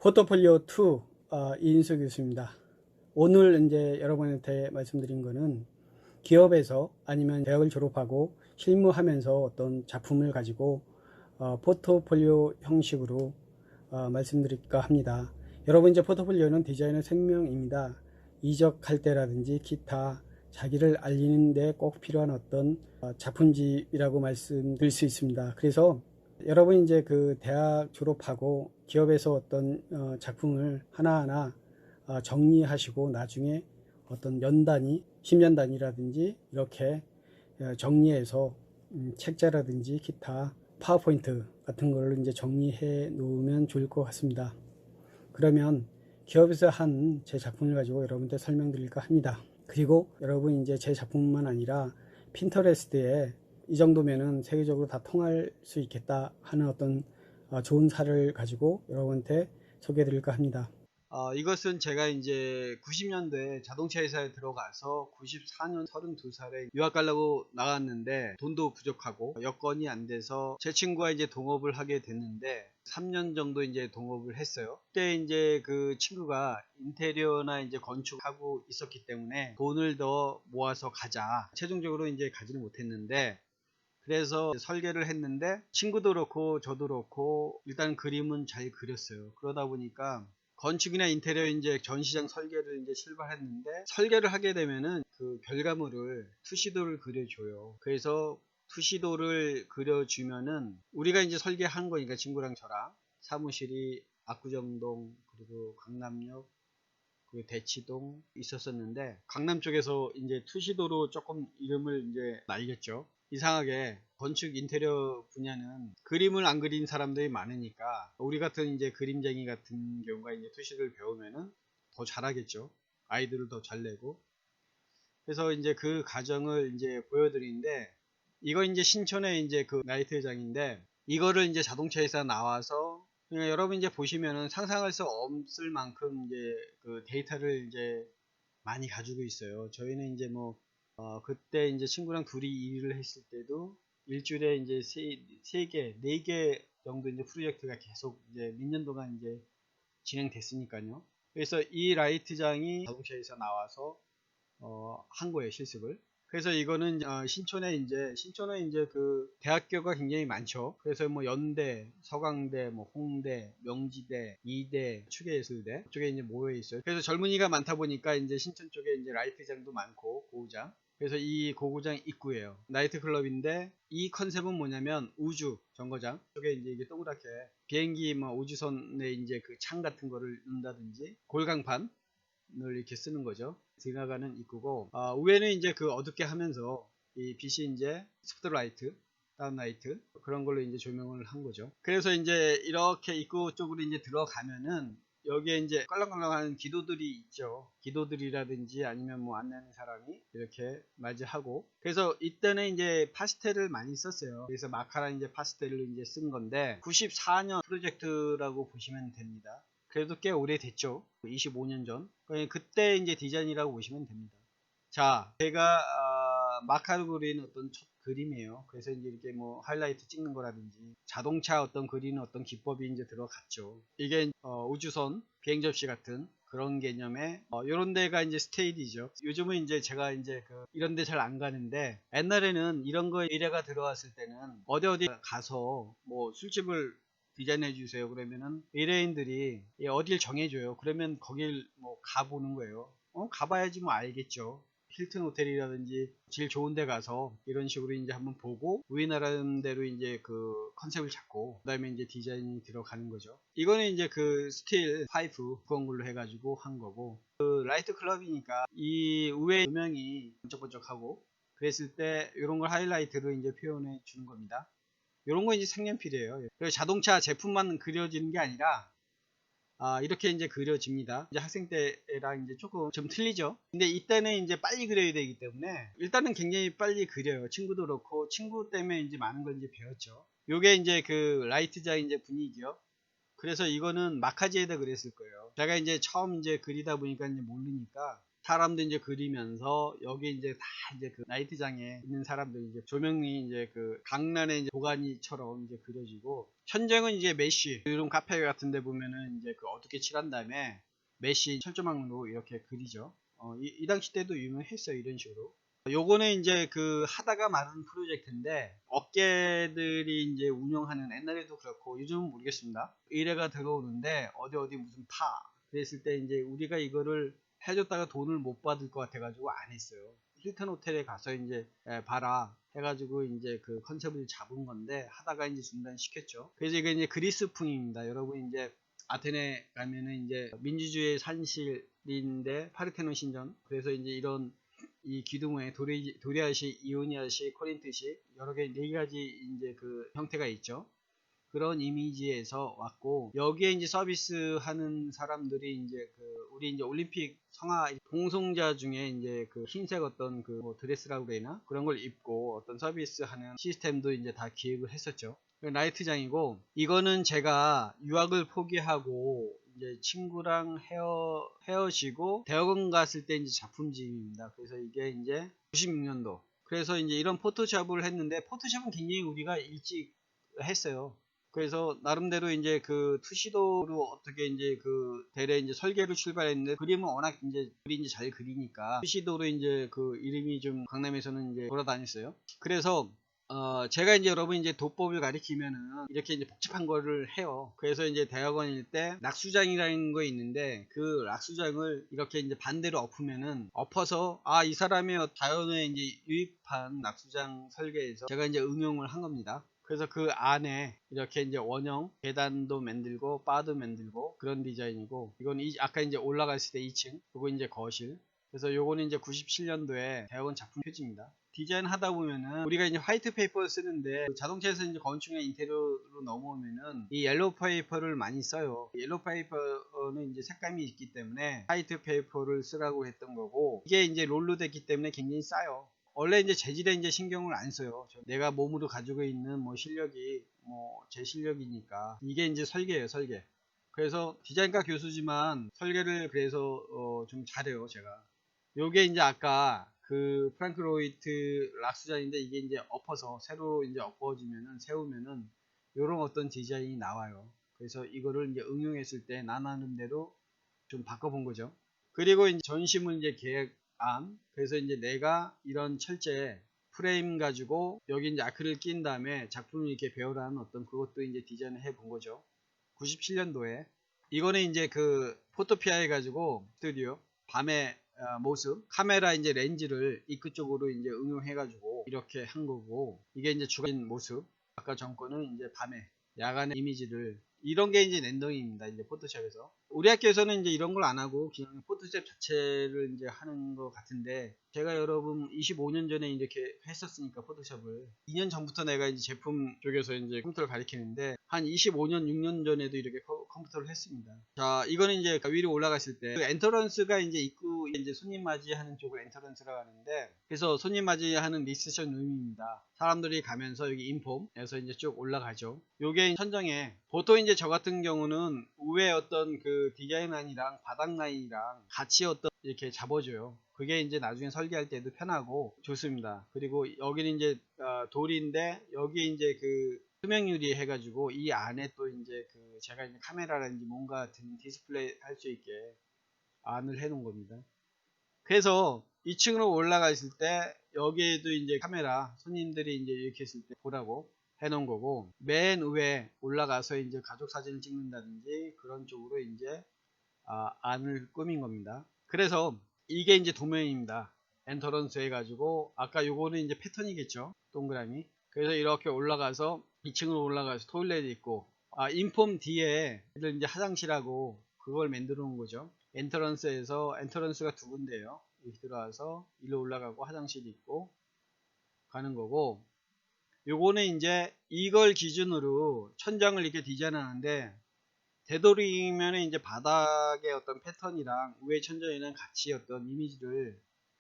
포트폴리오 2 이인수 교수입니다. 오늘 이제 여러분한테 말씀드린 거는 기업에서 아니면 대학을 졸업하고 실무하면서 어떤 작품을 가지고 포트폴리오 형식으로 말씀드릴까 합니다. 여러분, 이제 포트폴리오는 디자인의 생명입니다. 이적할 때라든지 기타 자기를 알리는 데 꼭 필요한 어떤 작품집이라고 말씀드릴 수 있습니다. 그래서 여러분, 이제 그 대학 졸업하고 기업에서 어떤 작품을 하나하나 정리하시고 나중에 어떤 연 단위, 10년 단위라든지 이렇게 정리해서 책자라든지 기타 파워포인트 같은 걸로 이제 정리해 놓으면 좋을 것 같습니다. 그러면 기업에서 한 제 작품을 가지고 여러분한테 설명드릴까 합니다. 그리고 여러분, 이제 제 작품만 아니라 핀터레스트에 이 정도면은 세계적으로 다 통할 수 있겠다 하는 어떤 좋은 사례를 가지고 여러분한테 소개해 드릴까 합니다. 이것은 제가 이제 90년도에 자동차 회사에 들어가서 94년 32살에 유학 가려고 나갔는데 돈도 부족하고 여건이 안 돼서 제 친구와 이제 동업을 하게 됐는데 3년 정도 이제 동업을 했어요. 그때 이제 그 친구가 인테리어나 이제 건축하고 있었기 때문에 돈을 더 모아서 가자. 최종적으로 이제 가지는 못했는데, 그래서 설계를 했는데 친구도 그렇고 저도 그렇고 일단 그림은 잘 그렸어요. 그러다 보니까 건축이나 인테리어 이제 전시장 설계를 이제 출발했는데, 설계를 하게 되면은 그 결과물을 투시도를 그려줘요. 그래서 투시도를 그려주면은 우리가 이제 설계한 거니까 친구랑 저랑 사무실이 압구정동 그리고 강남역 그리고 대치동 있었었는데, 강남 쪽에서 이제 투시도로 조금 이름을 이제 날렸죠. 이상하게 건축 인테리어 분야는 그림을 안 그린 사람들이 많으니까 우리 같은 이제 그림쟁이 같은 경우가 이제 투시를 배우면은 더 잘하겠죠. 아이들을 더 잘 내고. 그래서 이제 그 과정을 이제 보여드리는데, 이거 이제 신촌에 이제 그 나이트장인데, 이거를 이제 자동차에서 나와서 그냥 여러분 이제 보시면은 상상할 수 없을 만큼 이제 그 데이터를 이제 많이 가지고 있어요. 저희는 이제 뭐 그때 이제 친구랑 둘이 일을 했을 때도 일주일에 이제 세 개, 네 개 정도 이제 프로젝트가 계속 이제 몇 년 동안 이제 진행됐으니까요. 그래서 이 라이트장이 자동차에서 나와서 한 거예요, 실습을. 그래서 이거는 신촌에 이제 그 대학교가 굉장히 많죠. 그래서 뭐 연대, 서강대, 뭐 홍대, 명지대, 이대, 추계예술대 쪽에 이제 모여 있어요. 그래서 젊은이가 많다 보니까 이제 신촌 쪽에 이제 라이트장도 많고 고우장. 그래서 이 고구장 입구예요. 나이트클럽인데 이 컨셉은 뭐냐면 우주 정거장 쪽에 이제 이게 동그랗게 비행기 뭐 우주선에 이제 그 창 같은 거를 넣는다든지 골강판 을 이렇게 쓰는 거죠. 지나가는 입구고, 위에는 이제 그 어둡게 하면서 이 빛이 이제 스포트라이트, 다운라이트 그런 걸로 이제 조명을 한 거죠. 그래서 이제 이렇게 입구 쪽으로 이제 들어가면은 여기에 이제 껄렁껄렁하는 기도들이 있죠. 기도들이라든지 아니면 뭐 안내하는 사람이 이렇게 맞이하고, 그래서 이때는 이제 파스텔을 많이 썼어요. 그래서 마카라 이제 파스텔을 이제 쓴 건데 94년 프로젝트라고 보시면 됩니다. 그래도 꽤 오래됐죠. 25년 전. 그때 이제 디자인이라고 보시면 됩니다. 자, 제가 마카로 그린 어떤 첫 그림이에요. 그래서 이제 이렇게 뭐 하이라이트 찍는 거라든지 자동차 어떤 그리는 어떤 기법이 이제 들어갔죠. 이게 우주선, 비행 접시 같은 그런 개념의 요런 데가 이제 스테이지죠. 요즘은 이제 제가 이제 이런 데 잘 안 가는데, 옛날에는 이런 거에 의뢰가 들어왔을 때는 어디 가서 뭐 술집을 디자인해 주세요 그러면은 의뢰인들이 어딜 정해줘요. 그러면 거길 뭐 가보는 거예요. 가봐야지 뭐 알겠죠. 힐튼 호텔이라든지 제일 좋은 데 가서 이런 식으로 이제 한번 보고 우리나라대로 이제 그 컨셉을 잡고 그다음에 이제 디자인이 들어가는 거죠. 이거는 이제 그 스틸 파이프 그런 걸로 해가지고 한 거고, 그 라이트 클럽이니까 이 우회 조명이 번쩍번쩍하고 그랬을 때 이런 걸 하이라이트로 이제 표현해 주는 겁니다. 이런 거 이제 색연필이에요. 그리고 자동차 제품만 그려지는 게 아니라 이렇게 이제 그려집니다. 이제 학생 때랑 이제 조금 좀 틀리죠. 근데 이때는 이제 빨리 그려야 되기 때문에 일단은 굉장히 빨리 그려요. 친구도 그렇고 친구 때문에 이제 많은 걸 이제 배웠죠. 요게 이제 그 라이트장 이제 분위기요. 그래서 이거는 마카지에다 그랬을 거예요. 제가 이제 처음 이제 그리다 보니까 이제 모르니까 사람도 이제 그리면서 여기 이제 다 이제 그 나이트장에 있는 사람들 이제 조명이 이제 그 강란의 이제 도가니처럼 이제 그려지고, 현장은 이제 메쉬, 이런 카페 같은 데 보면은 이제 그 어둡게 칠한 다음에 메쉬 철조망으로 이렇게 그리죠. 이 당시 때도 유명했어요. 이런 식으로. 요거는 이제 그 하다가 마른 프로젝트인데, 업계들이 이제 운영하는, 옛날에도 그렇고 요즘은 모르겠습니다. 의뢰가 들어오는데 어디 무슨 그랬을 때 이제 우리가 이거를 해줬다가 돈을 못 받을 것 같아가지고 안 했어요. 힐튼 호텔에 가서 이제 봐라 해가지고 이제 그 컨셉을 잡은 건데, 하다가 이제 중단시켰죠. 그래서 이게 이제 그리스풍입니다. 여러분 이제 아테네 가면은 이제 민주주의의 산실인데, 파르테논 신전, 그래서 이제 이런 이 기둥에 도리아식, 이오니아식, 코린트식 여러 개, 네 가지 이제 그 형태가 있죠. 그런 이미지에서 왔고, 여기에 이제 서비스 하는 사람들이 이제 그 우리 이제 올림픽 성화 봉송자 중에 이제 그 흰색 어떤 그 뭐 드레스라고 그래나 그런 걸 입고 어떤 서비스 하는 시스템도 이제 다 기획을 했었죠. 라이트장이고, 이거는 제가 유학을 포기하고 이제 친구랑 헤어지고 대학원 갔을 때 이제 작품집입니다. 그래서 이게 이제 96년도. 그래서 이제 이런 포토샵을 했는데, 포토샵은 굉장히 우리가 일찍 했어요. 그래서 나름대로 이제 그 투시도로 어떻게 이제 그 대래 이제 설계로 출발했는데, 그림은 워낙 이제 그리 잘 그리니까 투시도로 이제 그 이름이 좀 강남에서는 이제 돌아다녔어요. 그래서 제가 이제 여러분 이제 도법을 가리키면은 이렇게 이제 복잡한 거를 해요. 그래서 이제 대학원일 때 낙수장이라는 거 있는데, 그 낙수장을 이렇게 이제 반대로 엎어서 이 사람의 자연에 이제 유입한 낙수장 설계에서 제가 이제 응용을 한 겁니다. 그래서 그 안에 이렇게 이제 원형 계단도 만들고 바도 만들고 그런 디자인이고, 이건 아까 이제 올라갔을 때 2층, 그거 이제 거실. 그래서 요거는 이제 97년도에 대학원 작품 표지입니다. 디자인 하다 보면은 우리가 이제 화이트 페이퍼를 쓰는데, 자동차에서 이제 건축이나 인테리어로 넘어오면은 이 옐로우 페이퍼를 많이 써요. 옐로우 페이퍼는 이제 색감이 있기 때문에 화이트 페이퍼를 쓰라고 했던 거고, 이게 이제 롤로 됐기 때문에 굉장히 싸요. 원래 이제 재질에 이제 신경을 안 써요. 내가 몸으로 가지고 있는 뭐 실력이 뭐 제 실력이니까. 이게 이제 설계예요, 설계. 그래서 디자인과 교수지만 설계를 그래서 좀 잘해요, 제가. 요게 이제 아까 그 프랑크 로이트 락스잔인데, 이게 이제 엎어서 새로 이제 엎어지면은, 세우면은 요런 어떤 디자인이 나와요. 그래서 이거를 이제 응용했을 때 나 나름대로 좀 바꿔본 거죠. 그리고 이제 전시문 이제 계획안. 그래서 이제 내가 이런 철제 프레임 가지고 여기 이제 아크릴 낀 다음에 작품을 이렇게 배열하는 어떤 그것도 이제 디자인을 해 본 거죠. 97년도에. 이거는 이제 그 포토피아 해가지고 스튜디오 밤의 모습, 카메라 이제 렌즈를 입구 쪽으로 이제 응용해가지고 이렇게 한 거고, 이게 이제 주간 모습. 아까 전 거는 이제 밤에 야간의 이미지를, 이런 게 이제 렌더링입니다. 이제 포토샵에서. 우리 학교에서는 이제 이런 걸 안 하고 그냥 포토샵 자체를 이제 하는 것 같은데, 제가 여러분 25년 전에 이렇게 했었으니까 포토샵을 2년 전부터 내가 이제 제품 쪽에서 이제 컴퓨터를 가리키는데, 한 25년, 6년 전에도 이렇게 컴퓨터를 했습니다. 자, 이거는 이제 위로 올라갔을 때 그 엔터런스가 이제 입구, 이제 손님 맞이하는 쪽을 엔터런스라고 하는데, 그래서 손님 맞이하는 리셉션 룸입니다. 사람들이 가면서 여기 인폼에서 이제 쭉 올라가죠. 요게 천정에 보통 이제 저 같은 경우는 위에 어떤 그 디자인안이랑 바닥 라인이랑 같이 어떤 이렇게 잡아줘요. 그게 이제 나중에 설계할 때도 편하고 좋습니다. 그리고 여기는 이제 돌인데, 여기 이제 그 투명 유리 해가지고 이 안에 또 이제 그 제가 이제 카메라라든지 뭔가 디스플레이 할 수 있게 안을 해 놓은 겁니다. 그래서 2층으로 올라가 있을 때 여기에도 이제 카메라, 손님들이 이제 이렇게 있을 때 보라고 해 놓은 거고, 맨 위에 올라가서 이제 가족 사진을 찍는다든지 그런 쪽으로 이제 안을 꾸민 겁니다. 그래서 이게 이제 도면입니다. 엔터런스 해가지고, 아까 요거는 이제 패턴이겠죠, 동그라미. 그래서 이렇게 올라가서 2층으로 올라가서 토일렛이 있고, 인폼 뒤에 이제 화장실하고 그걸 만들어 놓은 거죠. 엔터런스가 두 군데예요. 이렇게 들어와서 일로 올라가고 화장실이 있고 가는 거고, 요거는 이제 이걸 기준으로 천장을 이렇게 디자인하는데, 되도록이면 이제 바닥의 어떤 패턴이랑 위에 천장에는 같이 어떤 이미지를,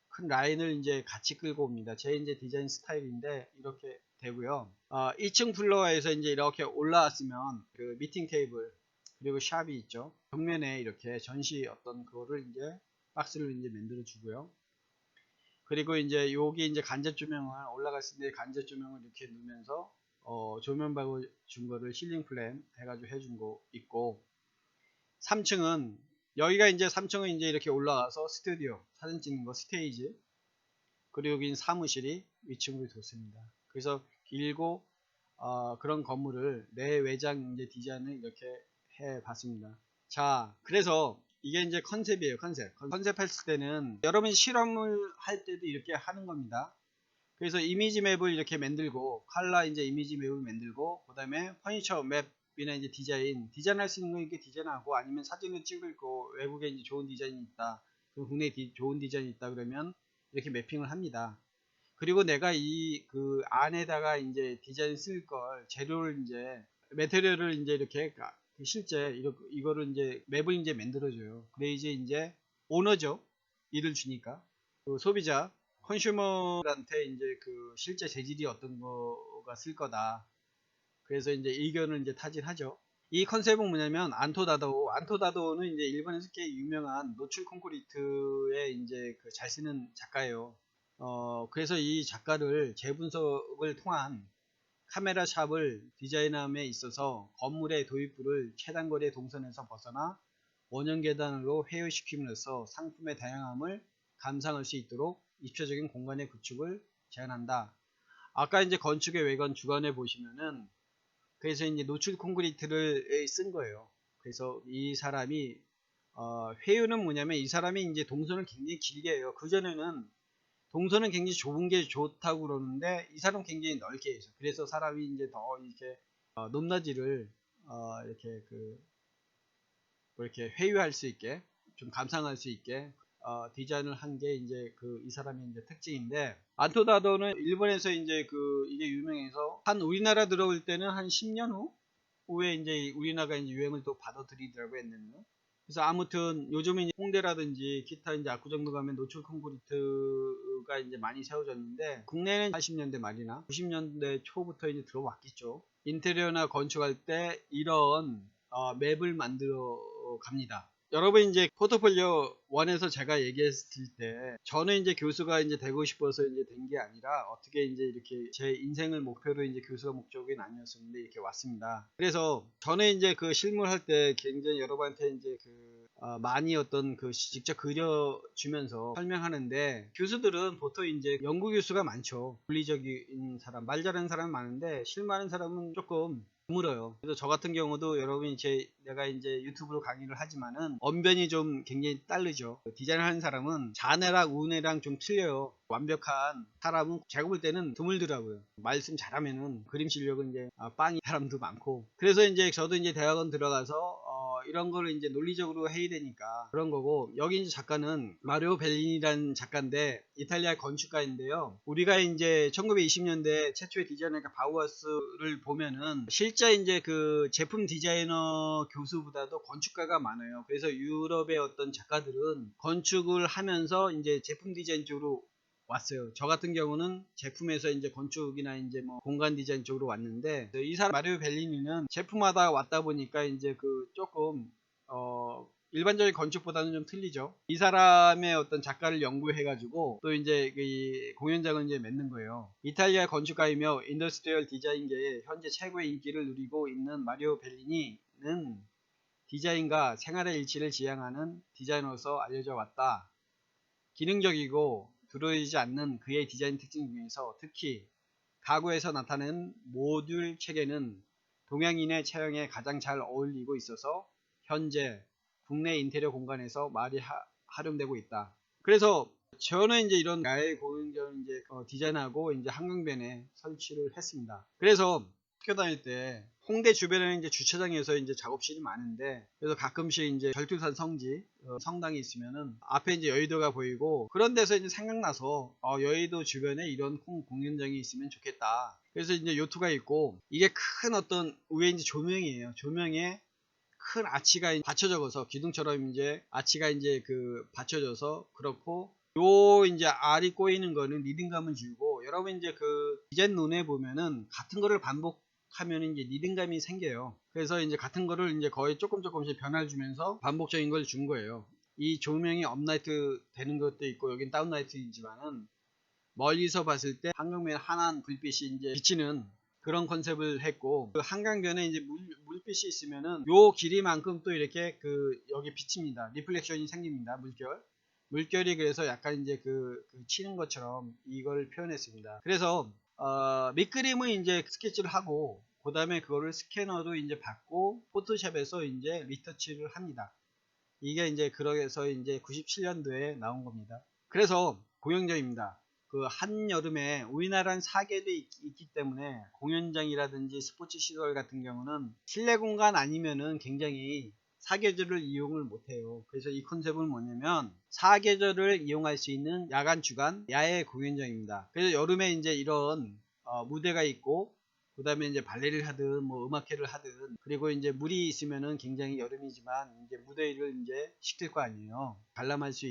큰 라인을 이제 같이 끌고 옵니다. 제 이제 디자인 스타일인데 이렇게 되고요. 2층 플로어에서 이제 이렇게 올라왔으면 그 미팅 테이블 그리고 샵이 있죠. 벽면에 이렇게 전시 어떤 그거를 이제 박스를 이제 만들어 주고요. 그리고 이제 여기 이제 간접 조명을 올라갔을 때 간접 조명을 이렇게 넣으면서 조명 박아준 거를 실링 플랜 해가지고 해준 거 있고, 3층은 여기가 이제 3층은 이제 이렇게 올라가서 스튜디오 사진 찍는 거 스테이지, 그리고 여기는 사무실이 위층으로 뒀습니다. 그래서 길고 그런 건물을 내 외장 이제 디자인을 이렇게 해 봤습니다. 자, 그래서 이게 이제 컨셉이에요. 컨셉 했을 때는 여러분 실험을 할 때도 이렇게 하는 겁니다. 그래서 이미지 맵을 이렇게 만들고, 컬러 이제 이미지 맵을 만들고, 그 다음에 퍼니처 맵이나 이제 디자인할 수 있는 거 이렇게 디자인하고, 아니면 사진을 찍을 거 외국에 이제 좋은 디자인이 있다, 그럼 국내에 좋은 디자인이 있다 그러면 이렇게 매핑을 합니다. 그리고 내가 이 그 안에다가 이제 디자인 쓸 걸 재료를 이제 메테리얼을 이제 이렇게 실제 이거를 이제 맵을 이제 만들어줘요. 그래 이제 오너죠. 일을 주니까 그 소비자 컨슈머한테 이제 그 실제 재질이 어떤 거가 쓸 거다. 그래서 이제 의견을 이제 타진하죠. 이 컨셉은 뭐냐면 안토다도는 이제 일본에서 꽤 유명한 노출 콘크리트에 이제 그 잘 쓰는 작가예요. 그래서 이 작가를 재분석을 통한 카메라 샵을 디자인함에 있어서 건물의 도입부를 최단거리의 동선에서 벗어나 원형 계단으로 회유시킴으로써 상품의 다양함을 감상할 수 있도록 입체적인 공간의 구축을 제한한다. 아까 이제 건축의 외관 주관에 보시면은 그래서 이제 노출 콘크리트를 쓴 거예요. 그래서 이 사람이 회유는 뭐냐면 이 사람이 이제 동선을 굉장히 길게 해요. 그전에는 동선은 굉장히 좁은 게 좋다고 그러는데 이 사람은 굉장히 넓게 해서, 그래서 사람이 이제 더 이렇게 높낮이를 이렇게 뭐 이렇게 회유할 수 있게, 좀 감상할 수 있게 디자인을 한 게 이제 이 사람의 이제 특징인데, 안토다도는 일본에서 이제 이게 유명해서 한 우리나라 들어올 때는 한 10년 후에 이제 우리나라가 이제 유행을 또 받아들이더라고요, 옛날에는. 그래서 아무튼 요즘은 이제 홍대라든지 기타 이제 압구정도 가면 노출 콘크리트가 이제 많이 세워졌는데, 국내는 80년대 말이나 90년대 초부터 이제 들어왔겠죠. 인테리어나 건축할 때 이런 맵을 만들어 갑니다. 여러분 이제 포트폴리오 1에서 제가 얘기했을 때 저는 이제 교수가 이제 되고 싶어서 이제 된 게 아니라 어떻게 이제 이렇게 제 인생을 목표로 이제 교수가 목적은 아니었었는데 이렇게 왔습니다. 그래서 저는 이제 그 실무할 때 굉장히 여러분한테 이제 많이 어떤 직접 그려주면서 설명하는데, 교수들은 보통 이제 연구 교수가 많죠. 논리적인 사람, 말 잘하는 사람 많은데 실무하는 사람은 조금 드물어요. 그래서 저 같은 경우도 여러분이 내가 이제 유튜브로 강의를 하지만은 언변이 좀 굉장히 다르죠. 디자인을 하는 사람은 자네랑 우네랑 좀 틀려요. 완벽한 사람은 제가 볼 때는 드물더라고요. 말씀 잘하면은 그림 실력은 이제 빵이 사람도 많고. 그래서 이제 저도 이제 대학원 들어가서 이런 거를 이제 논리적으로 해야 되니까 그런 거고, 여기 이제 작가는 마리오 벨리니라는 작가인데 이탈리아 건축가인데요. 우리가 이제 1920년대 최초의 디자이너가 바우하우스를 보면은 실제 이제 그 제품 디자이너 교수보다도 건축가가 많아요. 그래서 유럽의 어떤 작가들은 건축을 하면서 이제 제품 디자인 쪽으로 왔어요. 저 같은 경우는 제품에서 이제 건축이나 이제 뭐 공간 디자인 쪽으로 왔는데, 이 사람 마리오 벨리니는 제품마다 왔다 보니까 이제 조금 일반적인 건축보다는 좀 틀리죠. 이 사람의 어떤 작가를 연구해가지고 또 이제 이 공연장을 이제 맺는 거예요. 이탈리아 건축가이며 인더스트리얼 디자인계의 현재 최고의 인기를 누리고 있는 마리오 벨리니는 디자인과 생활의 일치를 지향하는 디자이너로서 알려져 왔다. 기능적이고 두드러지지 않는 그의 디자인 특징 중에서 특히 가구에서 나타낸 모듈 체계는 동양인의 체형에 가장 잘 어울리고 있어서 현재 국내 인테리어 공간에서 많이 활용되고 있다. 그래서 저는 이제 이런 야외 공연장을 이제 디자인하고 이제 한강변에 설치를 했습니다. 그래서 학교 다닐 때 홍대 주변에는 이제 주차장에서 이제 작업실이 많은데, 그래서 가끔씩 이제 절투산 성지 성당이 있으면은 앞에 이제 여의도가 보이고, 그런 데서 이제 생각나서 여의도 주변에 이런 공연장이 있으면 좋겠다. 그래서 이제 요트가 있고, 이게 큰 어떤 위에 이제 조명이에요. 조명에 큰 아치가 받쳐져서 기둥처럼 이제 아치가 이제 받쳐져서 그렇고, 요 이제 알이 꼬이는 거는 리듬감을 주고, 여러분 이제 디자인 논에 보면은 같은 거를 반복하면 이제 리듬감이 생겨요. 그래서 이제 같은 거를 이제 거의 조금씩 변화를 주면서 반복적인 걸 준 거예요. 이 조명이 업라이트 되는 것도 있고 여긴 다운라이트이지만은 멀리서 봤을 때 한경면 환한 불빛이 이제 비치는 그런 컨셉을 했고, 그 한강변에 이제 물빛이 있으면은 요 길이만큼 또 이렇게 그 여기 비칩니다. 리플렉션이 생깁니다. 물결이 그래서 약간 이제 치는 것처럼 이걸 표현했습니다. 그래서 밑그림을 이제 스케치를 하고, 그 다음에 그거를 스캐너로 이제 받고 포토샵에서 이제 리터치를 합니다. 이게 이제 그러해서 이제 97년도에 나온 겁니다. 그래서 공연장입니다. 그 한여름에 우리나라는 사계도 있기 때문에 공연장이라든지 스포츠 시설 같은 경우는 실내 공간 아니면은 굉장히 사계절을 이용을 못해요. 그래서 이 컨셉은 뭐냐면 사계절을 이용할 수 있는 야간 주간 야외 공연장입니다. 그래서 여름에 이제 이런 무대가 있고, 그 다음에 이제 발레를 하든 뭐 음악회를 하든, 그리고 이제 물이 있으면은 굉장히 여름이지만 이제 무대를 이제 시킬 거 아니에요. 관람할 수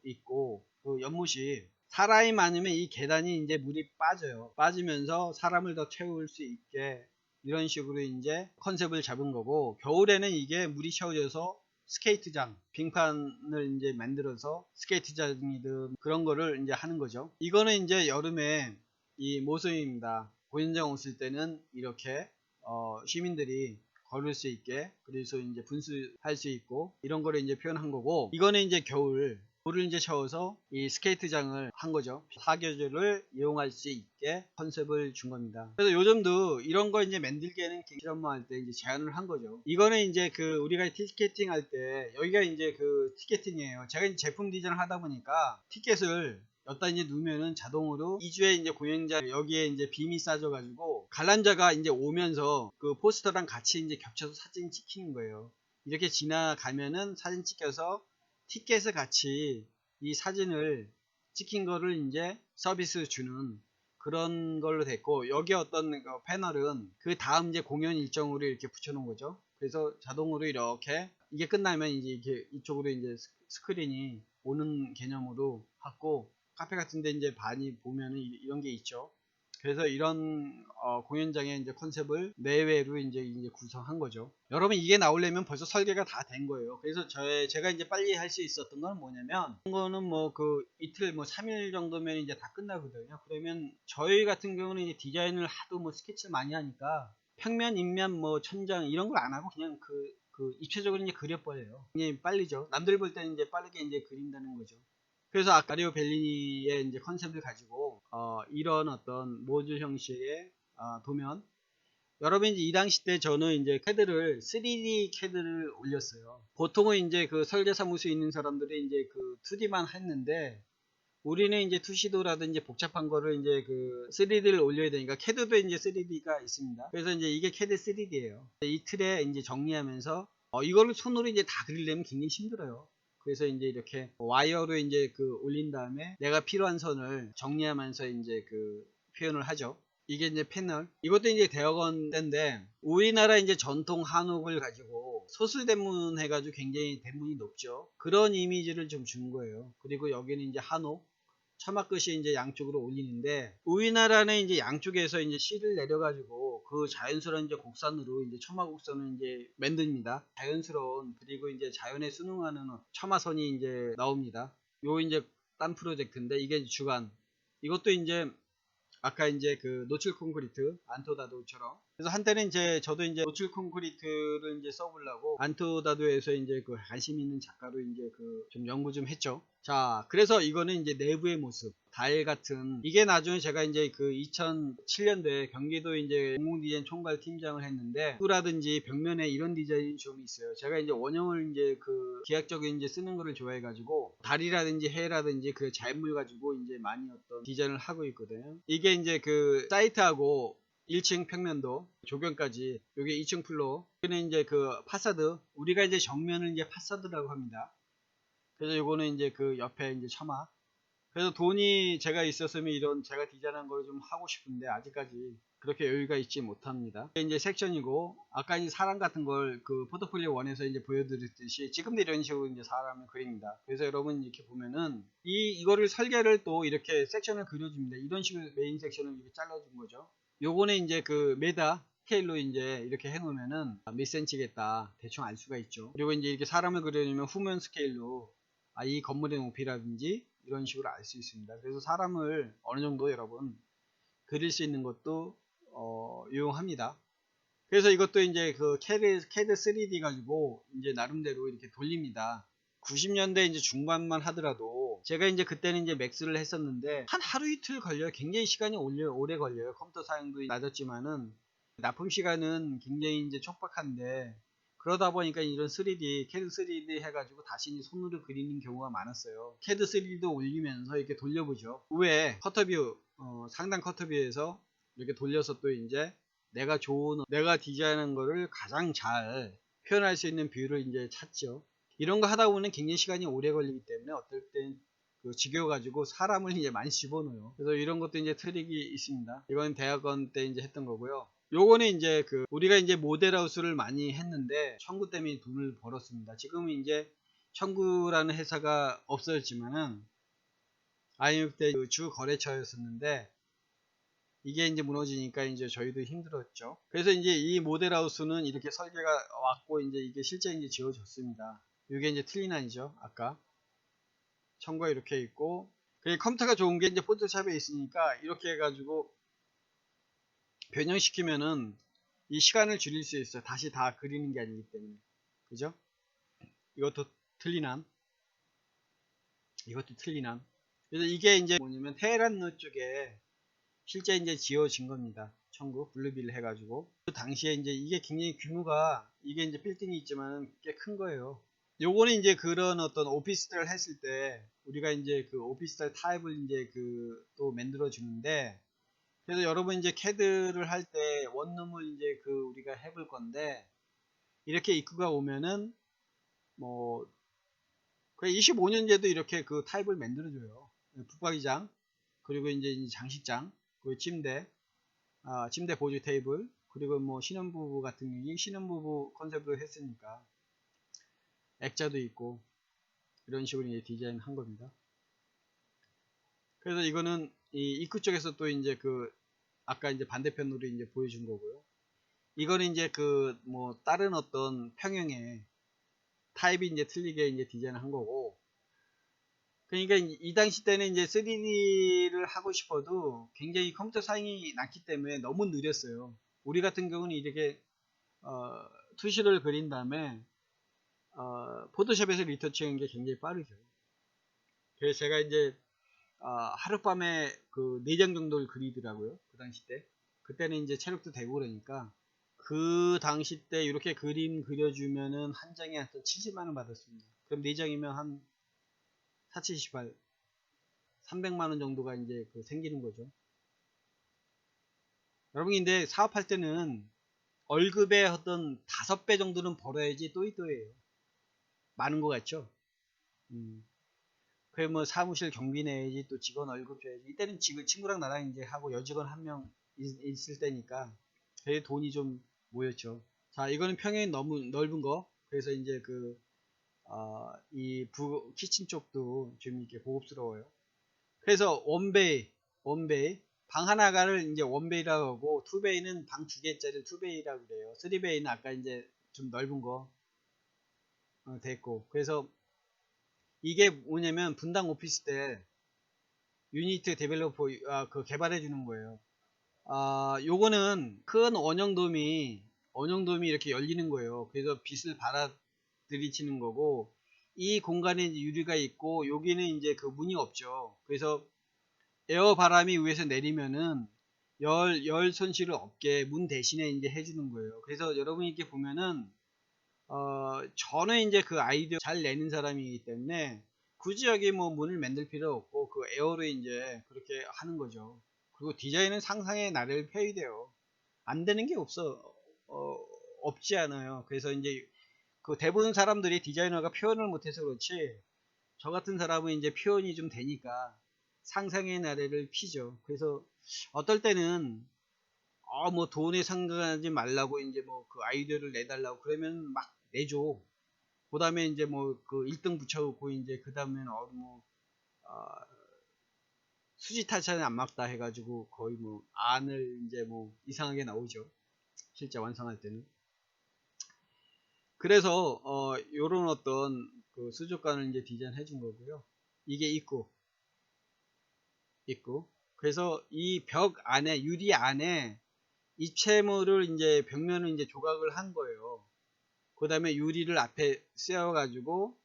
있고 그 연못이 사람이 많으면 이 계단이 이제 물이 빠져요. 빠지면서 사람을 더 채울 수 있게 이런 식으로 이제 컨셉을 잡은 거고, 겨울에는 이게 물이 채워져서 스케이트장, 빙판을 이제 만들어서 스케이트장이든 그런 거를 이제 하는 거죠. 이거는 이제 여름에 이 모습입니다. 공연장 왔을 때는 이렇게 시민들이 걸을 수 있게, 그래서 이제 분수할 수 있고 이런 거를 이제 표현한 거고, 이거는 이제 겨울 물을 이제 채워서 이 스케이트장을 한 거죠. 사계절을 이용할 수 있게 컨셉을 준 겁니다. 그래서 요즘도 이런 거 이제 만들기에는 실험할 때 이제 제안을 한 거죠. 이거는 이제 우리가 티켓팅 할 때 여기가 이제 티켓팅이에요. 제가 이제 제품 디자인을 하다 보니까 티켓을 여기다 이제 누면은 자동으로 2주에 이제 공연장 여기에 이제 빔이 싸져 가지고 관람자가 이제 오면서 그 포스터랑 같이 이제 겹쳐서 사진 찍히는 거예요. 이렇게 지나가면은 사진 찍혀서 티켓을 같이 이 사진을 찍힌 거를 이제 서비스 주는 그런 걸로 됐고, 여기 어떤 패널은 그 다음 이제 공연 일정으로 이렇게 붙여놓은 거죠. 그래서 자동으로 이렇게 이게 끝나면 이제 이렇게 이쪽으로 이제 스크린이 오는 개념으로 하고, 카페 같은데 이제 많이 보면은 이런 게 있죠. 그래서 이런 공연장의 이제 컨셉을 내외로 이제 구성한 거죠. 여러분, 이게 나오려면 벌써 설계가 다 된 거예요. 그래서 제가 이제 빨리 할 수 있었던 건 뭐냐면, 이거는 뭐 이틀 3일 정도면 이제 다 끝나거든요. 그러면 저희 같은 경우는 이제 디자인을 하도 스케치를 많이 하니까 평면, 인면, 천장 이런 걸 안 하고 그냥 입체적으로 이제 그려버려요. 그냥 빨리죠. 남들 볼 때는 이제 빠르게 이제 그린다는 거죠. 그래서 아까 마리오 벨리니의 이제 컨셉을 가지고 이런 어떤 모듈 형식의 도면, 여러분 이제 이 당시 때 저는 이제 CAD를 3D CAD를 올렸어요. 보통은 이제 설계사무소에 있는 사람들이 이제 2D만 했는데, 우리는 이제 투시도라든지 복잡한 거를 이제 3D를 올려야 되니까 CAD도 이제 3D가 있습니다. 그래서 이제 이게 CAD 3D예요. 이 틀에 이제 정리하면서 이거를 손으로 이제 다 그리려면 굉장히 힘들어요. 그래서 이제 이렇게 와이어로 이제 올린 다음에 내가 필요한 선을 정리하면서 이제 표현을 하죠. 이게 이제 패널. 이것도 이제 대여건 때인데, 우리나라 이제 전통 한옥을 가지고 소슬대문 해가지고 굉장히 대문이 높죠. 그런 이미지를 좀 준 거예요. 그리고 여기는 이제 한옥. 처마끝이 이제 양쪽으로 올리는데, 우리나라는 이제 양쪽에서 이제 실을 내려가지고 자연스러운 이제 곡선으로 이제 처마 곡선을 이제 만듭니다. 자연스러운, 그리고 이제 자연에 순응하는 처마선이 이제 나옵니다. 요 이제 딴 프로젝트인데, 이게 주간. 이것도 이제 아까 이제 노출 콘크리트 안토다도처럼, 그래서 한때는 이제 저도 이제 노출 콘크리트를 이제 써보려고 안토다도에서 이제 관심 있는 작가로 이제 좀 연구 좀 했죠. 자, 그래서 이거는 이제 내부의 모습, 달 같은, 이게 나중에 제가 이제 2007년도에 경기도 이제 공공디자인 총괄 팀장을 했는데, 라든지 벽면에 이런 디자인이 좀 있어요. 제가 이제 원형을 이제 기하적인 이제 쓰는 거를 좋아해가지고 달이라든지 해라든지 자연물 가지고 이제 많이 어떤 디자인을 하고 있거든요. 이게 이제 사이트하고 1층 평면도 조경까지, 요게 2층 플로어, 여기는 이제 파사드, 우리가 이제 정면을 이제 파사드라고 합니다. 그래서 요거는 이제 옆에 이제 처마. 그래서 돈이 제가 있었으면 이런 제가 디자인한 걸 좀 하고 싶은데 아직까지 그렇게 여유가 있지 못합니다. 이게 이제 섹션이고, 아까 이제 사람 같은 걸 포트폴리오 1에서 이제 보여드렸듯이 지금도 이런 식으로 이제 사람을 그립니다. 그래서 여러분 이렇게 보면은 이거를 설계를 또 이렇게 섹션을 그려줍니다. 이런 식으로 메인 섹션을 이렇게 잘라준 거죠. 요거는 이제 메다 스케일로 이제 이렇게 해놓으면은 몇 센치겠다 대충 알 수가 있죠. 그리고 이제 이렇게 사람을 그려주면 후면 스케일로 이 건물의 높이라든지 이런 식으로 알 수 있습니다. 그래서 사람을 어느 정도 여러분 그릴 수 있는 것도 유용합니다. 그래서 이것도 이제 그 CAD 3D 가지고 이제 나름대로 이렇게 돌립니다. 90년대 이제 중반만 하더라도 제가 이제 그때는 이제 맥스를 했었는데 한 하루 이틀 걸려요. 굉장히 시간이 오래 걸려요. 컴퓨터 사용도 낮았지만은 납품 시간은 굉장히 이제 촉박한데, 그러다 보니까 이런 3D, CAD 3D 해가지고 다시 이제 손으로 그리는 경우가 많았어요. CAD 3D도 올리면서 이렇게 돌려보죠. 후에 커터뷰, 상단 커터뷰에서 이렇게 돌려서 또 이제 내가 디자인한 거를 가장 잘 표현할 수 있는 뷰를 이제 찾죠. 이런 거 하다 보면 굉장히 시간이 오래 걸리기 때문에 어떨 땐 지겨워가지고 사람을 이제 많이 집어넣어요. 그래서 이런 것도 이제 트릭이 있습니다. 이건 대학원 때 이제 했던 거고요. 요거는 이제 우리가 이제 모델하우스를 많이 했는데 청구 때문에 돈을 벌었습니다. 지금은 이제 청구라는 회사가 없어졌지만은 IMF 때 주 거래처였었는데 이게 이제 무너지니까 이제 저희도 힘들었죠. 그래서 이제 이 모델하우스는 이렇게 설계가 왔고 이제 이게 실제 이제 지어졌습니다. 이게 이제 틀린안이죠. 아까 청구가 이렇게 있고, 컴퓨터가 좋은 게 이제 포토샵에 있으니까 이렇게 해가지고 변형시키면은 이 시간을 줄일 수 있어요. 다시 다 그리는 게 아니기 때문에. 그죠? 이것도 틀린안. 이것도 틀린안. 그래서 이게 이제 뭐냐면 테헤란로 쪽에 실제 이제 지어진 겁니다. 청구 블루빌 해가지고 그 당시에 이제 이게 굉장히 규모가, 이게 이제 빌딩이 있지만 꽤 큰 거예요. 요거는 이제 그런 어떤 오피스텔 했을 때 우리가 이제 그 오피스텔 타입을 이제 또 만들어 주는데, 그래서 여러분 이제 캐드를 할 때 원룸을 이제 우리가 해볼 건데, 이렇게 입구가 오면은 뭐 25년제도 이렇게 그 타입을 만들어 줘요. 붙박이장, 그리고 이제 장식장, 그리고 침대 보조 테이블, 그리고 뭐 신혼부부 같은 경우에 신혼부부 컨셉으로 했으니까 액자도 있고 이런 식으로 이제 디자인 한 겁니다. 그래서 이거는 이 입구 쪽에서 또 이제 아까 이제 반대편으로 이제 보여준 거고요. 이거는 이제 뭐 다른 어떤 평형의 타입이 이제 틀리게 이제 디자인 한 거고, 그러니까 이 당시 때는 이제 3D를 하고 싶어도 굉장히 컴퓨터 사양이 낮기 때문에 너무 느렸어요. 우리 같은 경우는 이렇게 투시를 그린 다음에 포토샵에서 리터치하는 게 굉장히 빠르죠. 그래서 제가 이제 하룻밤에 4장 정도를 그리더라고요. 그 당시 때. 그때는 이제 체력도 되고 그러니까 그 당시 때 이렇게 그림 그려주면은 한 장에 한 70만원 받았습니다. 그럼 4장이면 한 4,78 300만원 정도가 이제 생기는 거죠. 여러분, 근데 사업할 때는 월급의 어떤 5배 정도는 벌어야지 또이또이에요. 많은 것 같죠? 그래 뭐 사무실 경비 내야지, 또 직원 월급 줘야지. 이때는 친구랑 나랑 이제 하고 여직원 한 명 있을 때니까 되게 돈이 좀 모였죠. 자, 이거는 평형이 너무 넓은 거. 그래서 이제 이 키친 쪽도 좀 이렇게 고급스러워요. 그래서 원베이 방 하나가를 이제 원베이라고 하고, 투베이는 방 2개짜리 투베이라고 그래요. 3베이는 아까 이제 좀 넓은 거 됐고. 그래서 이게 뭐냐면 분당 오피스텔 유니트 데벨로퍼 개발해 주는 거예요. 요거는 큰 원형돔이 이렇게 열리는 거예요. 그래서 빛을 받아 들이치는 거고, 이 공간에 이제 유리가 있고 여기는 이제 문이 없죠. 그래서 에어 바람이 위에서 내리면은 열 손실을 없게 문 대신에 이제 해주는 거예요. 그래서 여러분이 이렇게 보면은 저는 이제 아이디어 잘 내는 사람이기 때문에 굳이 여기 뭐 문을 만들 필요 없고 에어로 이제 그렇게 하는 거죠. 그리고 디자인은 상상의 나래를 펴야 돼요. 안 되는 게 없지 않아요. 그래서 이제 대부분 사람들이 디자이너가 표현을 못해서 그렇지, 저 같은 사람은 이제 표현이 좀 되니까 상상의 나래를 피죠. 그래서 어떨 때는 뭐 돈에 상관하지 말라고 이제 뭐 아이디어를 내달라고 그러면 막 내줘. 그 다음에 이제 뭐 1등 붙여놓고 이제 그 다음에는 뭐 수지 타산이 안 맞다 해가지고 거의 뭐 안을 이제 뭐 이상하게 나오죠. 실제 완성할 때는. 그래서 요런 어떤 수족관을 이제 디자인 해준 거고요. 이게 입구. 그래서 이 벽 안에, 유리 안에 입체물을 이제 벽면을 이제 조각을 한 거예요. 그 다음에 유리를 앞에 씌워가지고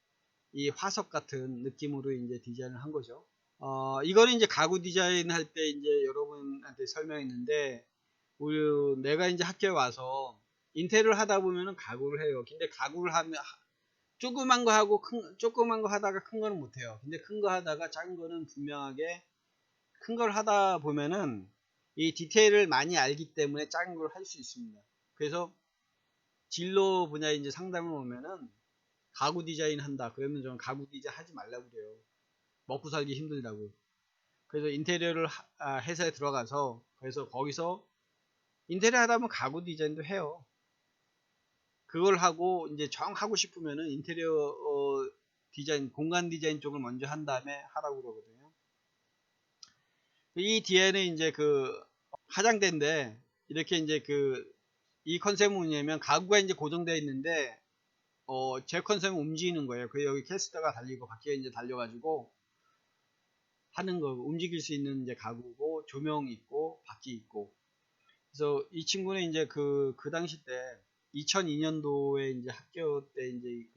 이 화석 같은 느낌으로 이제 디자인을 한 거죠. 이거는 이제 가구 디자인 할 때 이제 여러분한테 설명했는데, 내가 이제 학교에 와서 인테리어를 하다 보면은 가구를 해요. 근데 가구를 하면 조그만 거 하고 조그만 거 하다가 큰 거는 못 해요. 근데 큰 거 하다가 작은 거는 분명하게, 큰 걸 하다 보면은 이 디테일을 많이 알기 때문에 작은 걸 할 수 있습니다. 그래서 진로 분야에 이제 상담을 오면은 가구 디자인 한다. 그러면 저는 가구 디자인 하지 말라고 그래요. 먹고 살기 힘들다고. 그래서 인테리어를 회사에 들어가서, 그래서 거기서 인테리어 하다 보면 가구 디자인도 해요. 그걸 하고 이제 정 하고 싶으면은 인테리어 디자인, 공간 디자인 쪽을 먼저 한 다음에 하라고 그러거든요. 이 뒤에는 이제 그 화장대인데, 이렇게 이제 이 컨셉은 뭐냐면 가구가 이제 고정되어 있는데 제 컨셉은 움직이는 거예요. 그 여기 캐스터가 달리고 바퀴가 이제 달려가지고 하는 거, 움직일 수 있는 이제 가구고, 조명 있고 바퀴 있고. 그래서 이 친구는 이제 그 당시 때 2002년도에 이제 학교 때 이제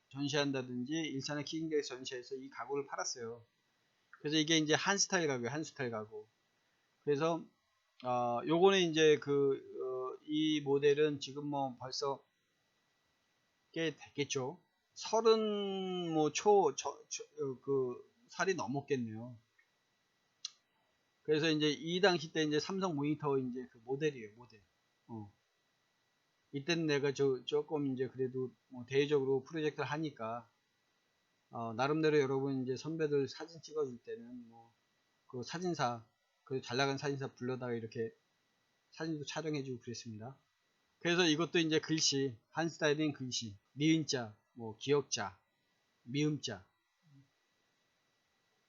전시한다든지 일산의 키링게이트 전시에서 이 가구를 팔았어요. 그래서 이게 이제 한 스타일 가구예요. 한 스타일 가구. 그래서 요거는 이제 이 모델은 지금 뭐 벌써 꽤 됐겠죠. 30 뭐 살이 넘었겠네요. 그래서 이제 이 당시 때 이제 삼성 모니터 이제 그 모델이에요, 모델. 이때는 내가 조금 이제 그래도 뭐 대외적으로 프로젝트를 하니까, 나름대로 여러분 이제 선배들 사진 찍어줄 때는 뭐 그 사진사, 그 잘 나간 사진사 불러다가 이렇게 사진도 촬영해주고 그랬습니다. 그래서 이것도 이제 글씨, 한 스타일인 글씨, 미음자, 뭐 기역자, 미음자,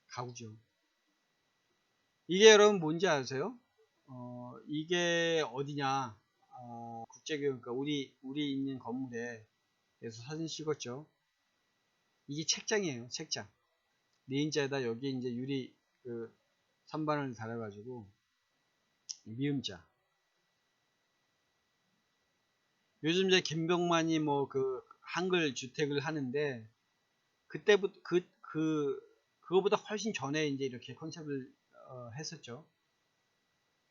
가구죠. 이게 여러분 뭔지 아세요? 이게 어디냐? 국제교육, 그러니까 우리 있는 건물에서 사진 찍었죠. 이게 책장이에요, 책장. 니은자에다 여기 이제 유리 선반을 달아가지고 미음자. 요즘 이제 김병만이 뭐 한글 주택을 하는데, 그때부터 그거보다 훨씬 전에 이제 이렇게 컨셉을 했었죠.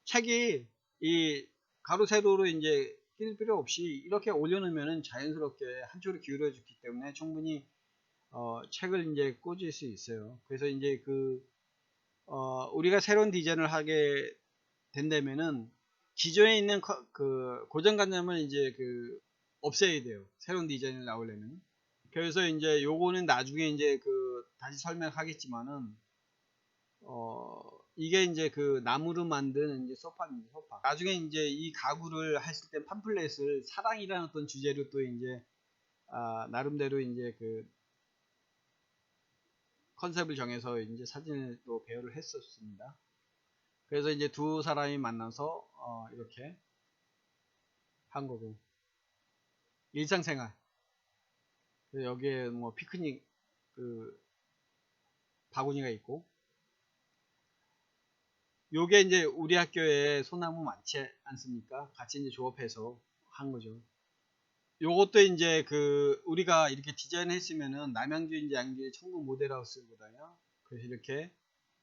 책이 이 가로 세로로 이제 끼울 필요 없이 이렇게 올려놓으면 자연스럽게 한쪽으로 기울어졌기 때문에 충분히 책을 이제 꽂을 수 있어요. 그래서 이제 우리가 새로운 디자인을 하게 된다면은 기존에 있는 고정관념을 이제 없애야 돼요. 새로운 디자인을 나오려면. 그래서 이제 요거는 나중에 이제 다시 설명하겠지만은 이게 이제 나무로 만든 이제 소파입니다. 소파. 나중에 이제 이 가구를 했을 때 팜플렛을 사랑이라는 어떤 주제로 또 이제 나름대로 이제 컨셉을 정해서 이제 사진을 또 배열을 했었습니다. 그래서 이제 두 사람이 만나서 이렇게 한 거고, 일상생활. 여기에 뭐 피크닉 바구니가 있고, 요게 이제 우리 학교에 소나무 많지 않습니까? 같이 이제 조업해서 한 거죠. 요것도 이제 우리가 이렇게 디자인 했으면은 남양주인지 양주의 천국 모델하우스거든요. 그래서 이렇게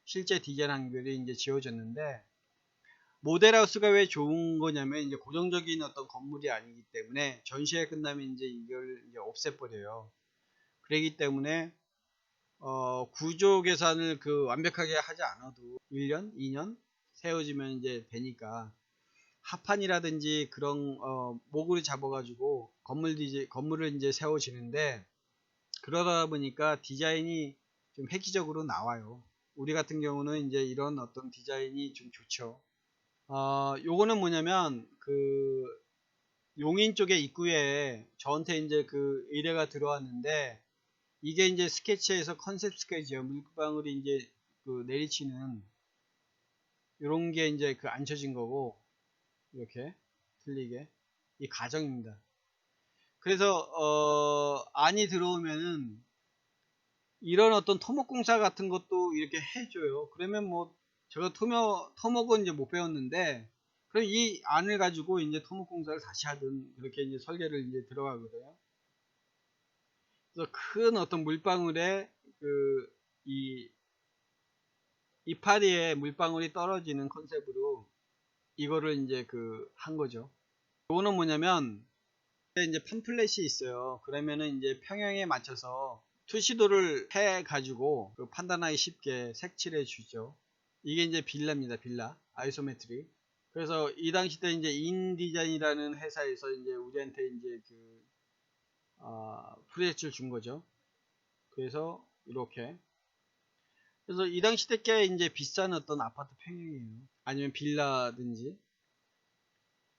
실제 디자인 한글이 이제 지어졌는데, 모델하우스가 왜 좋은 거냐면 이제 고정적인 어떤 건물이 아니기 때문에 전시회 끝나면 이제 이걸 이제 없애버려요. 그렇기 때문에 구조 계산을 완벽하게 하지 않아도 1년, 2년 세워지면 이제 되니까, 합판이라든지 그런 모구를 잡아가지고 건물을 이제 세워지는데, 그러다 보니까 디자인이 좀 획기적으로 나와요. 우리 같은 경우는 이제 이런 어떤 디자인이 좀 좋죠. 요거는 뭐냐면 용인 쪽의 입구에 저한테 이제 의뢰가 들어왔는데, 이게 이제 스케치에서 컨셉 스케치예요. 물방울이 이제 내리치는 요런 게 이제 안 쳐진 거고, 이렇게 틀리게 이 가정입니다. 그래서 안이 들어오면은 이런 어떤 토목공사 같은 것도 이렇게 해줘요. 그러면 뭐 제가 토목은 이제 못 배웠는데, 그럼 이 안을 가지고 이제 토목공사를 다시 하든 그렇게 이제 설계를 이제 들어가거든요. 그래서 큰 어떤 물방울에 그 이 이파리에 물방울이 떨어지는 컨셉으로 이거를 이제 그 한 거죠. 이거는 뭐냐면 이제 팜플렛이 있어요. 그러면은 이제 평형에 맞춰서 투시도를 해 가지고 그 판단하기 쉽게 색칠해 주죠. 이게 이제 빌라입니다. 빌라 아이소메트리. 그래서 이 당시 때 이제 인디자인이라는 회사에서 이제 우리한테 이제 그 프로젝트를 준 거죠. 그래서 이렇게. 그래서 이 당시 때 꽤 이제 비싼 어떤 아파트 평형이에요. 아니면 빌라든지.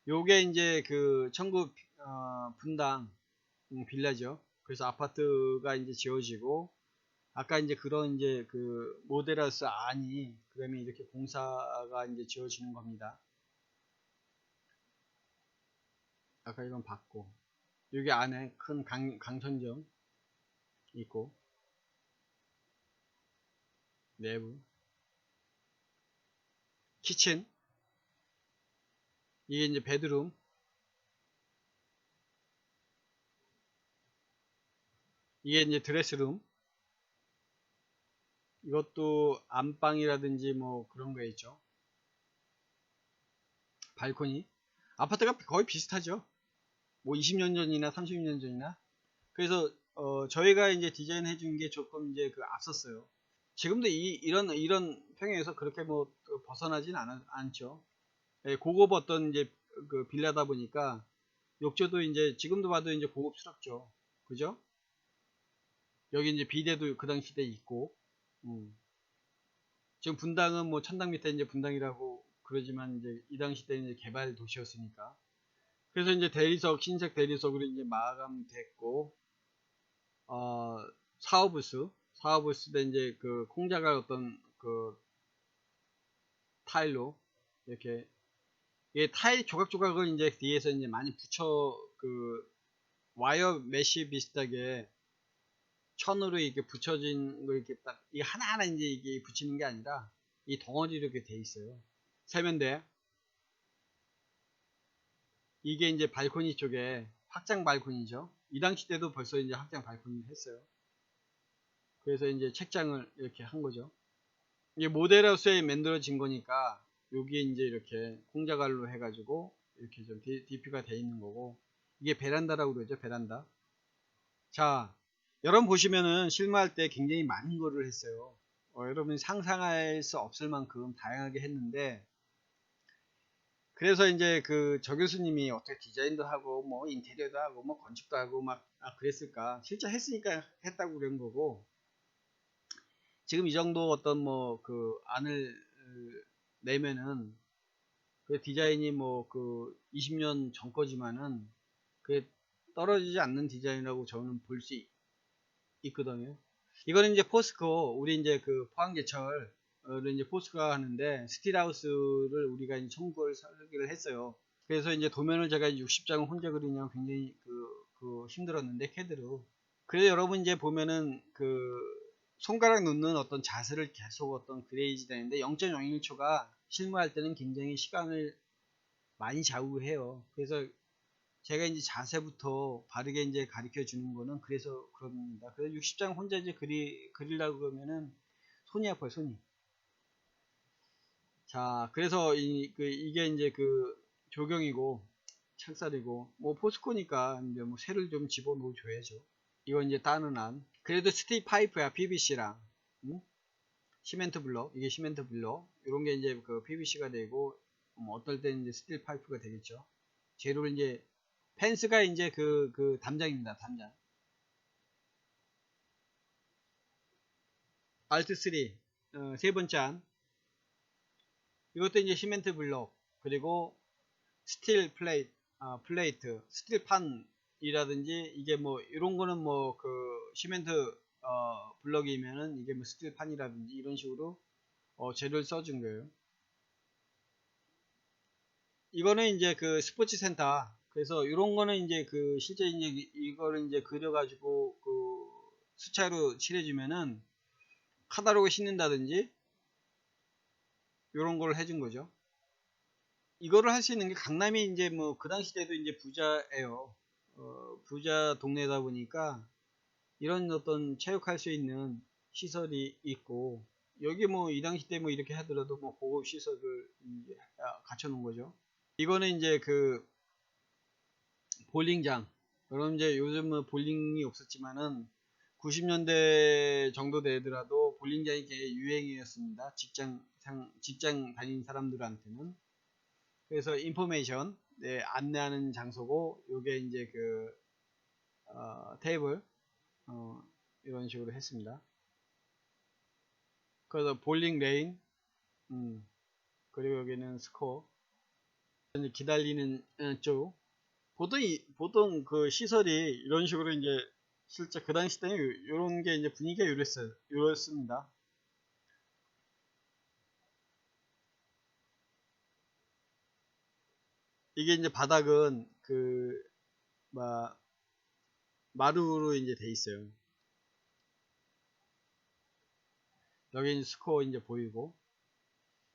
요게 이제 그 청구 분당 빌라죠. 그래서 아파트가 이제 지어지고 아까 이제 그런 이제 그 모델하우스 안이 그러면 이렇게 공사가 이제 지어지는 겁니다. 아까 이건 봤고 여기 안에 큰 강선점 있고 내부 키친 이게 이제 베드룸 이게 이제 드레스룸 이것도 안방이라든지 뭐 그런 거 있죠. 발코니 아파트가 거의 비슷하죠. 뭐 20년 전이나 30년 전이나 그래서 저희가 이제 디자인 해준 게 조금 이제 그 앞섰어요. 지금도 이런 평형에서 그렇게 뭐 벗어나진 않죠. 예, 고급 어떤 이제 그 빌라다 보니까 욕조도 이제 지금도 봐도 이제 고급스럽죠. 그죠? 여기 이제 비대도 그 당시 때 있고, 지금 분당은 뭐 천당 밑에 이제 분당이라고 그러지만 이제 이 당시 때 이제 개발 도시였으니까. 그래서 이제 대리석, 흰색 대리석으로 이제 마감됐고, 어, 사업부스 때 이제 그 콩자갈 어떤 그 타일로 이렇게 이 타일 조각조각을 이제 뒤에서 이제 많이 붙여 그 와이어 메쉬 비슷하게 천으로 이렇게 붙여진 거 이렇게 딱 이게 하나하나 이제 이게 붙이는 게 아니라 이 덩어리로 이렇게 돼 있어요. 세면대 이게 이제 발코니 쪽에 확장 발코니죠. 이 당시 때도 벌써 이제 확장 발코니 했어요. 그래서 이제 책장을 이렇게 한 거죠. 이게 모델하우스에 만들어진 거니까 여기에 이제 이렇게 콩자갈로 해가지고 이렇게 좀 DP가 돼 있는 거고 이게 베란다라고 그러죠. 베란다. 자, 여러분 보시면은 실무할 때 굉장히 많은 거를 했어요. 여러분이 상상할 수 없을 만큼 다양하게 했는데 그래서 이제 그 저 교수님이 어떻게 디자인도 하고 뭐 인테리어도 하고 뭐 건축도 하고 막 그랬을까 실제 했으니까 했다고 그런 거고 지금 이 정도 어떤 뭐 그 안을 내면은 그 디자인이 뭐 그 20년 전 거지만은 그게 떨어지지 않는 디자인이라고 저는 볼 수 있거든요. 이거는 이제 포스코 우리 이제 그 포항제철을 이제 포스코가 하는데 스틸하우스를 우리가 이제 청구를 설계를 했어요. 그래서 이제 도면을 제가 60장을 혼자 그리냐고 굉장히 그 힘들었는데 캐드로. 그래서 여러분 이제 보면은 그 손가락 놓는 어떤 자세를 계속 어떤 그레이지 되는데 0.01초가 실무할 때는 굉장히 시간을 많이 좌우해요. 그래서 제가 이제 자세부터 바르게 이제 가르쳐 주는 거는 그래서 그럽니다. 그래서 60장 혼자 이제 그리려고 그러면은 손이 아파요, 손이. 자, 그래서 이게 이제 그 조경이고 착살이고 뭐 포스코니까 이제 뭐 새를 좀 집어넣어 줘야죠. 이건 이제 따는 안. 그래도 스틸 파이프야, PVC랑. 응? 시멘트 블럭, 이게 시멘트 블럭. 이런 게 이제 그 PVC가 되고 뭐 어떨 때는 이제 스틸 파이프가 되겠죠. 재료를 이제 펜스가 이제 그 담장입니다. 담장. 알트 3 세 번째 안. 이것도 이제 시멘트 블록 그리고 스틸 플레이트 스틸 판이라든지 이게 뭐 이런 거는 뭐 그 시멘트 블럭이면은 이게 뭐 스틸 판이라든지 이런 식으로 재료를 써준 거예요. 이거는 이제 그 스포츠 센터. 그래서 이런 거는 이제 그 실제 이제 이거를 이제 그려가지고 그 수차로 칠해주면은 카다로그 싣는다든지 이런 걸 해준 거죠. 이거를 할 수 있는 게 강남이 이제 뭐 그 당시 때도 이제 부자예요. 부자 동네다 보니까 이런 어떤 체육할 수 있는 시설이 있고, 여기 뭐 이 당시 때 뭐 이렇게 하더라도 뭐 고급 시설을 이제 갖춰 놓은 거죠. 이거는 이제 그 볼링장. 그럼 이제 요즘은 볼링이 없었지만은 90년대 정도 되더라도 볼링장이 꽤 유행이었습니다. 직장 다닌 사람들한테는. 그래서 인포메이션, 네, 안내하는 장소고, 요게 이제 그 테이블, 어, 이런 식으로 했습니다. 그래서 볼링 레인, 음, 그리고 여기는 스코어, 이제 기다리는 쪽. 보통 그 시설이 이런 식으로 이제 실제 그 당시 때는 이런 게 이제 분위기가 이랬습니다. 이게 이제 바닥은 그 막 마루로 이제 돼 있어요. 여기 이제 스코어 이제 보이고,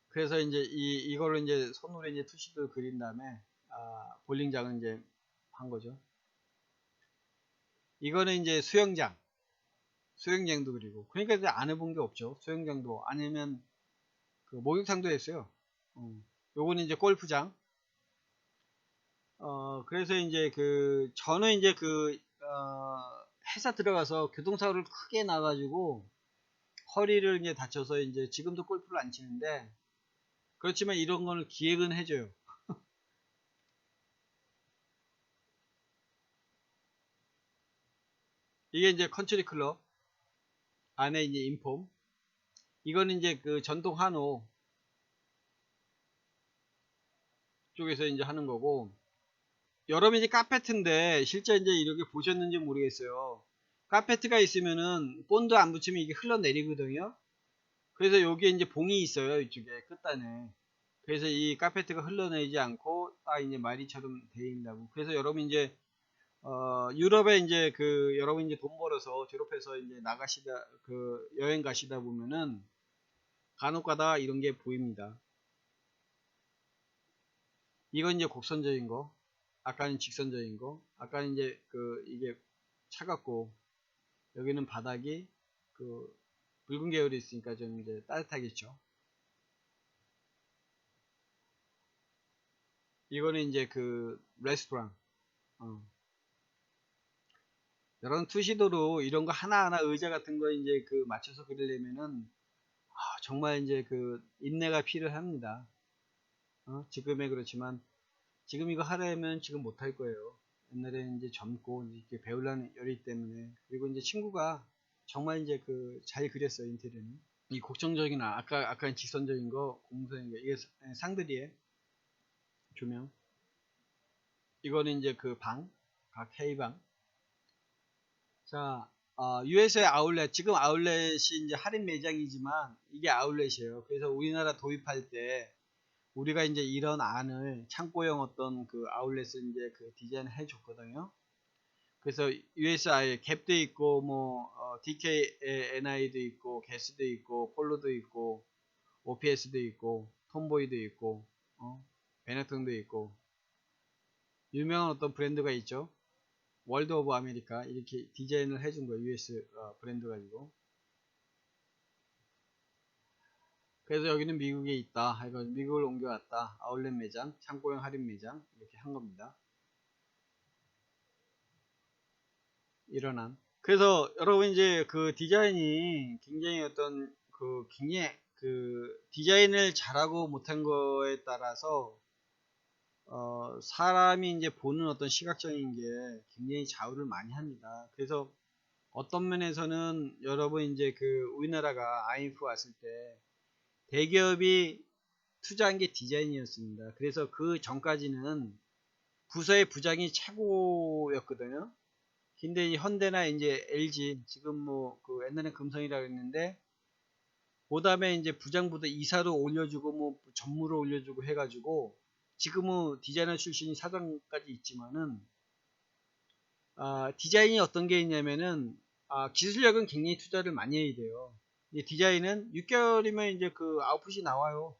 그래서 이제 이거를 이제 손으로 이제 투시를 그린 다음에 볼링장은 이제 한 거죠. 이거는 이제 수영장도 그리고, 그러니까 이제 안 해본 게 없죠. 수영장도 아니면 그 목욕탕도 했어요. 요거는 이제 골프장. 그래서 이제 저는 이제 회사 들어가서 교통사고를 크게 나가지고 허리를 이제 다쳐서 이제 지금도 골프를 안 치는데, 그렇지만 이런 거는 기획은 해줘요. 이게 이제 컨트리 클럽 안에 이제 인폼. 이거는 이제 그 전통 한옥 쪽에서 이제 하는 거고, 여러분 이제 카페트인데 실제 이제 이렇게 보셨는지 모르겠어요. 카페트가 있으면은 본드 안 붙이면 이게 흘러내리거든요. 그래서 여기에 이제 봉이 있어요. 이쪽에 끝단에. 그래서 이 카페트가 흘러내리지 않고 딱 이제 마리처럼 되어 있다고. 그래서 여러분 이제 유럽에 이제 여러분 이제 돈 벌어서 졸업해서 이제 나가시다 여행 가시다 보면은 간혹가다 이런 게 보입니다. 이건 이제 곡선적인 거, 아까는 직선적인 거, 아까는 이제 이게 차갑고, 여기는 바닥이 붉은 계열이 있으니까 좀 이제 따뜻하겠죠. 이거는 이제 레스토랑. 어. 이런 투시도로 이런 거 하나하나 의자 같은 거 이제 맞춰서 그리려면은 정말 이제 인내가 필요합니다. 지금에 그렇지만 지금 이거 하려면 지금 못할 거예요. 옛날에는 이제 젊고 이렇게 배우려는 열이 때문에, 그리고 이제 친구가 정말 이제 잘 그렸어요. 인테리어는 이 곡선적인 아까 직선적인 거, 공선적인 거, 이게 상들이에 조명. 이거는 이제 각 K방. 자, US의 아울렛, 지금 아울렛이 이제 할인 매장이지만 이게 아울렛이에요. 그래서 우리나라 도입할 때 우리가 이제 이런 안을 창고형 어떤 아울렛을 이제 디자인 해 줬거든요. 그래서 USI 갭도 있고 뭐 DKNI도 있고 게스도 있고 폴로도 있고 OPS도 있고 톰보이도 있고 베네통도 있고 유명한 어떤 브랜드가 있죠. 월드 오브 아메리카 이렇게 디자인을 해준 거예요. US 브랜드 가지고. 그래서 여기는 미국에 있다. 이거 미국을 옮겨왔다. 아울렛 매장, 창고형 할인 매장 이렇게 한 겁니다. 일어난. 그래서 여러분 이제 디자인이 굉장히 어떤 굉장히 디자인을 잘하고 못한 거에 따라서 사람이 이제 보는 어떤 시각적인 게 굉장히 좌우를 많이 합니다. 그래서 어떤 면에서는 여러분 이제 우리나라가 IMF 왔을 때 대기업이 투자한 게 디자인이었습니다. 그래서 그 전까지는 부서의 부장이 최고였거든요. 근데 이 현대나 이제 LG 지금 뭐 옛날에 금성이라고 했는데 그 다음에 이제 부장보다 이사로 올려주고 뭐 전무로 올려주고 해가지고 지금은 디자이너 출신이 사장까지 있지만은 디자인이 어떤 게 있냐면은 기술력은 굉장히 투자를 많이 해야 돼요. 디자인은 6개월이면 이제 아웃풋이 나와요.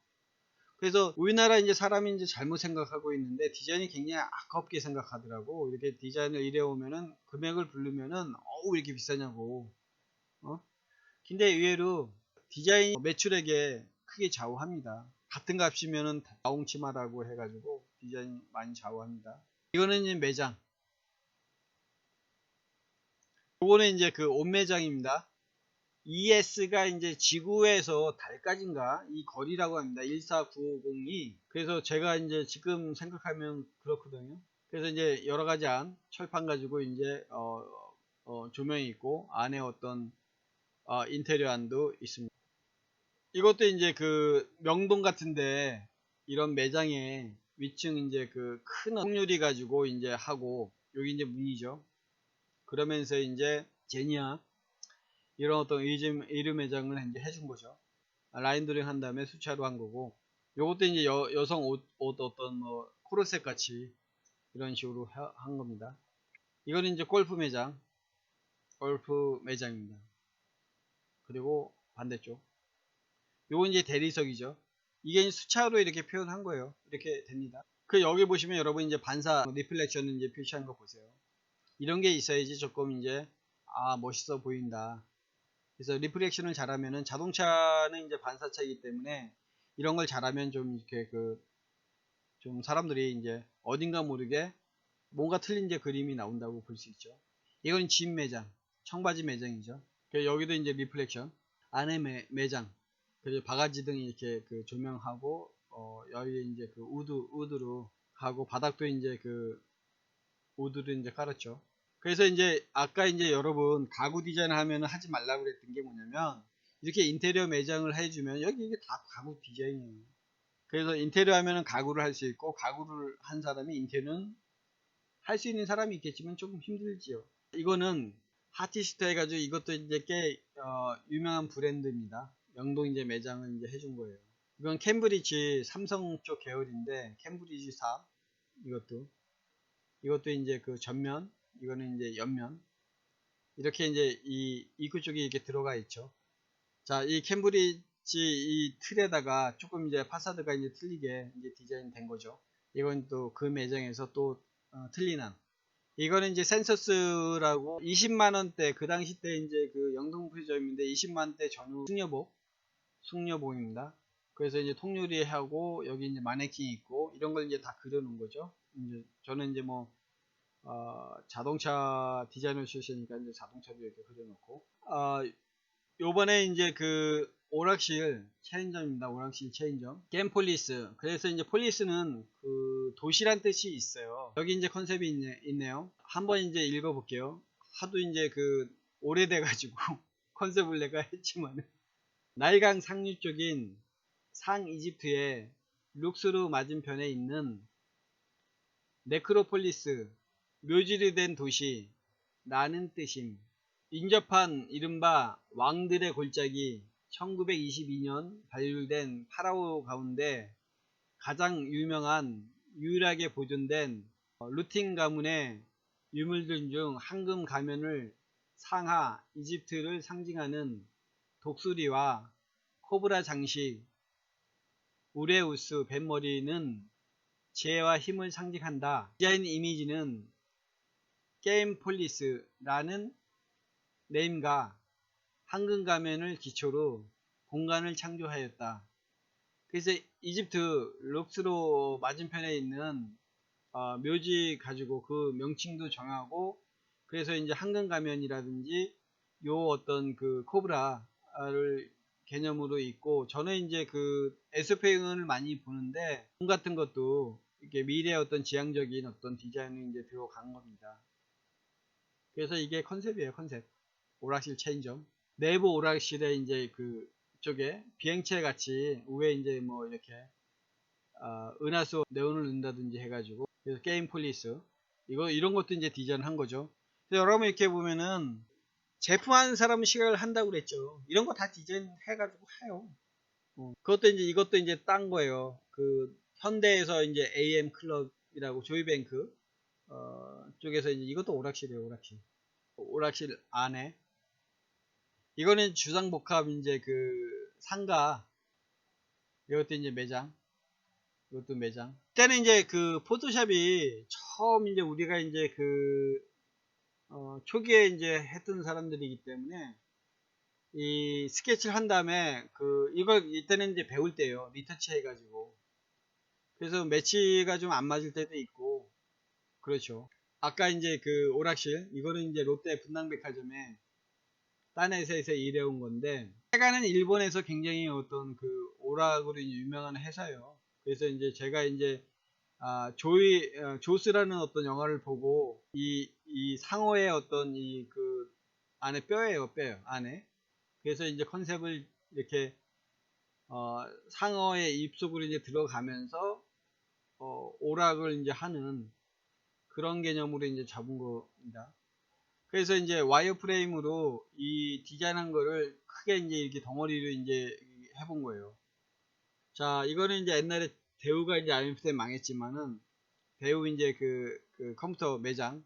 그래서 우리나라 이제 사람이 이제 잘못 생각하고 있는데 디자인이 굉장히 아깝게 생각하더라고. 이렇게 디자인을 이래 오면은 금액을 부르면은 어우 왜 이렇게 비싸냐고. 어? 근데 의외로 디자인 매출액에 크게 좌우합니다. 같은 값이면은 다홍치마라고 해가지고 디자인 많이 좌우합니다. 이거는 이제 매장. 요거는 이제 그 옷 매장입니다. ES가 이제 지구에서 달까지인가 이 거리라고 합니다. 14950이. 그래서 제가 이제 지금 생각하면 그렇거든요. 그래서 이제 여러 가지 안 철판 가지고 이제 조명이 있고 안에 어떤 인테리어 안도 있습니다. 이것도 이제 그 명동 같은데 이런 매장에 위층 이제 그 큰 통유리 가지고 이제 하고 여기 이제 문이죠. 그러면서 이제 제니아 이런 어떤 이름 매장을 이제 해준 거죠. 라인 드링 한 다음에 수차로 한 거고 요것도 이제 여성 옷 어떤 뭐 코르셋 같이 이런 식으로 한 겁니다. 이거는 이제 골프 매장입니다. 그리고 반대쪽 요건 이제 대리석이죠. 이게 이제 수차로 이렇게 표현한 거예요. 이렇게 됩니다. 그 여기 보시면 여러분 이제 반사 리플렉션 이제 표시한 거 보세요. 이런 게 있어야지 조금 이제 멋있어 보인다. 그래서 리플렉션을 잘하면은 자동차는 이제 반사체이기 때문에 이런 걸 잘하면 좀 이렇게 좀 사람들이 이제 어딘가 모르게 뭔가 틀린 이제 그림이 나온다고 볼 수 있죠. 이건 진 매장, 청바지 매장이죠. 여기도 이제 리플렉션, 안에 매장, 그리고 바가지 등 이렇게 그 조명하고 여기 이제 그 우드로 하고 바닥도 이제 그 우드로 이제 깔았죠. 그래서 이제 아까 이제 여러분 가구 디자인 하면 하지 말라고 그랬던 게 뭐냐면 이렇게 인테리어 매장을 해주면 여기 이게 다 가구 디자인이에요. 그래서 인테리어 하면은 가구를 할 수 있고 가구를 한 사람이 인테리어는 할 수 있는 사람이 있겠지만 조금 힘들지요. 이거는 하티스트 해가지고 이것도 이제 꽤 유명한 브랜드입니다. 영동 이제 매장을 이제 해준 거예요. 이건 캠브리지 삼성 쪽 계열인데 캠브리지 4 이것도 이제 그 전면 이거는 이제 옆면 이렇게 이제 이 입구 쪽에 이렇게 들어가 있죠. 자, 이 캠브리지 이 틀에다가 조금 이제 파사드가 이제 틀리게 이제 디자인 된 거죠. 이건 또 그 매장에서 또 틀린 안. 이거는 이제 센서스라고 20만원대 그 당시 때 이제 그 영등포점인데 20만원대 전후 숙녀복입니다. 그래서 이제 통유리하고 여기 이제 마네킹이 있고 이런 걸 이제 다 그려놓은 거죠. 이제 저는 이제 뭐 자동차 디자이너 출신이니까 이제 자동차도 이렇게 그려놓고 요번에 이제 그 오락실 체인점입니다. 오락실 체인점 게임폴리스. 그래서 이제 폴리스는 그 도시란 뜻이 있어요. 여기 이제 컨셉이 있네요. 한번 이제 읽어볼게요. 하도 이제 그 오래돼 가지고 컨셉을 내가 했지만 나일강 상류 쪽인 상 이집트의 룩스르 맞은편에 있는 네크로폴리스 묘지로 된 도시 라는 뜻임. 인접한 이른바 왕들의 골짜기 1922년 발굴된 파라오 가운데 가장 유명한 유일하게 보존된 루틴 가문의 유물들 중 황금 가면을 상하 이집트를 상징하는 독수리와 코브라 장식, 우레우스 뱃머리는 지혜와 힘을 상징한다. 디자인 이미지는 게임폴리스라는 네임과 황금 가면을 기초로 공간을 창조하였다. 그래서 이집트 룩스로 맞은편에 있는 묘지 가지고 그 명칭도 정하고 그래서 이제 황금 가면이라든지 요 어떤 그 코브라를 개념으로 있고 저는 이제 그 SF을 많이 보는데 공 같은 것도 이렇게 미래의 어떤 지향적인 어떤 디자인이 이제 들어간 겁니다. 그래서 이게 컨셉이에요, 컨셉. 오락실 체인점. 내부 오락실에 이제 그 쪽에 비행체 같이 위에 이제 뭐 이렇게 은하수 네온을 넣는다든지 해가지고 그래서 게임 폴리스 이런 것도 이제 디자인 한 거죠. 여러분 이렇게 보면은 제품하는 사람은 시각을 한다고 그랬죠. 이런 거 다 디자인 해가지고 해요. 그것도 이제 이것도 이제 딴 거예요. 그 현대에서 이제 AM 클럽이라고 조이뱅크 쪽에서 이제 이것도 오락실이에요. 오락실 안에 이거는 주상복합 이제 그 상가 이것도 이제 매장 이것도 매장. 그때는 이제 그 포토샵이 처음 이제 우리가 이제 그 초기에 이제 했던 사람들이기 때문에 이 스케치를 한 다음에 그 이걸 이때는 이제 배울 때요. 리터치 해가지고. 그래서 매치가 좀 안 맞을 때도 있고 그렇죠. 아까 이제 그 오락실 이거는 이제 롯데 분당백화점에 딴 회사에서 일해온 건데 회사는 일본에서 굉장히 어떤 그 오락으로 이제 유명한 회사예요. 그래서 이제 제가 이제 조스라는 어떤 영화를 보고 이 상어의 어떤 이 그 안에 뼈예요, 뼈요 안에. 그래서 이제 컨셉을 이렇게 상어의 입속으로 이제 들어가면서 오락을 이제 하는 그런 개념으로 이제 잡은 겁니다. 그래서 이제 와이어프레임으로 이 디자인한 거를 크게 이제 이렇게 덩어리로 이제 해본 거예요. 자, 이거는 이제 옛날에 대우가 이제 IMF 때 망했지만은 대우 이제 그 컴퓨터 매장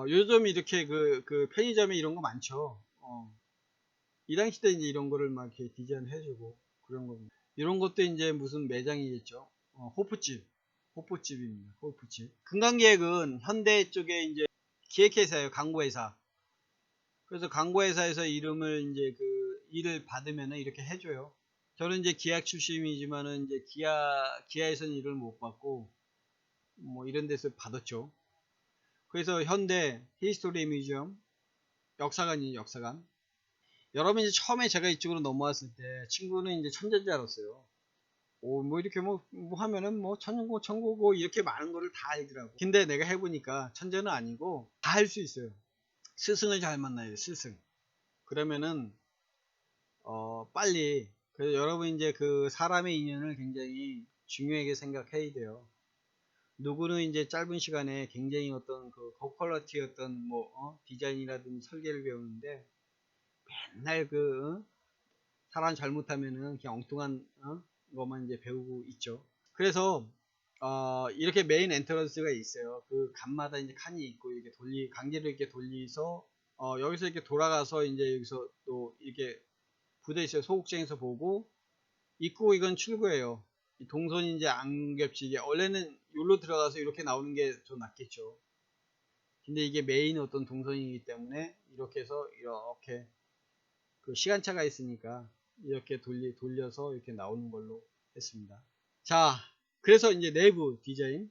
요즘 이렇게 그 편의점에 이런 거 많죠. 이 당시 때 이제 이런 거를 막 이렇게 디자인 해주고 그런 겁니다. 이런 것도 이제 무슨 매장이겠죠. 호프집입니다. 호프집. 금강기획은 현대 쪽에 이제 기획회사예요. 광고회사. 그래서 광고회사에서 이름을 이제 그 일을 받으면 이렇게 해줘요. 저는 이제 기아 출신이지만은 이제 기아에서는 일을 못 받고 뭐 이런 데서 받았죠. 그래서 현대 히스토리 뮤지엄 역사관이에요. 역사관. 여러분 이제 처음에 제가 이쪽으로 넘어왔을 때 친구는 이제 천재인 줄 알았어요. 뭐 이렇게 뭐 하면은 뭐 천고 천고고 이렇게 많은 거를 다 알더라고. 근데 내가 해보니까 천재는 아니고 다 할 수 있어요. 스승을 잘 만나야 돼. 스승. 그러면은 빨리. 그래서 여러분 이제 그 사람의 인연을 굉장히 중요하게 생각해야 돼요. 누구는 이제 짧은 시간에 굉장히 어떤 그 고퀄리티 어떤 뭐 디자인이라든지 설계를 배우는데 맨날 사람 잘못하면은 그냥 엉뚱한 것만 이제 배우고 있죠. 그래서 이렇게 메인 엔트런스가 있어요. 그 간마다 이제 칸이 있고 이렇게 강제로 이렇게 돌리서 여기서 이렇게 돌아가서 이제 여기서 또 이렇게 부대 있어요. 소극장에서 보고 입구 이건 출구예요. 이 동선이 이제 안 겹치게 원래는 여기로 들어가서 이렇게 나오는 게 더 낫겠죠. 근데 이게 메인 어떤 동선이기 때문에 이렇게 해서 이렇게 그 시간차가 있으니까 이렇게 돌려서 이렇게 나오는 걸로 했습니다. 자, 그래서 이제 내부 디자인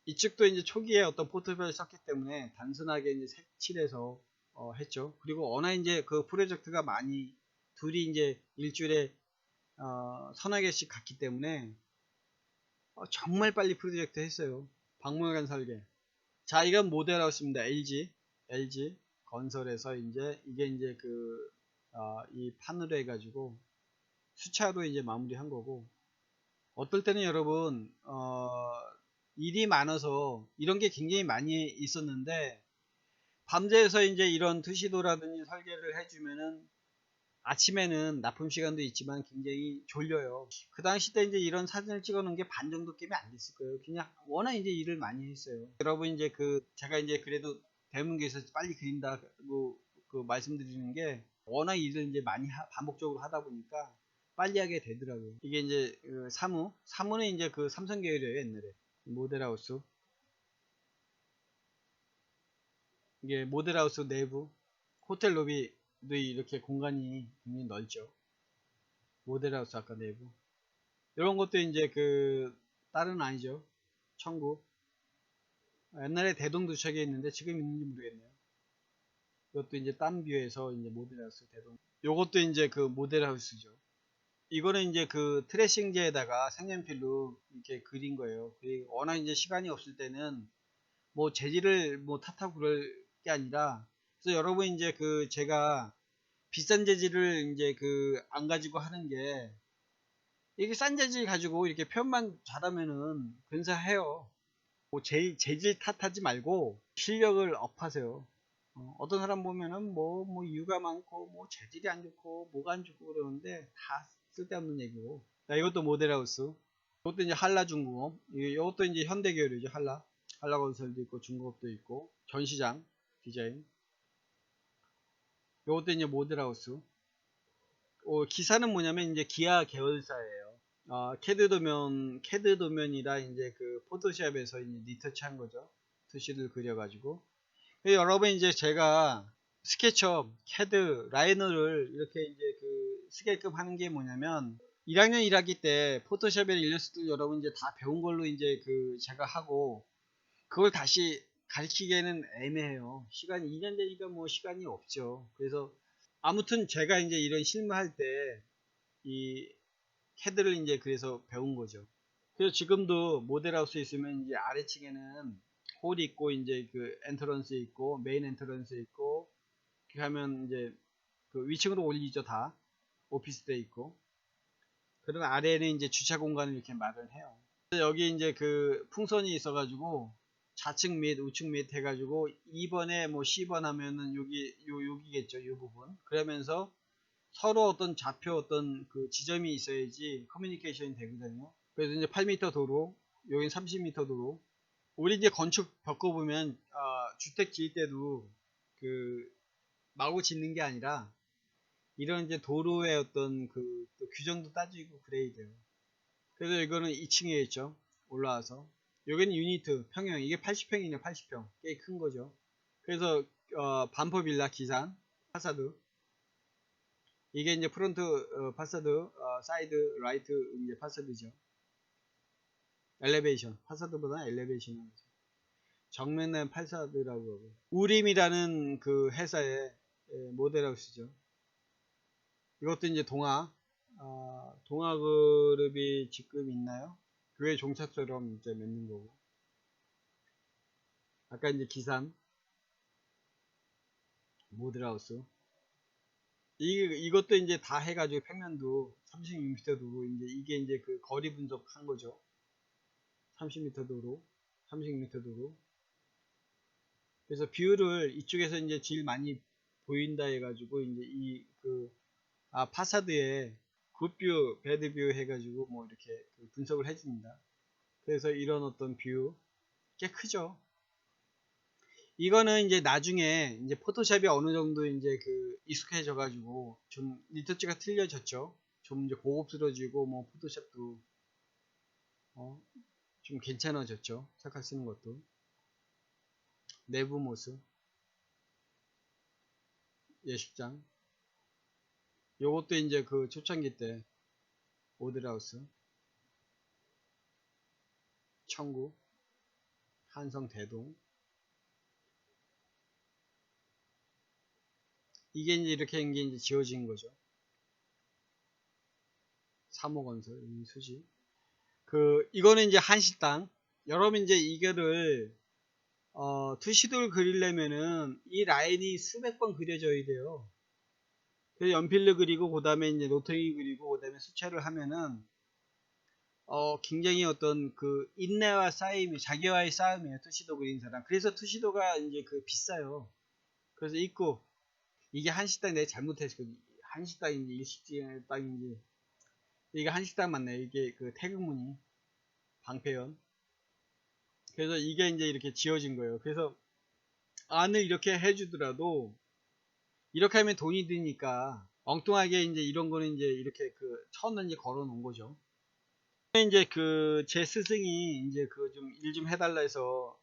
이쪽도 이제 초기에 어떤 포트폴리오를 썼기 때문에 단순하게 이제 색칠해서 했죠. 그리고 워낙 이제 그 프로젝트가 많이 둘이 이제 일주일에 서너 개씩 갔기 때문에 정말 빨리 프로젝트 했어요. 박물관 설계. 자, 이건 모델하우스입니다. LG 건설에서 이제 이게 이제 이 판으로 해가지고 수차로 이제 마무리한 거고 어떨 때는 여러분 일이 많아서 이런 게 굉장히 많이 있었는데 밤새서 이제 이런 투시도라든지 설계를 해주면은 아침에는 납품 시간도 있지만 굉장히 졸려요. 그 당시 때 이제 이런 사진을 찍어 놓은 게 반 정도 게임이 안 됐을 거예요. 그냥 워낙 이제 일을 많이 했어요. 여러분 이제 제가 이제 그래도 대문교에서 빨리 그린다고 그 말씀드리는 게 워낙 일을 이제 많이 반복적으로 하다 보니까 빨리 하게 되더라고요. 이게 이제 사무는 이제 그 삼성 계열이에요. 옛날에 모델하우스. 이게 모델하우스 내부 호텔 로비도 이렇게 공간이 굉장히 넓죠. 모델하우스 아까 내부 이런 것도 이제 딸은 아니죠. 청구. 옛날에 대동두척에 있는데 지금 있는지 모르겠네요. 이것도 이제 딴 뷰에서 이제 모델하우스 대동. 요것도 이제 그 모델하우스죠. 이거는 이제 그 트레싱제에다가 색연필로 이렇게 그린 거예요. 워낙 이제 시간이 없을 때는 뭐 재질을 뭐 탓하고 그럴 게 아니라 그래서 여러분 이제 제가 비싼 재질을 이제 안 가지고 하는 게 이게 싼 재질 가지고 이렇게 표현만 잘하면은 근사해요. 뭐 재질 탓하지 말고 실력을 업하세요. 어떤 사람 보면은 뭐 이유가 많고 뭐 재질이 안 좋고 뭐가 안 좋고 그러는데 다 쓸데없는 얘기고. 자, 이것도 모델하우스. 이것도 이제 한라중공업. 이것도 이제 현대계열이죠. 한라건설도 있고 중공업도 있고 전시장 디자인. 이것도 이제 모델하우스. 기사는 뭐냐면 이제 기아 계열사예요. 캐드 도면이라 이제 그 포토샵에서 이제 리터치한 거죠. 투시를 그려가지고. 여러분 이제 제가 스케치업, 캐드, 라이너를 이렇게 이제 그 쓰게끔 하는 게 뭐냐면 1학년 1학기 때 포토샵에 일러스트 여러분 이제 다 배운 걸로 이제 그 제가 하고 그걸 다시 가르치기에는 애매해요. 시간이 2년 되니까 뭐 시간이 없죠. 그래서 아무튼 제가 이제 이런 실무할 때 이 캐드를 이제 그래서 배운 거죠. 그래서 지금도 모델하우스 있으면 이제 아래층에는 홀이 있고 이제 그 엔트런스 있고 메인 엔트런스 있고 이렇게 하면 이제 그 위층으로 올리죠. 다 오피스돼 있고 그런 아래에는 이제 주차 공간을 이렇게 마련해요. 여기 이제 그 풍선이 있어가지고 좌측 및 우측 및 해가지고 2번에 뭐 C번 하면은 여기겠죠. 요 부분. 그러면서 서로 어떤 좌표 어떤 그 지점이 있어야지 커뮤니케이션이 되거든요. 그래서 이제 8m 도로, 여긴 30m 도로. 우리 이제 건축 겪어보면 주택 지을 때도 그 마구 짓는 게 아니라 이런 이제 도로의 어떤 그 또 규정도 따지고 그래야 돼요. 그래서 이거는 2층에 있죠. 올라와서 여기는 유니트 평형 이게 80평이냐 80평 꽤 큰 거죠. 그래서 반포 빌라 기산 파사드 이게 이제 프론트 파사드 사이드 라이트 이제 파사드죠. 엘리베이션 파사드보다 엘리베이션 하죠. 정면은 파사드라고 하고 우림이라는 그 회사의 모델하우스죠. 이것도 이제 동아 그룹이 지금 있나요? 교회 종착처럼 이제 맺는 거고 아까 이제 기산 모델하우스 이것도 이제 다 해가지고 평면도 36m 도로 이게 이제 그 거리 분석한 거죠. 30m 도로, 30m 도로. 그래서 뷰를 이쪽에서 이제 제일 많이 보인다 해가지고 이제 파사드에 굿뷰, 배드뷰 해가지고 뭐 이렇게 그 분석을 해줍니다. 그래서 이런 어떤 뷰 꽤 크죠. 이거는 이제 나중에 이제 포토샵이 어느 정도 이제 그 익숙해져 가지고 좀 리터치가 틀려졌죠. 좀 이제 고급스러워지고 뭐 포토샵도 좀 괜찮아졌죠. 착각 쓰는 것도 내부 모습 예식장 요것도 이제 그 초창기 때 오드라우스 청구 한성 대동 이게 이제 이렇게 이제 지어진 거죠. 3호 건설 수지 이거는 이제 한식당 여러분 이제 이거를 투시도를 그리려면은 이 라인이 수백 번 그려져야 돼요. 그래서 연필로 그리고 그 다음에 이제 노트이 그리고 그 다음에 수채를 하면은 굉장히 어떤 그 인내와 싸움이 자기와의 싸움이에요. 투시도 그린 사람. 그래서 투시도가 이제 그 비싸요. 그래서 있고 이게 한식당 내가 잘못했어. 한식당인지 일식당인지 이게 한식당 맞네. 이게 그 태극무늬 방패연. 그래서 이게 이제 이렇게 지어진 거예요. 그래서 안을 이렇게 해주더라도 이렇게 하면 돈이 드니까 엉뚱하게 이제 이런 거는 이제 이렇게 그 천을 이제 걸어 놓은 거죠. 이제 그 제 스승이 이제 그 좀 일 좀 해달라 해서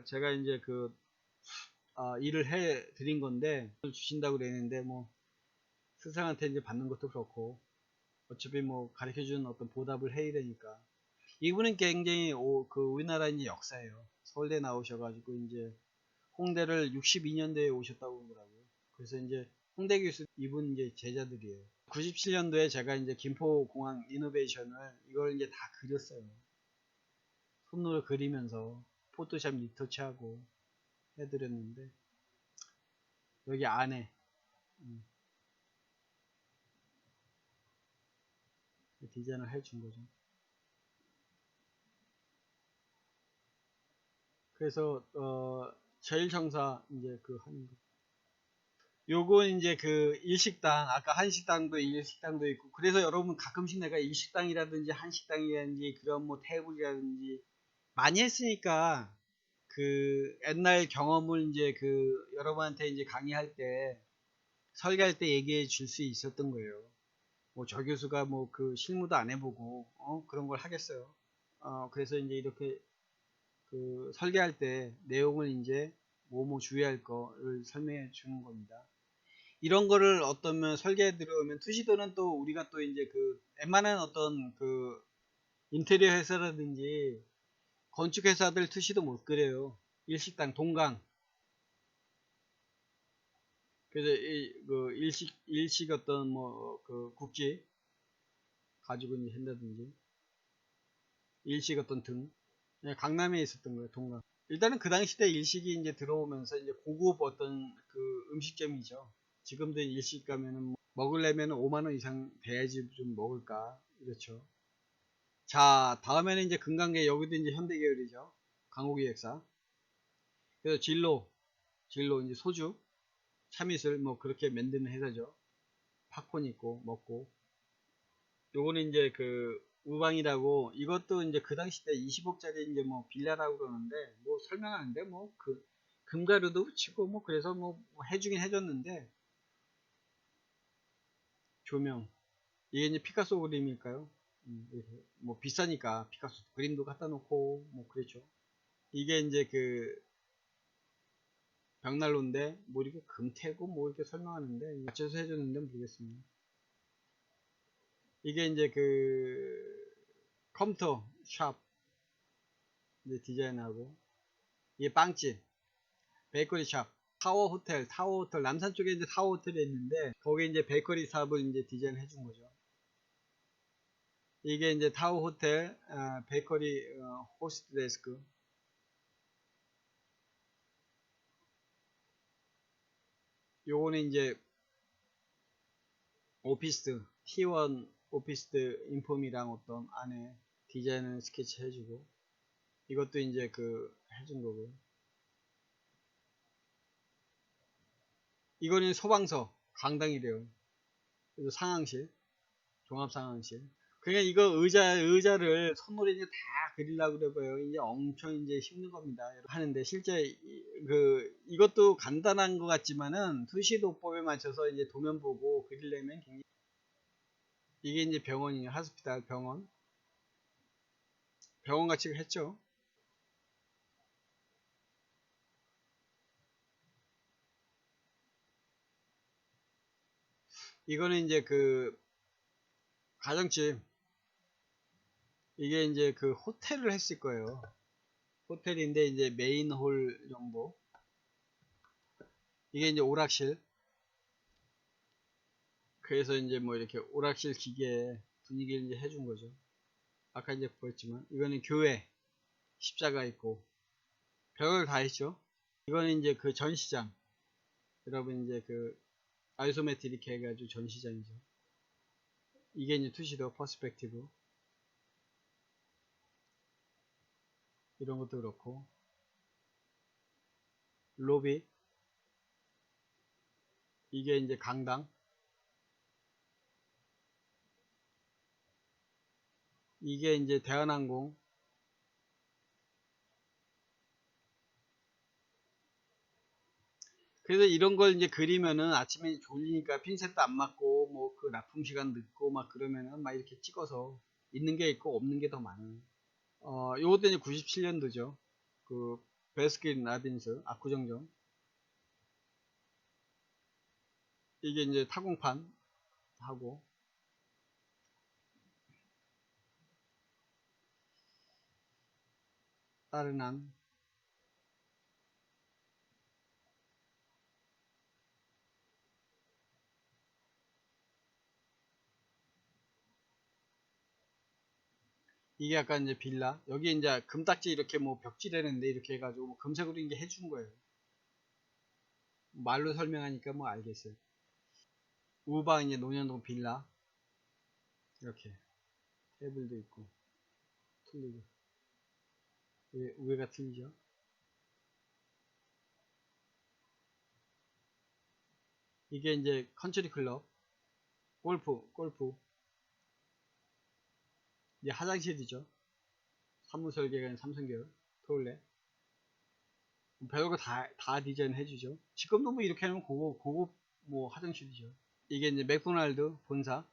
제가 이제 일을 해 드린 건데 주신다고 그랬는데 뭐 스승한테 이제 받는 것도 그렇고 어차피 뭐 가르쳐 주는 어떤 보답을 해야 되니까 이분은 굉장히 우리나라 이제 역사예요. 서울대 나오셔가지고 이제 홍대를 62년도에 오셨다고 그러더라고요. 그래서 이제 홍대 교수 이분 이제 제자들이에요. 97년도에 제가 이제 김포공항 리노베이션을 이걸 이제 다 그렸어요. 손으로 그리면서 포토샵 리터치하고 해드렸는데 여기 안에 디자인을 해준 거죠. 그래서 제일청사 이제 그 하는 거. 요건 이제 그 일식당 아까 한식당도 일식당도 있고 그래서 여러분 가끔씩 내가 일식당이라든지 한식당이라든지 그런 뭐 테이블이라든지 많이 했으니까 그 옛날 경험을 이제 그 여러분한테 이제 강의할 때 설계할 때 얘기해 줄 수 있었던 거예요. 뭐 저 교수가 뭐 그 실무도 안 해보고 그런 걸 하겠어요. 그래서 이제 이렇게 그 설계할 때 내용을 이제 뭐 주의할 거를 설명해 주는 겁니다. 이런 거를 어떠면 설계해 들어오면 투시도는 또 우리가 또 이제 그 웬만한 어떤 그 인테리어 회사라든지 건축 회사들 투시도 못 그려요. 일식당 동강. 그래서 그 일식 어떤 뭐 그 국지 가지고 이제 한다든지 일식 어떤 등. 그냥 강남에 있었던 거예요, 동강. 일단은 그 당시 때 일식이 이제 들어오면서 이제 고급 어떤 그 음식점이죠. 지금도 일식 가면은 뭐 먹으려면 5만 원 이상 돼야지 좀 먹을까. 그렇죠. 자, 다음에는 이제 금강계, 여기도 이제 현대계열이죠. 강호기획사. 그래서 진로 이제 소주, 참이슬 뭐 그렇게 만드는 회사죠. 팝콘 있고 먹고. 요거는 이제 그 우방이라고, 이것도 이제 그 당시 때 20억짜리 이제 뭐 빌라라고 그러는데 뭐 설명하는데 뭐 그 금가루도 붙이고 뭐 그래서 뭐 해주긴 해줬는데. 조명, 이게 이제 피카소 그림일까요? 뭐 비싸니까 피카소 그림도 갖다 놓고 뭐 그랬죠. 이게 이제 그 벽난로인데 뭐 이렇게 금태고 뭐 이렇게 설명하는데 맞춰서 해줬는데 모르겠습니다. 이게 이제 그 컴퓨터 샵 이제 디자인하고, 이게 빵집, 베이커리 샵, 타워 호텔 남산 쪽에 이제 타워 호텔이 있는데 거기 이제 베이커리 샵을 이제 디자인 해준 거죠. 이게 이제 타워 호텔 베이커리 호스트 데스크. 요거는 이제 오피스트 T1 오피스트 인폼이랑 어떤 안에 디자인을 스케치 해주고, 이것도 이제 그 해준 거고요. 이거는 소방서 강당이래요. 그래서 상황실, 종합 상황실. 그냥 이거 의자를 손으로 이제 다 그리려고 그래봐요. 이제 엄청 이제 힘든 겁니다. 하는데 실제 이것도 간단한 것 같지만은 투시도법에 맞춰서 이제 도면 보고 그리려면 굉장히. 이게 이제 병원이에요. 하스피탈 병원 같이 했죠. 이거는 이제 그 가정집, 이게 이제 그 호텔을 했을 거예요. 호텔인데 이제 메인 홀 정도. 이게 이제 오락실. 그래서 이제 뭐 이렇게 오락실 기계 분위기를 이제 해준 거죠. 아까 이제 보였지만 이거는 교회, 십자가 있고 별걸 다 했죠. 이거는 이제 그 전시장. 여러분 이제 그 아이소메트릭 해가지고 전시장이죠. 이게 이제 투시도 퍼스펙티브, 이런 것도 그렇고, 로비, 이게 이제 강당, 이게 이제 대한항공. 그래서 이런 걸 이제 그리면은 아침에 졸리니까 핀셋도 안 맞고 뭐 그 납품 시간 늦고 막 그러면은 막 이렇게 찍어서 있는 게 있고 없는 게 더 많은. 요것도 이제 97년도죠. 그 베스킨 라빈스 압구정점. 이게 이제 타공판 하고, 따른한. 이게 약간 이제 빌라. 여기 이제 금딱지 이렇게 뭐 벽지라는데 이렇게 해가지고 뭐 금색으로 이게 해준 거예요. 말로 설명하니까 뭐 알겠어요. 우방 이제 논현동 빌라. 이렇게 테이블도 있고 틀리고, 위가 틀리죠. 이게 이제 컨트리 클럽, 골프, 이제 화장실이죠. 사무설계가 삼성계열, 토일렛. 별거 다 디자인 해주죠. 지금도 뭐 이렇게 하면 고급 뭐 화장실이죠. 이게 이제 맥도날드 본사.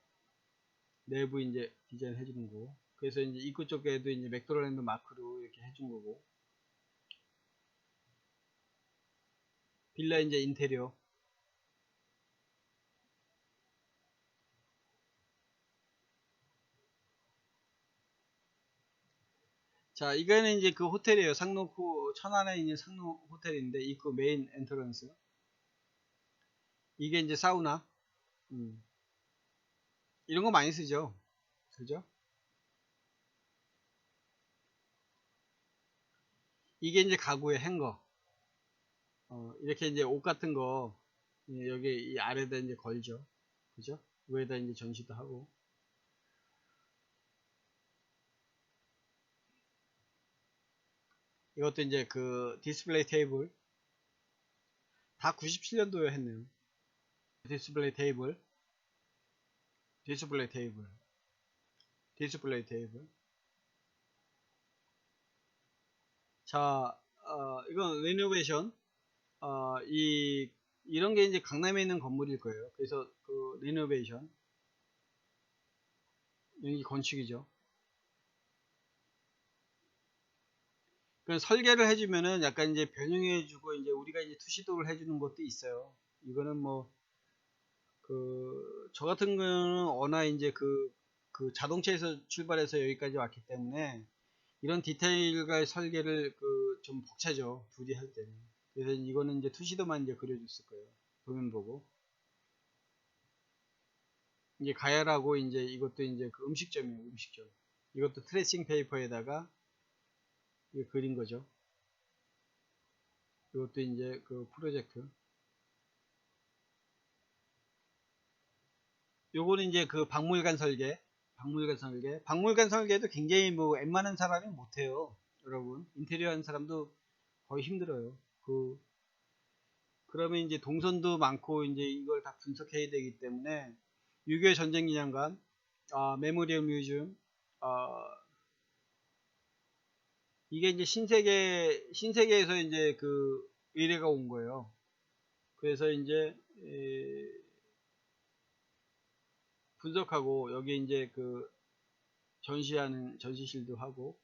내부 이제 디자인 해주는 거고. 그래서 이제 입구 쪽에도 이제 맥도날드 마크로 이렇게 해준 거고. 빌라 이제 인테리어. 자, 이거는 이제 그 호텔이에요. 상록호, 천안에 있는 상록 호텔인데, 입구 메인 엔트런스. 이게 이제 사우나. 음. 이런 거 많이 쓰죠. 그죠? 이게 이제 가구의 행거. 이렇게 이제 옷 같은 거, 여기 이 아래다 이제 걸죠. 그죠? 위에다 이제 전시도 하고. 이것도 이제 그 디스플레이 테이블. 다 97년도에 했네요. 디스플레이 테이블. 디스플레이 테이블. 디스플레이 테이블. 자, 이건 리노베이션. 이런 게 이제 강남에 있는 건물일 거예요. 그래서 그 리노베이션. 여기 건축이죠. 그 설계를 해주면은 약간 이제 변형해주고 이제 우리가 이제 투시도를 해주는 것도 있어요. 이거는 뭐 그 저 같은 경우는 워낙 이제 그 자동차에서 출발해서 여기까지 왔기 때문에 이런 디테일과의 설계를 그 좀 벅차죠. 둘이 할 때는. 그래서 이거는 이제 투시도만 이제 그려줬을 거예요. 도면 보고. 이제 가야라고 이제 이것도 이제 그 음식점이에요. 음식점. 이것도 트레싱 페이퍼에다가 이거 그린 거죠. 이것도 이제 그 프로젝트. 요거는 이제 그 박물관 설계. 박물관 설계. 박물관 설계도 굉장히 뭐 웬만한 사람이 못해요. 여러분. 인테리어 하는 사람도 거의 힘들어요. 그러면 이제 동선도 많고 이제 이걸 다 분석해야 되기 때문에 6.25 전쟁 기념관, 메모리얼 뮤지엄, 이게 이제 신세계에서 이제 그 의뢰가 온 거예요. 그래서 이제 분석하고 여기 이제 그 전시하는 전시실도 하고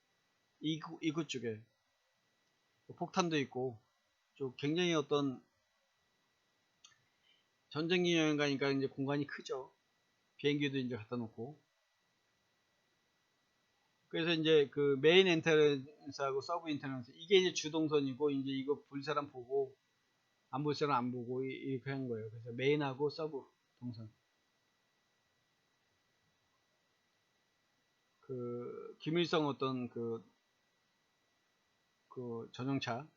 이구 쪽에 폭탄도 있고 좀 굉장히 어떤 전쟁기념관이니까 이제 공간이 크죠. 비행기도 이제 갖다 놓고 그래서 이제 그 메인 엔터런스하고 서브 엔터런스 이게 이제 주동선이고 이제 이거 볼 사람 보고 안 볼 사람 안 보고 이렇게 한 거예요. 그래서 메인하고 서브 동선. 그 김일성 어떤 그 전용차.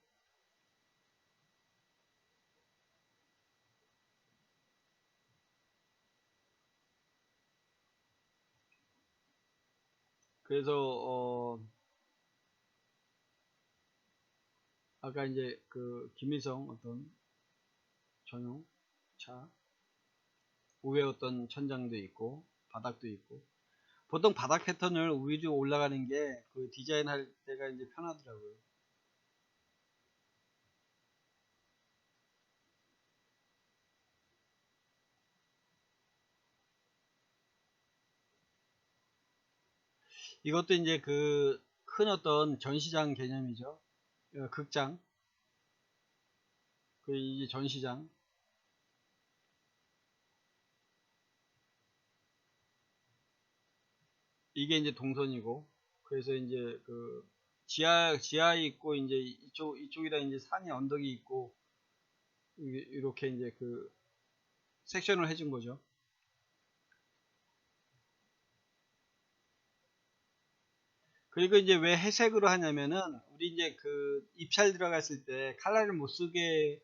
그래서 아까 이제 그 김일성 어떤 전용차 위에 어떤 천장도 있고 바닥도 있고 보통 바닥 패턴을 위로 올라가는 게 그 디자인 할 때가 이제 편하더라고요. 이것도 이제 그 큰 어떤 전시장 개념이죠. 극장, 그 이제 전시장. 이게 이제 동선이고, 그래서 이제 그 지하에 있고 이제 이쪽이다 이제 산이 언덕이 있고 이렇게 이제 그 섹션을 해준 거죠. 그리고 이제 왜 회색으로 하냐면은 우리 이제 그 입찰 들어갔을 때 칼라를 못 쓰게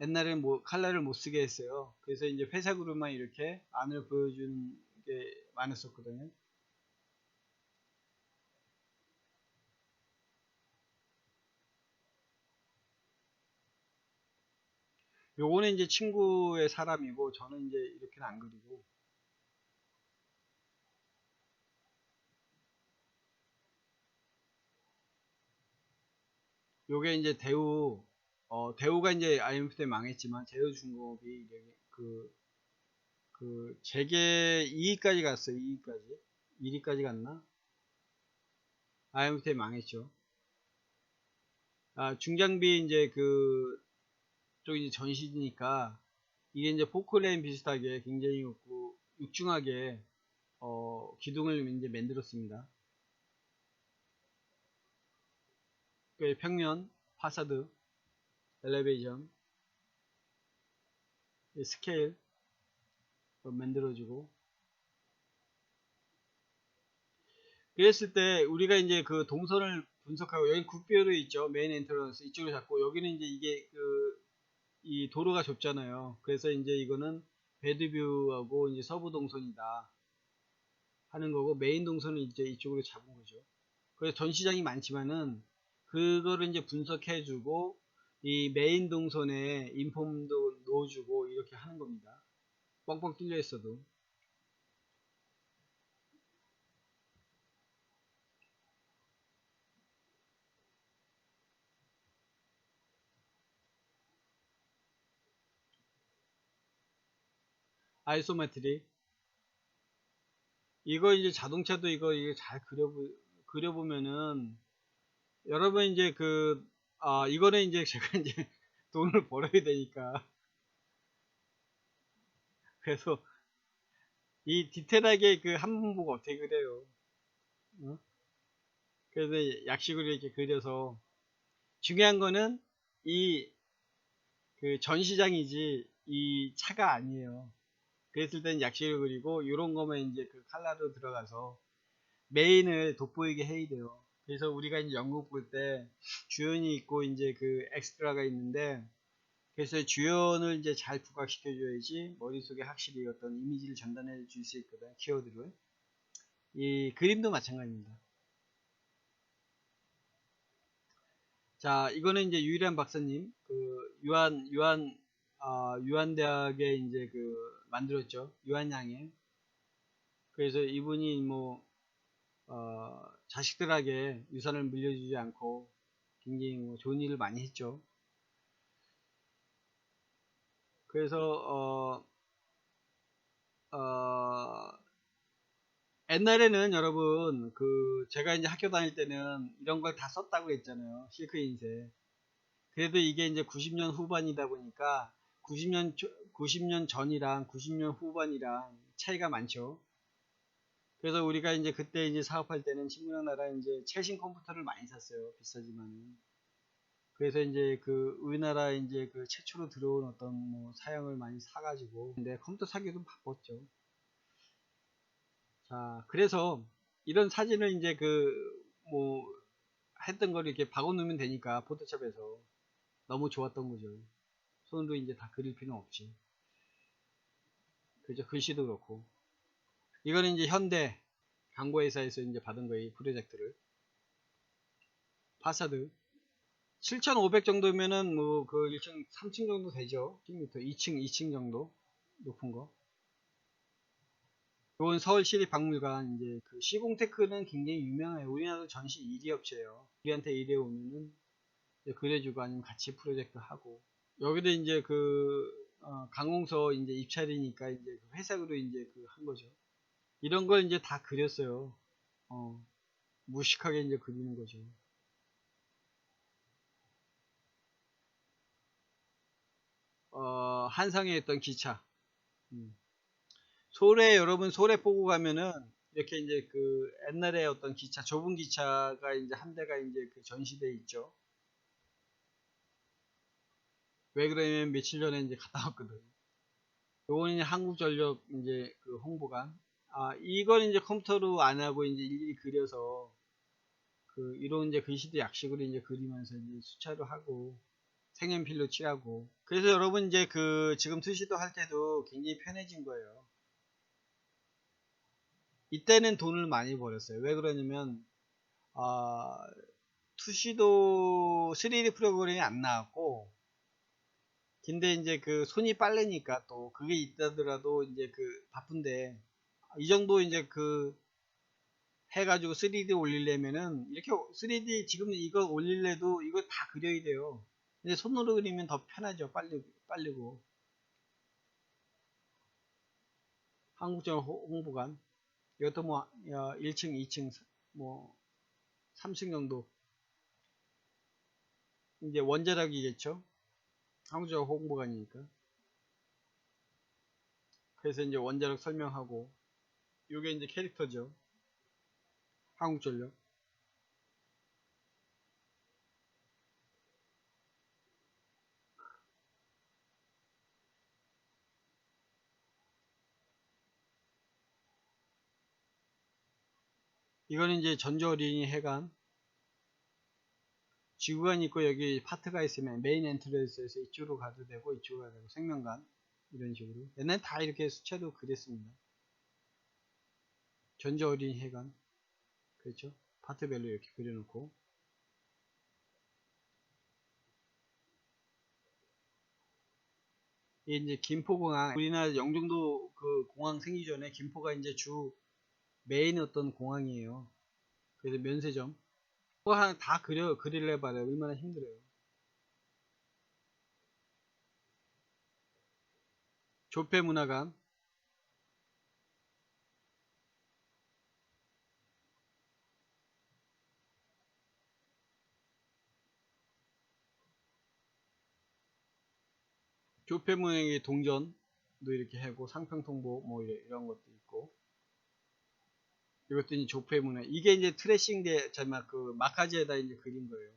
옛날에는 뭐 칼라를 못 쓰게 했어요. 그래서 이제 회색으로만 이렇게 안을 보여주는 게 많았었거든요. 요거는 이제 친구의 사람이고 저는 이제 이렇게는 안 그리고 요게 이제 대우가 이제 IMF 때 망했지만 제휴중공업이 그 그 재계 2위까지 갔어요. 2위까지. 1위까지 갔나? 아무튼 망했죠. 아, 중장비 이제 그 쪽이 전시니까 이게 이제 포클레인 비슷하게 굉장히 육중하게 기둥을 이제 만들었습니다. 그 평면, 파사드, 엘리베이션, 스케일 만들어주고 그랬을 때 우리가 이제 그 동선을 분석하고 여기 국비로 있죠. 메인 엔트런스 이쪽으로 잡고 여기는 이제 이게 이 도로가 좁잖아요. 그래서 이제 이거는 배드뷰하고 이제 서부 동선이다 하는 거고 메인 동선은 이제 이쪽으로 잡은 거죠. 그래서 전시장이 많지만은 그거를 이제 분석해 주고 이 메인 동선에 인폼도 넣어주고 이렇게 하는 겁니다. 뻥뻥 뚫려 있어도. 아이소메트리 이거 이제 자동차도 이거 잘 그려보면은 여러분 이제 이거는 이제 제가 이제 돈을 벌어야 되니까 그래서 이 디테일하게 그 한 번 보고 어떻게 그래요. 어? 그래서 약식으로 이렇게 그려서 중요한 거는 이 그 전시장이지 이 차가 아니에요. 그랬을 땐 약식을 그리고 이런 거면 이제 그 칼라로 들어가서 메인을 돋보이게 해야 돼요. 그래서 우리가 이제 연극 볼 때 주연이 있고 이제 그 엑스트라가 있는데 그래서 주연을 이제 잘 부각시켜 줘야지 머릿속에 확실히 어떤 이미지를 전달해 줄 수 있거든. 키워드를. 이 그림도 마찬가지입니다. 자, 이거는 이제 유일한 박사님, 유한대학에 이제 만들었죠. 유한양의. 그래서 이분이 자식들에게 유산을 물려주지 않고 굉장히 좋은 일을 많이 했죠. 그래서, 옛날에는 여러분, 제가 이제 학교 다닐 때는 이런 걸 다 썼다고 했잖아요. 실크 인쇄. 그래도 이게 이제 90년 후반이다 보니까 90년 전이랑 90년 후반이랑 차이가 많죠. 그래서 우리가 이제 그때 이제 사업할 때는 친구랑 나랑 이제 최신 컴퓨터를 많이 샀어요. 비싸지만은. 그래서 이제 우리나라 이제 최초로 들어온 어떤 사양을 많이 사가지고 근데 컴퓨터 사기도 바빴죠. 자, 그래서 이런 사진을 이제 뭐 했던 걸 이렇게 박아 놓으면 되니까 포토샵에서 너무 좋았던 거죠. 손으로 이제 다 그릴 필요는 없지. 그죠? 글씨도 그렇고. 이거는 이제 현대 광고회사에서 이제 받은 거예요. 이 프로젝트를. 파사드. 7,500 정도면은 1층, 3층 정도 되죠. 10m, 2층 정도 높은 거. 이건 서울시립박물관 이제 시공테크는 굉장히 유명해요. 우리나라 전시 1위 업체예요. 우리한테 일해 오면은 이제 그래주고 아니면 같이 프로젝트 하고. 여기도 이제 강공서 이제 입찰이니까 이제 회사로 이제 한 거죠. 이런 걸 이제 다 그렸어요. 무식하게 이제 그리는 거죠. 한상에 있던 기차. 음. 여러분 소래 보고 가면은 이렇게 이제 옛날에 어떤 기차, 좁은 기차가 이제 한 대가 이제 전시돼 있죠. 왜 그러냐면 며칠 전에 이제 갔다 왔거든. 요건 이제 한국전력 이제 홍보관. 아, 이건 이제 컴퓨터로 안 하고 이제 일일이 그려서 이런 이제 글씨도 약식으로 이제 그리면서 이제 수차로 하고 색연필로 칠하고. 그래서 여러분 이제 지금 투시도 할 때도 굉장히 편해진 거예요. 이때는 돈을 많이 벌었어요. 왜 그러냐면 아, 투시도 3D 프로그램이 안 나왔고 근데 이제 손이 빠르니까 또 그게 있다더라도 이제 바쁜데 이 정도 이제 해가지고 3D 올리려면은 이렇게 3D 지금 이거 올릴래도 이거 다 그려야 돼요. 근데 손으로 그리면 더 편하죠. 빠르고. 한국전 홍보관. 이것도 뭐 1층, 2층, 뭐 3층 정도. 이제 원자력이겠죠. 한국전 홍보관이니까. 그래서 이제 원자력 설명하고, 요게 이제 캐릭터죠. 한국전력. 이거는 이제 전조어린이 해관. 지구관이 있고 여기 파트가 있으면 메인 엔트런스에서 이쪽으로 가도 되고 이쪽으로 가도 되고 생명관 이런 식으로. 옛날에 다 이렇게 수채로 그렸습니다. 전조어린이 해관. 그렇죠? 파트별로 이렇게 그려놓고. 이게 이제 김포공항, 우리나라 영종도 그 공항 생기기 전에 김포가 이제 주 메인 어떤 공항이에요. 그래서 면세점. 그거 하나 다 그리려 해봐요. 얼마나 힘들어요. 조폐문화관. 조폐문화의 동전도 이렇게 하고 상평통보 뭐 이런 것도 있고. 이것도 이제 조폐문화. 이게 이제 트레싱대, 정말 그 마카지에다 이제 그린 거예요.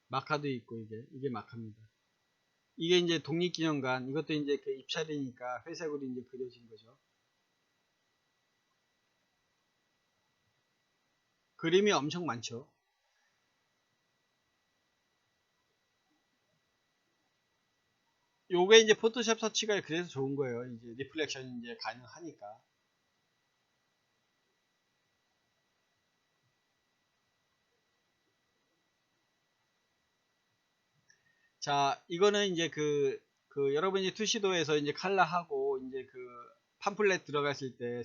마카도 있고 이게 마카입니다. 이게 이제 독립기념관. 이것도 이제 그 입찰이니까 회색으로 이제 그려진 거죠. 그림이 엄청 많죠. 요게 이제 포토샵 서치가 그래서 좋은 거예요. 이제 리플렉션이 이제 가능하니까. 자, 이거는 이제 여러분이 투시도에서 이제 칼라하고 이제 그 팜플렛 들어갔을 때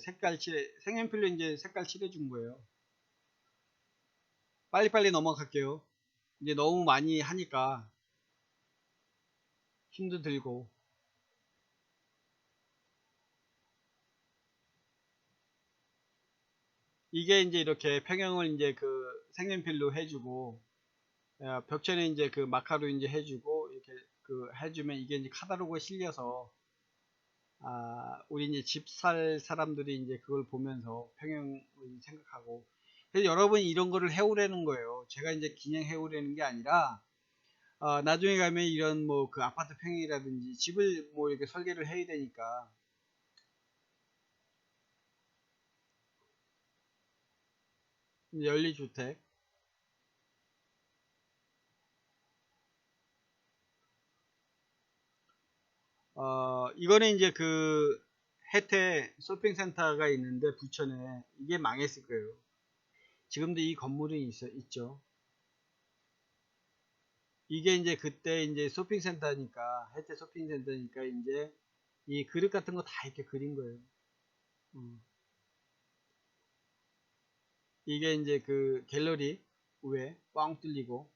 색연필로 이제 색깔 칠해준 거예요. 빨리빨리 넘어갈게요. 이제 너무 많이 하니까 힘도 들고. 이게 이제 이렇게 평형을 이제 그 색연필로 해주고, 벽체는 이제 그 마카로 이제 해주고, 이렇게 그 해주면 이게 이제 카탈로그에 실려서, 우리 이제 집 살 사람들이 이제 그걸 보면서 평형을 생각하고, 그래서 여러분이 이런 거를 해오라는 거예요. 제가 이제 그냥 해오라는 게 아니라, 나중에 가면 이런 뭐 그 아파트 평형이라든지 집을 뭐 이렇게 설계를 해야 되니까, 이제 연립주택. 이거는 이제 그 혜태 쇼핑센터가 있는데 부천에 이게 망했을 거예요. 지금도 이 건물이 있죠. 이게 이제 그때 이제 쇼핑센터니까 혜태 쇼핑센터니까 이제 이 그릇 같은 거 다 이렇게 그린 거예요. 음. 이게 이제 그 갤러리 위에 뻥 뚫리고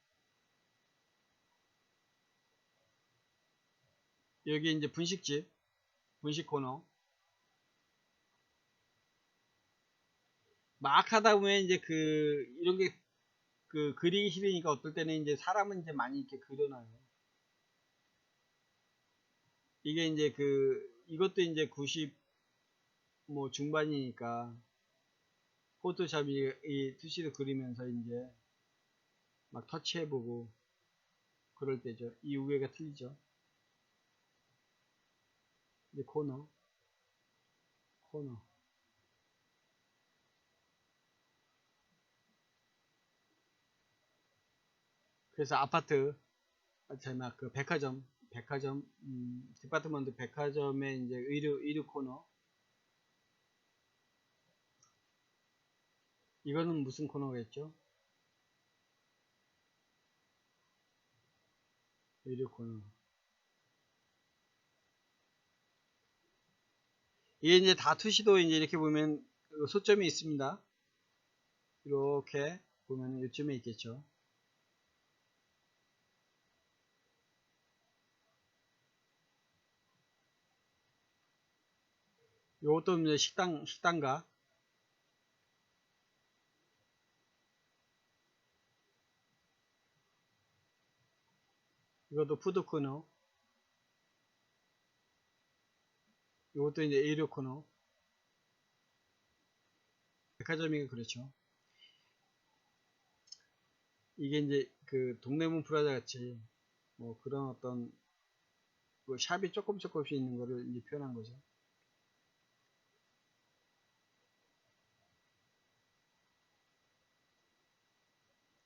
여기 이제 분식집 분식 코너 막 하다 보면 이제 그 이런 게 그 그리기 싫으니까 어떨 때는 이제 사람은 이제 많이 이렇게 그려놔요. 이게 이제 이것도 이제 90 뭐 중반이니까 포토샵이 이 투시도 그리면서 이제 막 터치해보고 그럴 때죠. 이 위에가 틀리죠. 이제 코너. 그래서 아파트, 제가 그 백화점, 디파트먼트 백화점의 이제 의류 코너. 이거는 무슨 코너겠죠? 의류 코너. 이게 이제 다 투시도 이제 이렇게 보면 소점이 있습니다. 이렇게 보면 요점에 있겠죠. 요것도 이제 식당가. 이것도 푸드 코너. 요것도 이제 의료 코너. 백화점이 그렇죠. 이게 이제 그 동대문 프라자 같이 뭐 그런 어떤 그 샵이 조금씩 있는 거를 이제 표현한 거죠.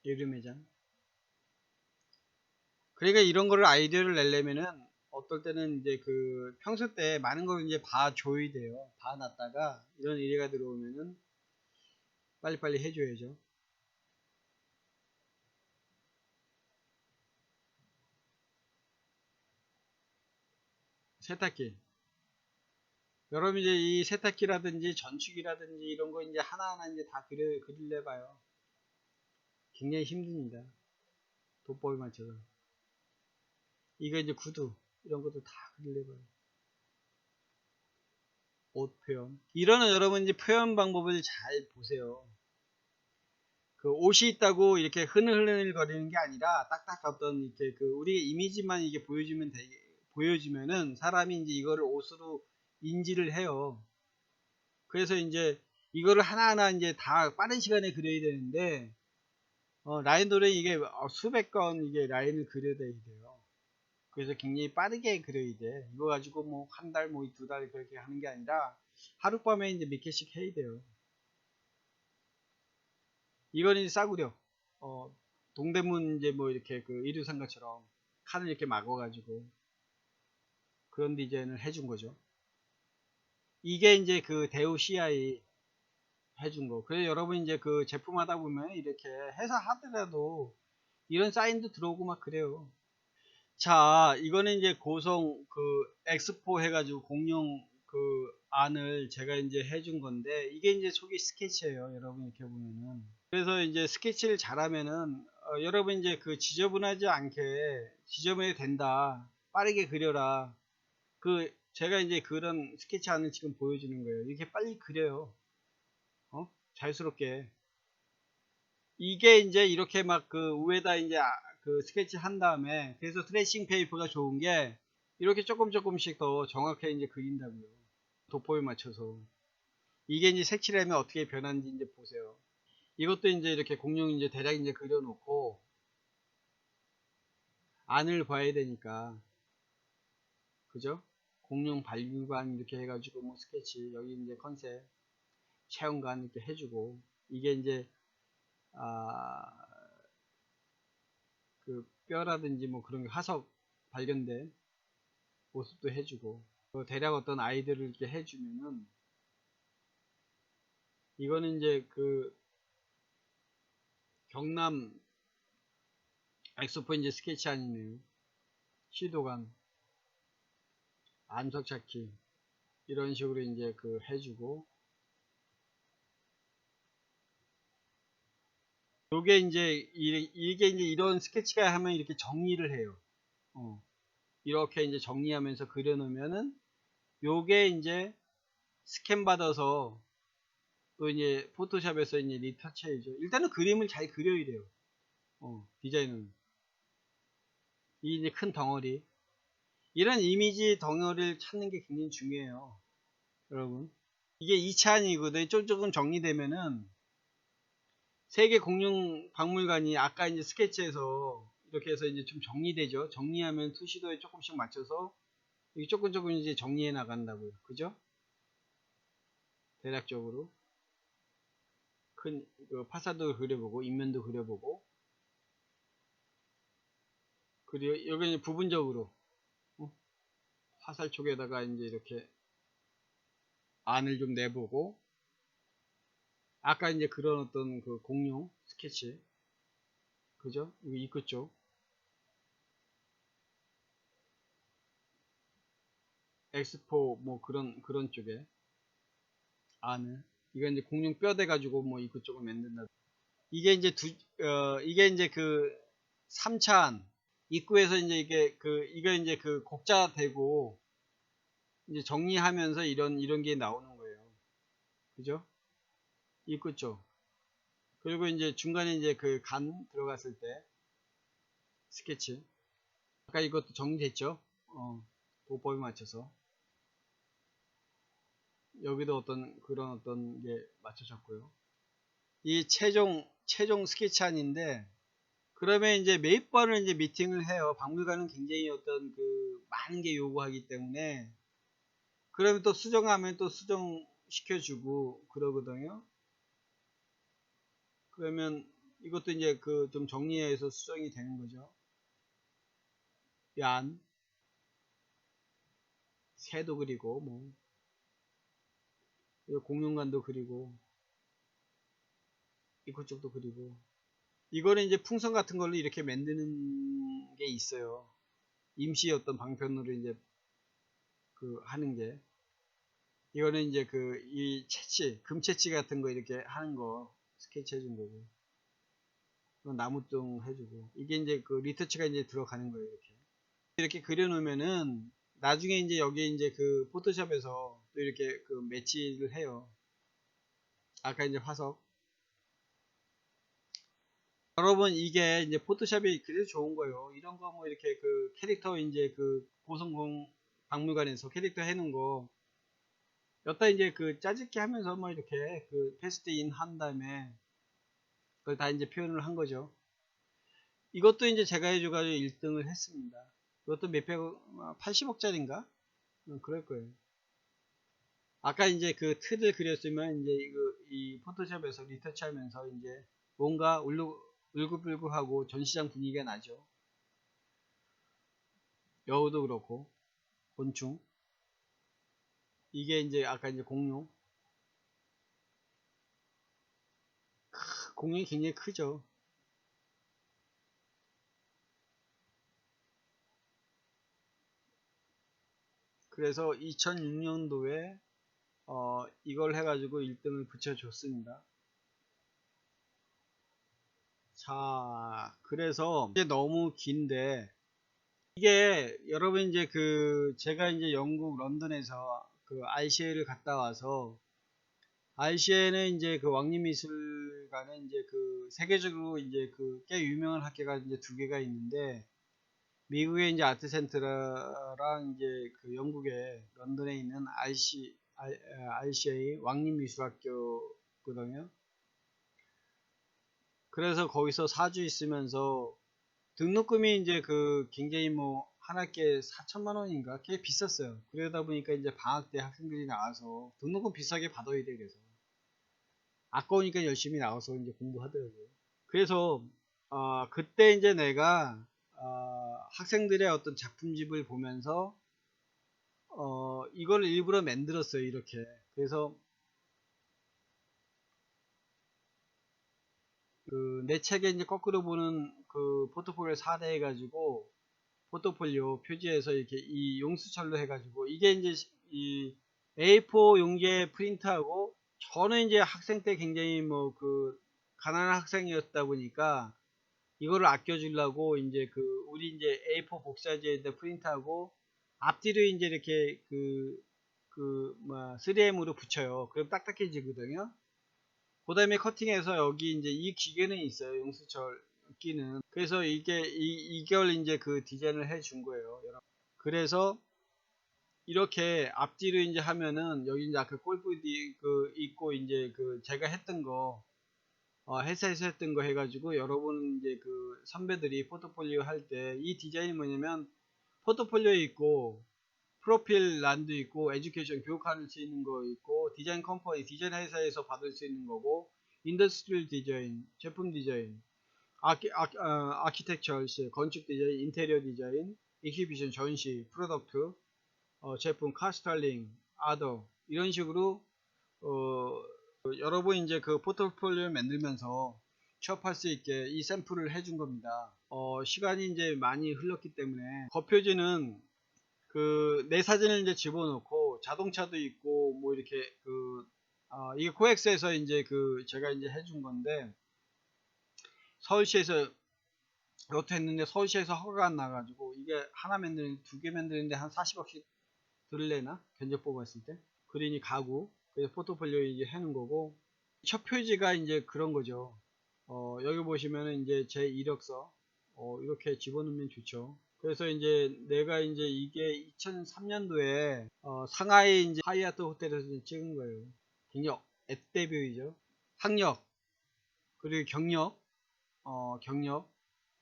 의류 매장. 그러니까 이런 거를 아이디어를 내려면은 어떨 때는 이제 그 평소 때 많은 걸 이제 봐줘야 돼요. 봐놨다가 이런 일회가 들어오면은 빨리빨리 해줘야죠. 세탁기. 여러분 이제 이 세탁기라든지 전축이라든지 이런 거 이제 하나하나 이제 다 그릴래 봐요. 굉장히 힘듭니다. 돋보기 맞춰서. 이거 이제 구두 이런 것도 다 그릴래 봐요. 옷 표현. 이러는 여러분 이제 표현 방법을 잘 보세요. 그 옷이 있다고 이렇게 흐느흐느 거리는 게 아니라 딱딱 어떤 이렇게 그 우리의 이미지만 이게 보여지면은 사람이 이제 이거를 옷으로 인지를 해요. 그래서 이제 이거를 하나하나 이제 다 빠른 시간에 그려야 되는데 라인 도레 이게 수백 건 이게 라인을 그려야 돼요. 그래서 굉장히 빠르게 그려야 돼. 이거 가지고 뭐 한 달, 뭐 두 달 그렇게 하는 게 아니라 하룻밤에 이제 몇 개씩 해야 돼요. 이건 이제 싸구려. 동대문 이제 뭐 이렇게 그 이류상가처럼 칸을 이렇게 막아가지고 그런 디자인을 해준 거죠. 이게 이제 그 대우 CI 해준 거. 그래서 여러분 이제 그 제품 하다 보면 이렇게 회사 하더라도 이런 사인도 들어오고 막 그래요. 자, 이거는 이제 고성 그 엑스포 해가지고 공룡 그 안을 제가 이제 해준 건데 이게 이제 속이 스케치예요. 여러분 이렇게 보면은. 그래서 이제 스케치를 잘하면은 여러분 이제 그 지저분하지 않게 지저분해도 된다. 빠르게 그려라. 그 제가 이제 그런 스케치 안을 지금 보여주는 거예요. 이렇게 빨리 그려요. 자유스럽게. 이게 이제 이렇게 막 그 위에다 이제 그 스케치 한 다음에 그래서 트레이싱 페이퍼가 좋은 게 이렇게 조금씩 더 정확하게 이제 그린다고요. 도포에 맞춰서. 이게 이제 색칠하면 어떻게 변하는지 이제 보세요. 이것도 이제 이렇게 공룡 이제 대략 이제 그려놓고 안을 봐야 되니까 그죠? 공룡 발굴관 이렇게 해가지고 뭐 스케치 여기 이제 컨셉 체험관 이렇게 해주고 이게 이제 그 뼈라든지 뭐 그런 게 화석 발견된 모습도 해주고 대략 어떤 아이디어를 이렇게 해주면은 이거는 이제 그 경남 엑소포 이제 스케치 아니네요. 시도관 암석 찾기 이런 식으로 이제 그 해주고 요게 이제 이게 이제 이런 스케치가 하면 이렇게 정리를 해요. 이렇게 이제 정리하면서 그려놓으면은 요게 이제 스캔 받아서 또 이제 포토샵에서 이제 리터치 해야죠. 일단은 그림을 잘 그려야 돼요. 디자인은 이 이제 큰 덩어리 이런 이미지 덩어리를 찾는 게 굉장히 중요해요. 여러분 이게 2차안이거든요. 좀 조금 정리되면은 세계 공룡 박물관이 아까 이제 스케치해서 이렇게 해서 이제 좀 정리되죠. 정리하면 투시도에 조금씩 맞춰서 이게 조금 이제 정리해 나간다고요. 그죠? 대략적으로 큰 파사도 그려보고 인면도 그려보고 그리고 여기 이제 부분적으로 화살 쪽에다가 이제 이렇게 안을 좀 내보고 아까 이제 그런 어떤 그 공룡 스케치 그죠? 이 입구 쪽 엑스포 뭐 그런 쪽에 안을 이거 이제 공룡 뼈대 가지고 뭐 입구 쪽을 만든다. 이게 이제 이게 이제 그 3차안 입구에서 이제 이게 이거 이제 그 곡자 되고 이제 정리하면서 이런 게 나오는 거예요. 그죠? 입구 쪽. 그리고 이제 중간에 이제 그 간 들어갔을 때 스케치. 아까 이것도 정리됐죠? 도법에 맞춰서. 여기도 그런 어떤 게 맞춰졌고요. 이 최종 스케치안인데, 그러면 이제 몇 번을 이제 미팅을 해요. 박물관은 굉장히 어떤 많은 게 요구하기 때문에, 그러면 또 수정하면 또 수정시켜주고 그러거든요. 그러면 이것도 이제 좀 정리해서 수정이 되는 거죠. 얀, 새도 그리고, 뭐, 공룡관도 그리고, 입구 쪽도 그리고. 이거는 이제 풍선 같은 걸로 이렇게 만드는 게 있어요. 임시 어떤 방편으로 이제 하는 게. 이거는 이제 이 금채치 같은 거 이렇게 하는 거 스케치 해준 거고. 나무등 해주고. 이게 이제 리터치가 이제 들어가는 거예요, 이렇게. 이렇게 그려놓으면은, 나중에 이제 여기 이제 포토샵에서 또 이렇게 매치를 해요. 아까 이제 화석. 여러분, 이게 이제 포토샵이 그래서 좋은 거예요. 이런 거 뭐 이렇게 캐릭터 이제 고성공 박물관에서 캐릭터 해놓은 거, 여기다 이제 짜집기 하면서 뭐 이렇게 패스트 인 한 다음에 그걸 다 이제 표현을 한 거죠. 이것도 이제 제가 해줘가지고 1등을 했습니다. 이것도 몇백, 80억짜리인가? 그럴 거예요. 아까 이제 틀을 그렸으면 이제 이 포토샵에서 리터치 하면서 이제 뭔가 울긋불긋하고 전시장 분위기가 나죠. 여우도 그렇고, 곤충. 이게 이제 아까 이제 공룡. 공룡이 굉장히 크죠. 그래서 2006년도에 이걸 해가지고 1등을 붙여줬습니다. 자, 그래서 이게 너무 긴데, 이게 여러분 이제 제가 이제 영국 런던에서 RCA를 갔다 와서, RCA는 이제 왕립미술관은 이제 세계적으로 이제 꽤 유명한 학교가 이제 두 개가 있는데, 미국의 이제 아트센터랑 이제 영국의 런던에 있는 RCA 왕립미술학교거든요. 그래서 거기서 4주 있으면서 등록금이 이제 굉장히 뭐 한 학기에 4천만 원인가 꽤 비쌌어요. 그러다 보니까 이제 방학 때 학생들이 나와서 등록금 비싸게 받아야 돼. 그래서 아까우니까 열심히 나와서 이제 공부하더라고요. 그래서 그때 이제 내가 학생들의 어떤 작품집을 보면서 이걸 일부러 만들었어요. 이렇게. 그래서 내 책에 이제 거꾸로 보는 포트폴리오 4대 해가지고 포트폴리오 표지에서 이렇게 이 용수철로 해가지고 이게 이제 이 A4 용지에 프린트하고, 저는 이제 학생 때 굉장히 뭐 가난한 학생이었다 보니까 이거를 아껴주려고 이제 우리 이제 A4 복사지에다 프린트하고 앞뒤로 이제 이렇게 3M으로 붙여요. 그럼 딱딱해지거든요. 그 다음에 커팅해서 여기 이제 이 기계는 있어요. 용수철 끼는. 그래서 이걸 이제 디자인을 해 준 거예요. 여러분. 그래서 이렇게 앞뒤로 이제 하면은 여기 이제 아까 골프 있고 이제 제가 했던 거 회사에서 했던 거 해가지고 여러분 이제 선배들이 포트폴리오 할 때 이 디자인이 뭐냐면 포트폴리오에 있고 프로필 란도 있고 에듀케이션 교육할 수 있는 거 있고 디자인 컴퍼니 디자인 회사에서 받을 수 있는 거고 인더스트리얼 디자인 제품 디자인 아키텍처 건축 디자인 인테리어 디자인 익히비션 전시 프로덕트 제품 카스탈링 아더 이런 식으로 어, 여러분 이제 포트폴리오를 만들면서 취업할 수 있게 이 샘플을 해준 겁니다. 시간이 이제 많이 흘렀기 때문에 겉표지는 내 사진을 이제 집어넣고 자동차도 있고 뭐 이렇게 이게 코엑스에서 이제 제가 이제 해준 건데 서울시에서 이것도 했는데 서울시에서 허가가 안 나가지고 이게 하나 만드는 두 개 만드는데 한 40억씩 들을래나? 견적 뽑았을 때. 그린이 가구. 그래서 포트폴리오 이제 해놓은 거고. 첫 표지가 이제 그런 거죠. 여기 보시면은 이제 제 이력서. 이렇게 집어넣으면 좋죠. 그래서 이제 내가 이제 이게 2003년도에 상하이 이제 하이아트 호텔에서 찍은 거예요. 굉장히 앳데뷰이죠. 학력, 그리고 경력,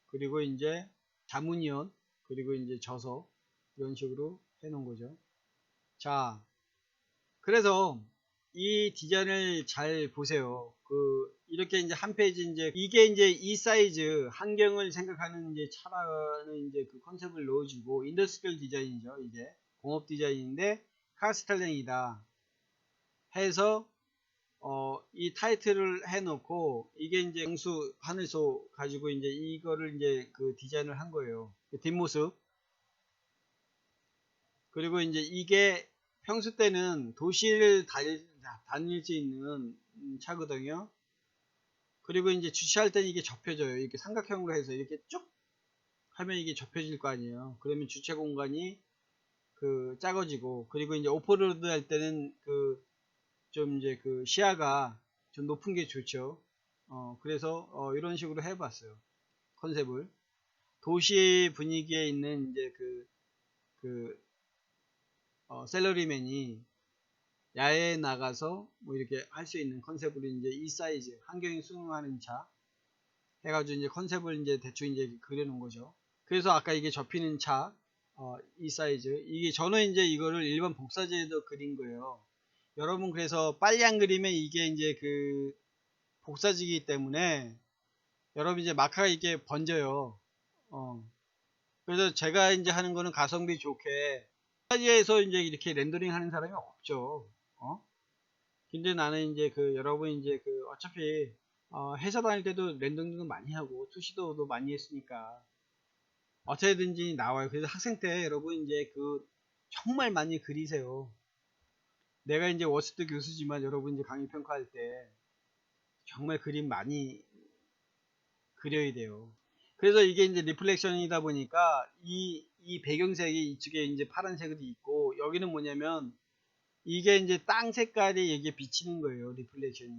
그리고 이제 자문위원, 그리고 이제 저서, 이런 식으로 해 놓은 거죠. 자, 그래서 이 디자인을 잘 보세요. 이렇게 이제 한 페이지 이제, 이게 이제 이 사이즈, 환경을 생각하는 이제 차라는 이제 그 컨셉을 넣어주고, 인더스트리얼 디자인이죠. 이제 공업 디자인인데, 카스텔링이다 해서, 이 타이틀을 해놓고, 이게 이제 영수 하늘소 가지고 이제 이거를 이제 그 디자인을 한 거예요. 그 뒷모습. 그리고 이제 이게 평소 때는 도시를 다닐 수 있는 차거든요. 그리고 이제 주차할 때는 이게 접혀져요. 이렇게 삼각형으로 해서 이렇게 쭉 하면 이게 접혀질 거 아니에요. 그러면 주차 공간이 작아지고, 그리고 이제 오프로드 할 때는 좀 이제 시야가 좀 높은 게 좋죠. 그래서 이런 식으로 해봤어요. 컨셉을. 도시 분위기에 있는 이제 셀러리맨이 야외에 나가서 뭐 이렇게 할 수 있는 컨셉으로 이제 이 사이즈, 환경에 순응하는 차 해가지고 이제 컨셉을 이제 대충 이제 그려놓은 거죠. 그래서 아까 이게 접히는 차, 이 사이즈, 이게 저는 이제 이거를 일반 복사지에도 그린 거예요. 여러분, 그래서 빨리 안 그리면 이게 이제 복사지기 때문에 여러분 이제 마카가 이렇게 번져요. 그래서 제가 이제 하는 거는 가성비 좋게 복사지에서 이제 이렇게 렌더링 하는 사람이 없죠. 근데 나는 이제 여러분 이제 어차피 회사 다닐 때도 렌더링도 많이 하고 투시도도 많이 했으니까 어떻게든지 나와요. 그래서 학생 때 여러분 이제 정말 많이 그리세요. 내가 이제 워스트 교수지만 여러분 이제 강의 평가할 때 정말 그림 많이 그려야 돼요. 그래서 이게 이제 리플렉션이다 보니까 이 배경색이 이쪽에 이제 파란색으로 있고, 여기는 뭐냐면 이게 이제 땅 색깔이 이게 비치는 거예요. 리플렉션이.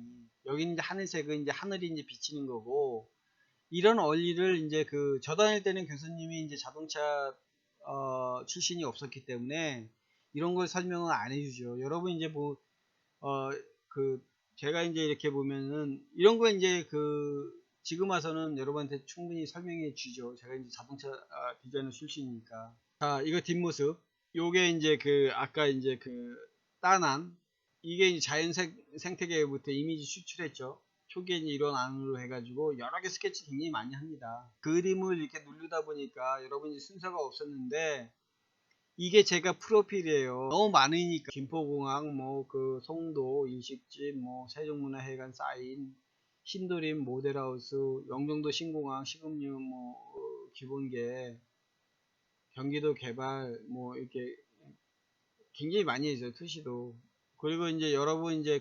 여기는 이제 하늘색은 이제 하늘이 이제 비치는 거고, 이런 원리를 이제 저 다닐 때는 교수님이 이제 자동차 출신이 없었기 때문에 이런 걸 설명을 안 해주죠. 여러분 이제 뭐 어, 제가 이제 이렇게 보면은 이런 거 이제 지금 와서는 여러분한테 충분히 설명해 주죠. 제가 이제 자동차 디자이너 출신이니까. 자, 이거 뒷모습. 요게 이제 아까 이제 따난, 이게 이제 생태계부터 이미지 추출했죠. 초기에 이제 이런 안으로 해가지고 여러 개 스케치 굉장히 많이 합니다. 그림을 이렇게 누르다 보니까 여러분이 순서가 없었는데, 이게 제가 프로필이에요. 너무 많으니까 김포공항, 뭐 송도, 일식집, 뭐 세종문화회관 사인, 신도림 모델하우스, 영종도 신공항, 식음료, 뭐 기본계, 경기도 개발, 뭐 이렇게 굉장히 많이 했어요. 투시도. 그리고 이제 여러분 이제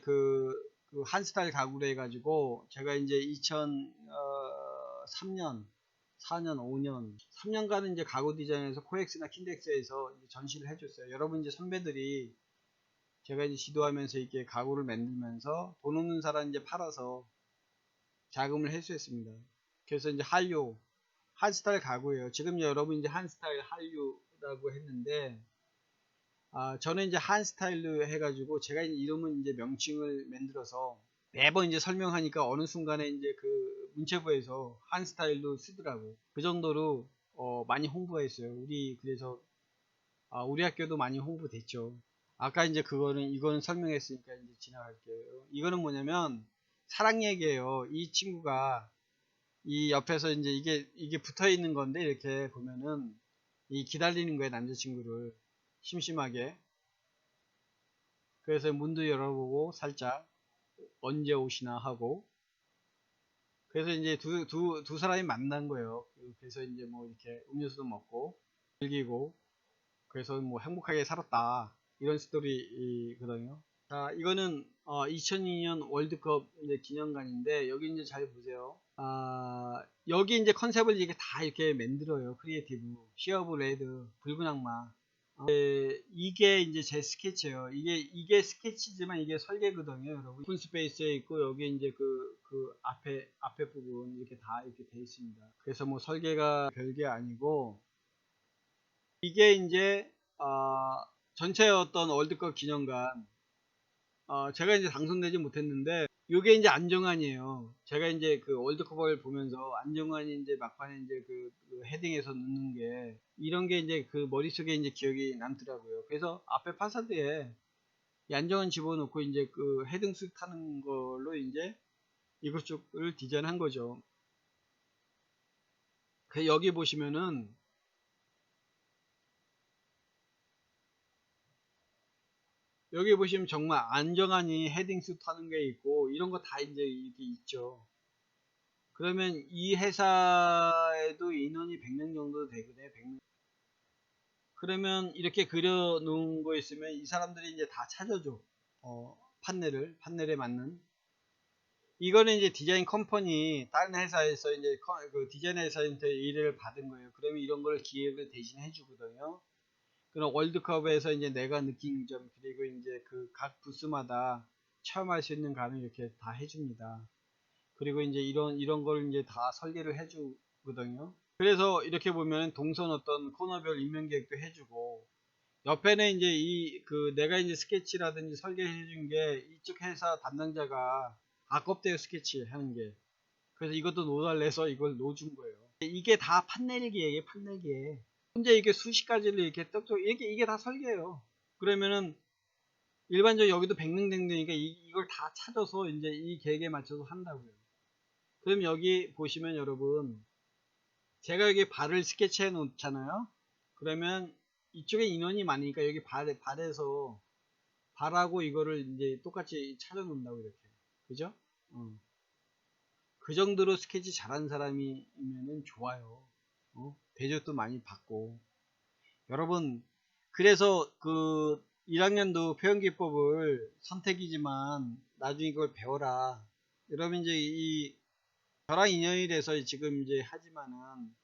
한스타일 가구로 해가지고 제가 이제 2003년 4년, 5년, 3년간은 이제 가구 디자인에서 코엑스나 킨덱스에서 이제 전시를 해줬어요. 여러분 이제 선배들이 제가 이제 지도하면서 이렇게 가구를 만들면서 돈 없는 사람 이제 팔아서 자금을 회수했습니다. 그래서 이제 한스타일 가구예요. 지금 여러분 이제 한스타일 한류라고 했는데, 저는 이제 한스타일로 해가지고 제가 이름은 이제 명칭을 만들어서 매번 이제 설명하니까 어느 순간에 이제 문체부에서 한스타일로 쓰더라고. 그 정도로 많이 홍보가 있어요. 그래서 우리 학교도 많이 홍보됐죠. 아까 이제 이거는 설명했으니까 이제 지나갈게요. 이거는 뭐냐면 사랑 얘기예요. 이 친구가 이 옆에서 이제 이게 붙어 있는 건데, 이렇게 보면은 기다리는 거예요, 남자친구를 심심하게. 그래서 문도 열어보고 살짝 언제 오시나 하고, 그래서 이제 두 사람이 만난 거예요. 그래서 이제 뭐 이렇게 음료수도 먹고 즐기고, 그래서 뭐 행복하게 살았다, 이런 스토리거든요. 자, 이거는 2002년 월드컵 이제 기념관인데, 여기 이제 잘 보세요. 여기 이제 컨셉을 이렇게 다 이렇게 만들어요. 크리에이티브, 시어브 레드, 붉은 악마. 이게 이제 제 스케치예요. 이게 스케치지만 이게 설계거든요, 여러분. 오픈 스페이스에 있고 여기 이제 그 앞에 부분 이렇게 다 이렇게 돼 있습니다. 그래서 뭐 설계가 별게 아니고 이게 이제 전체 어떤 월드컵 기념관 제가 이제 당선되지 못했는데 이게 이제 안정환이에요. 제가 이제 그 월드컵을 보면서 안정환이 이제 막판에 이제 그 헤딩해서 넣는 게 이런 게 이제 그 머릿속에 이제 기억이 남더라고요. 그래서 앞에 파사드에 이 안정환 집어넣고 이제 그 헤딩슛 타는 걸로 이제 이것쪽을 디자인한 거죠. 그 여기 보시면은 여기 보시면 정말 안정환이 헤딩슛 타는 게 있고 이런 거 다 이제 이렇게 있죠. 그러면 이 회사에도 인원이 100명 정도 되거든요. 100명. 그러면 이렇게 그려 놓은 거 있으면 이 사람들이 이제 다 찾아줘. 판넬에 맞는. 이거는 이제 디자인 컴퍼니, 다른 회사에서 이제 그 디자인 회사한테 의뢰를 받은 거예요. 그러면 이런 걸 기획을 대신 해주거든요. 그럼 월드컵에서 이제 내가 느낀 점, 그리고 이제 그 각 부스마다 체험할 수 있는 가능 이렇게 다 해줍니다. 그리고 이제 이런 걸 이제 다 설계를 해주거든요. 그래서 이렇게 보면 동선 어떤 코너별 인명 계획도 해주고 옆에는 이제 내가 이제 스케치라든지 설계해 준 게 이쪽 회사 담당자가 아깝대요, 스케치 하는 게. 그래서 이것도 놓달래서 이걸 놓아준 거예요. 이게 다 판넬 기획이에요, 판넬 기획. 현재 이게 수십 가지를 이렇게 떡떡 이게 다 설계예요. 그러면은 일반적으로 여기도 100명 정도니까 이걸 다 찾아서 이제 이 계획에 맞춰서 한다고요. 그럼 여기 보시면 여러분 제가 여기 발을 스케치해 놓잖아요. 그러면 이쪽에 인원이 많으니까 여기 발에서 발하고 이거를 이제 똑같이 찾아 놓는다고 이렇게. 그죠? 그 정도로 스케치 잘하는 사람이면은 좋아요. 대접도 많이 받고. 여러분, 그래서 그 1학년도 표현기법을 선택이지만 나중에 이걸 배워라. 여러분 이제 저랑 인연이 돼서 지금 이제 하지만은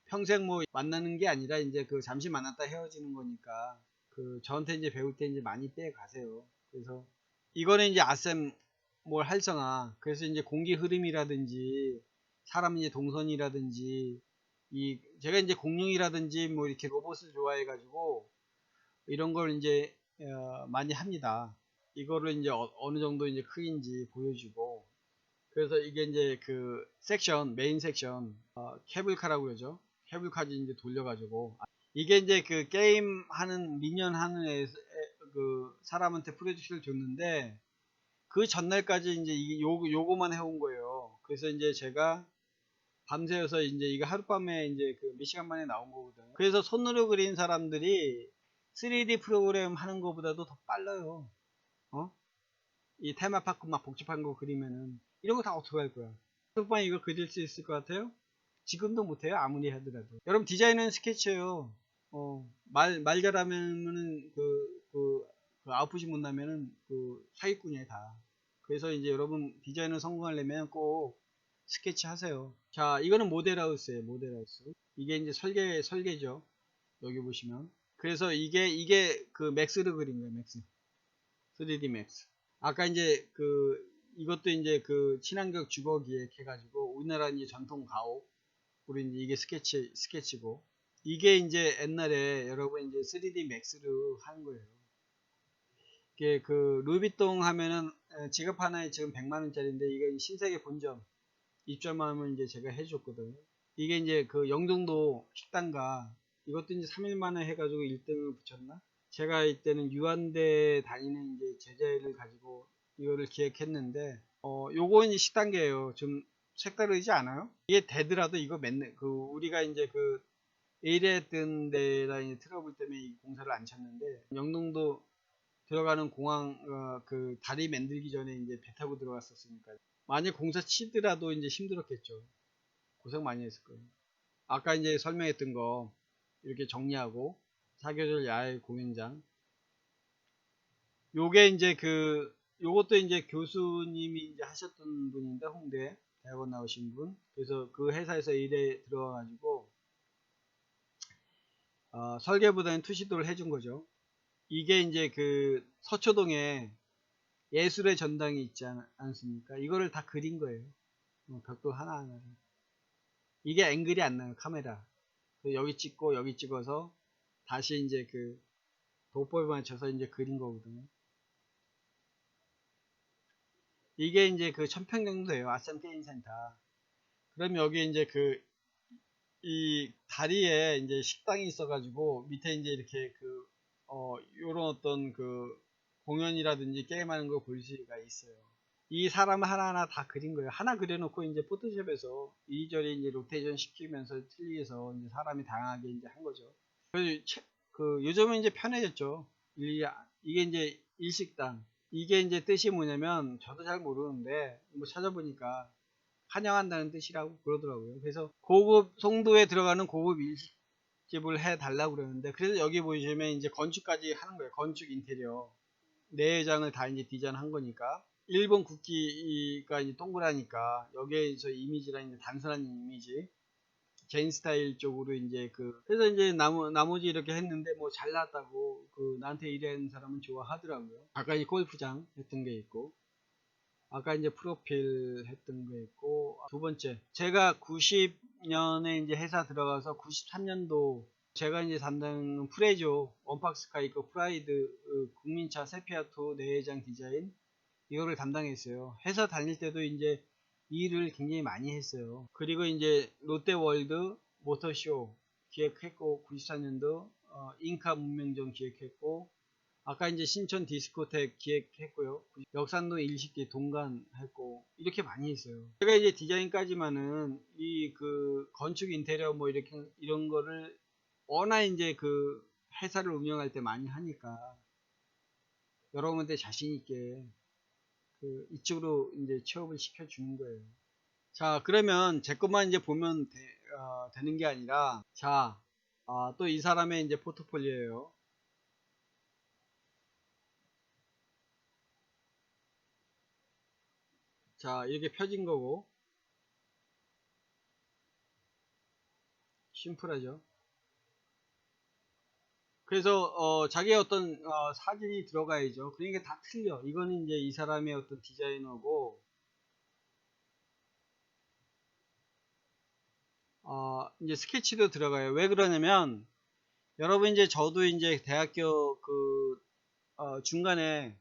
평생 뭐 만나는 게 아니라 이제 그 잠시 만났다 헤어지는 거니까 그 저한테 이제 배울 때 이제 많이 빼 가세요. 그래서 이거는 이제 아셈 뭘 활성화. 그래서 이제 공기 흐름이라든지 사람 이제 동선이라든지 제가 이제 공룡이라든지 뭐 이렇게 로봇을 좋아해 가지고 이런 걸 이제 많이 합니다. 이거를 이제 어느 정도 이제 크기인지 보여주고 그래서 이게 이제 그 섹션, 메인 섹션, 케이블카라고 그러죠. 케이블카지 이제 돌려가지고. 이게 이제 그 게임 하는, 미니언 하는 그 사람한테 프로젝트를 줬는데, 그 전날까지 이제 요거만 해온 거예요. 그래서 이제 제가 밤새워서 이제 이거 하룻밤에 이제 그 몇 시간 만에 나온 거거든요. 그래서 손으로 그린 사람들이 3D 프로그램 하는 것보다도 더 빨라요. 어? 이 테마파크 막 복잡한 거 그리면은 이런 거 다 어떻게 할 거야? 하룻밤에 이거 그릴 수 있을 것 같아요? 지금도 못해요, 아무리 하더라도. 여러분 디자인은 스케치예요. 말 잘하면은 그 아웃풋이 못 나면은 그 사기꾼이에요 다. 그래서 이제 여러분 디자인을 성공하려면 꼭 스케치 하세요. 자, 이거는 모델하우스예요, 모델하우스. 이게 이제 설계죠. 여기 보시면. 그래서 이게 그 맥스를 그린 거예요, 맥스. 3D 맥스. 아까 이제 이것도 이제 그 친환경 주거 기획 해가지고 우리나라 이제 전통 가옥 우리 이제 이게 스케치고 이게 이제 옛날에 여러분 이제 3D 맥스로 하는 거예요. 이게 그 루비통 하면은 지갑 하나에 지금 100만 원짜리인데 이게 신세계 본점 입점하면 이제 제가 해줬거든요. 이게 이제 그 영종도 식당가 이것도 이제 3일 만에 해가지고 1등을 붙였나? 제가 이때는 유한대 다니는 이제 제자를 가지고 이거를 기획했는데 요거 이제 10단계예요. 좀 색다르지 않아요? 이게 되더라도 이거 맨날 우리가 이제 그 A했던 데다 이제 트러블 때문에 이 공사를 안 쳤는데 영동도 들어가는 공항 그 다리 만들기 전에 이제 배 타고 들어갔었으니까 만약 공사 치더라도 이제 힘들었겠죠. 고생 많이 했을 거예요. 아까 이제 설명했던 거 이렇게 정리하고 사계절 야외 공연장 요게 이제 요것도 이제 교수님이 이제 하셨던 분인데 홍대 대학원 나오신 분. 그래서 그 회사에서 일에 들어와 가지고 설계보다는 투시도를 해준 거죠. 이게 이제 그 서초동에 예술의 전당이 있지 않습니까? 이거를 다 그린 거예요. 벽돌 하나하나를. 이게 앵글이 안 나요, 카메라. 여기 찍고 여기 찍어서 다시 이제 그 도포에 맞춰서 이제 그린 거거든요. 이게 이제 그 1000평 정도 돼요. 아산 게임센터. 그럼 여기 이제 그 이 다리에 이제 식당이 있어가지고 밑에 이제 이렇게 그 요런 어떤 그 공연이라든지 게임하는 거 볼 수가 있어요. 이 사람 하나하나 다 그린 거예요. 하나 그려놓고 이제 포토샵에서 이리저리 이제 로테이션 시키면서 틀리해서 이제 사람이 다양하게 이제 한 거죠. 그래서 그 요즘은 이제 편해졌죠. 이게 이제 일식당. 이게 이제 뜻이 뭐냐면 저도 잘 모르는데 뭐 찾아보니까 환영한다는 뜻이라고 그러더라고요. 그래서 고급 송도에 들어가는 고급 일식집을 해 달라고 그러는데 그래서 여기 보시면 이제 건축까지 하는 거예요. 건축 인테리어 내장을 다 이제 디자인한 거니까 일본 국기가 이제 동그라니까 여기에서 이미지랑 이제 단순한 이미지 제인 스타일 쪽으로 이제 그래서 이제 나머지 이렇게 했는데 뭐 잘났다고 그 나한테 일하는 사람은 좋아하더라고요. 아까 이 골프장 했던 게 있고 아까 이제 프로필 했던 거 있고 두 번째 제가 90년에 이제 회사 들어가서 93년도 제가 이제 담당은 프레조 원팍스카이크 프라이드 국민차 세피아토 내외장 디자인 이거를 담당했어요. 회사 다닐 때도 이제 일을 굉장히 많이 했어요. 그리고 이제 롯데월드 모터쇼 기획했고 94년도 인카 문명전 기획했고 아까 이제 신촌 디스코텍 기획했고요. 역산동 일식기 동간했고 이렇게 많이 했어요. 제가 이제 디자인까지만은 이 그 건축 인테리어 뭐 이렇게 이런 거를 워낙 이제 그 회사를 운영할 때 많이 하니까 여러분한테 자신 있게 그 이쪽으로 이제 취업을 시켜주는 거예요. 자, 그러면 제 것만 이제 보면 되는 게 아니라, 자, 또 이 사람의 이제 포트폴리오예요. 자, 이렇게 펴진 거고, 심플하죠. 그래서 자기의 어떤 사진이 들어가야죠. 그러니까 다 틀려. 이거는 이제 이 사람의 어떤 디자이너고, 이제 스케치도 들어가요. 왜 그러냐면, 여러분 이제 저도 이제 대학교 중간에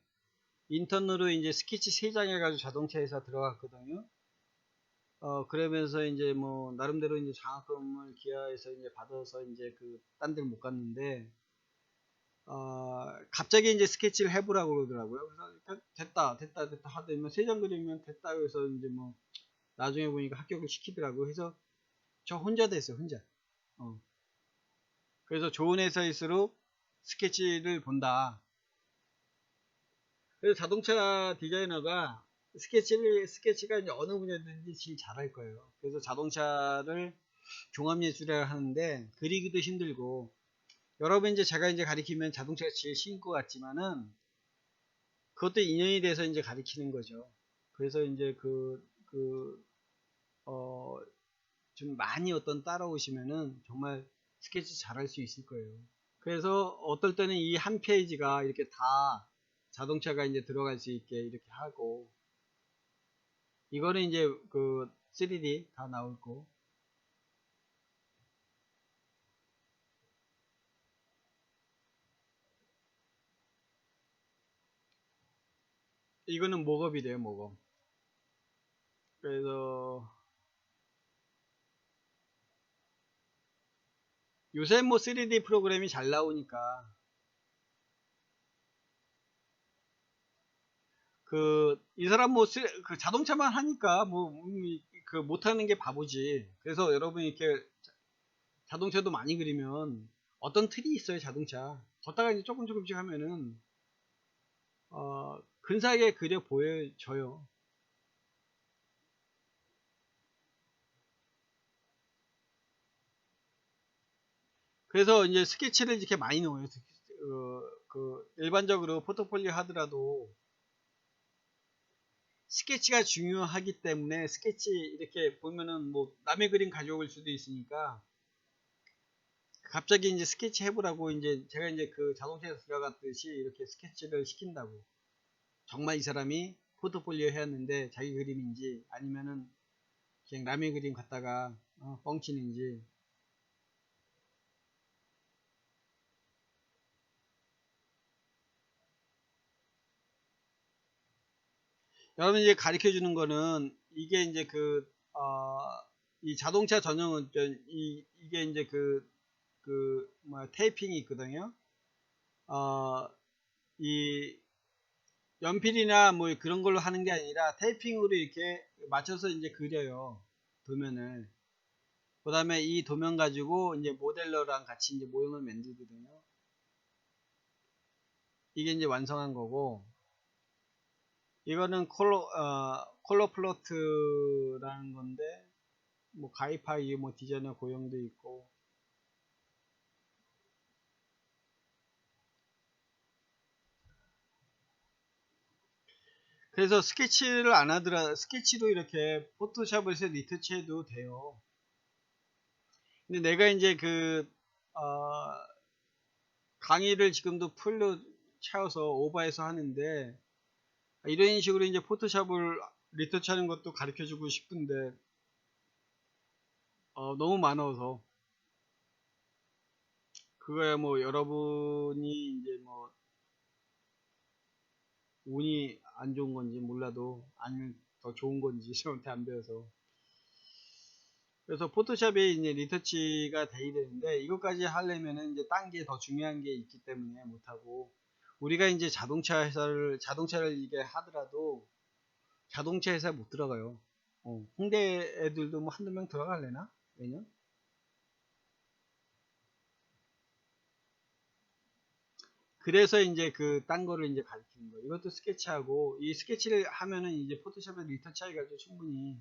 인턴으로 이제 스케치 3장 해가지고 자동차 회사 들어갔거든요. 그러면서 이제 뭐 나름대로 이제 장학금을 기하에서 이제 받아서 이제 딴 데를 못 갔는데 갑자기 이제 스케치를 해보라고 그러더라고요. 그래서 됐다 하더니 3장 그리면 됐다 그래서 이제 뭐 나중에 보니까 합격을 시키더라고요. 그래서 저 혼자 됐어요, 혼자. 어. 그래서 좋은 회사일수록 스케치를 본다. 그래서 자동차 디자이너가 스케치가 이제 어느 분야든지 제일 잘할 거예요. 그래서 자동차를 종합예술이라 하는데 그리기도 힘들고 여러분 이제 제가 이제 가리키면 자동차가 제일 쉬울 것 같지만은 그것도 인연이 돼서 이제 가리키는 거죠. 그래서 이제 어, 좀 많이 어떤 따라오시면은 정말 스케치 잘할 수 있을 거예요. 그래서 어떨 때는 이 한 페이지가 이렇게 다 자동차가 이제 들어갈 수 있게 이렇게 하고 이거는 이제 3D 다 나올 거. 이거는 목업이래요, 목업. 그래서 요새 뭐 3D 프로그램이 잘 나오니까 이 사람 뭐 자동차만 하니까 뭐 못하는 게 바보지. 그래서 여러분이 이렇게 자동차도 많이 그리면 어떤 틀이 있어요, 자동차. 걷다가 이제 조금씩 하면은 근사하게 그려 보여져요. 그래서 이제 스케치를 이렇게 많이 넣어요. 일반적으로 포트폴리오 하더라도 스케치가 중요하기 때문에 스케치 이렇게 보면은 뭐 남의 그림 가져올 수도 있으니까 갑자기 이제 스케치 해보라고 이제 제가 이제 그 자동차에서 들어갔듯이 이렇게 스케치를 시킨다고. 정말 이 사람이 포트폴리오 해왔는데 자기 그림인지 아니면은 그냥 남의 그림 갖다가 뻥치는지. 여러분 이제 가르쳐 주는 거는 이게 이제 이 자동차 전용 운전 이게 이제 테이핑이 있거든요. 이 연필이나 뭐 그런 걸로 하는 게 아니라 테이핑으로 이렇게 맞춰서 이제 그려요. 도면을. 그 다음에 이 도면 가지고 이제 모델러랑 같이 이제 모형을 만들거든요. 이게 이제 완성한 거고, 이거는 컬러 플로트라는 건데, 뭐 가입하기 뭐 디자이너 고용도 있고. 그래서 스케치를 안 하더라, 스케치로 이렇게 포토샵에서 리터치해도 돼요. 근데 내가 이제 강의를 지금도 풀로 채워서 오버해서 하는데, 이런 식으로 이제 포토샵을 리터치하는 것도 가르쳐 주고 싶은데, 너무 많아서, 그거야 뭐 여러분이 이제 뭐 운이 안 좋은 건지 몰라도, 아니면 더 좋은 건지 저한테 안 배워서. 그래서 포토샵에 이제 리터치가 돼야 되는데, 이것까지 하려면은 이제 딴 게 더 중요한 게 있기 때문에 못하고, 우리가 이제 자동차를 이게 하더라도 자동차 회사에 못 들어가요. 홍대 애들도 뭐 한두 명 들어갈래나? 왜냐? 그래서 이제 딴 거를 이제 가르치는 거예요. 이것도 스케치하고, 이 스케치를 하면은 이제 포토샵에 리터치 하기가 충분히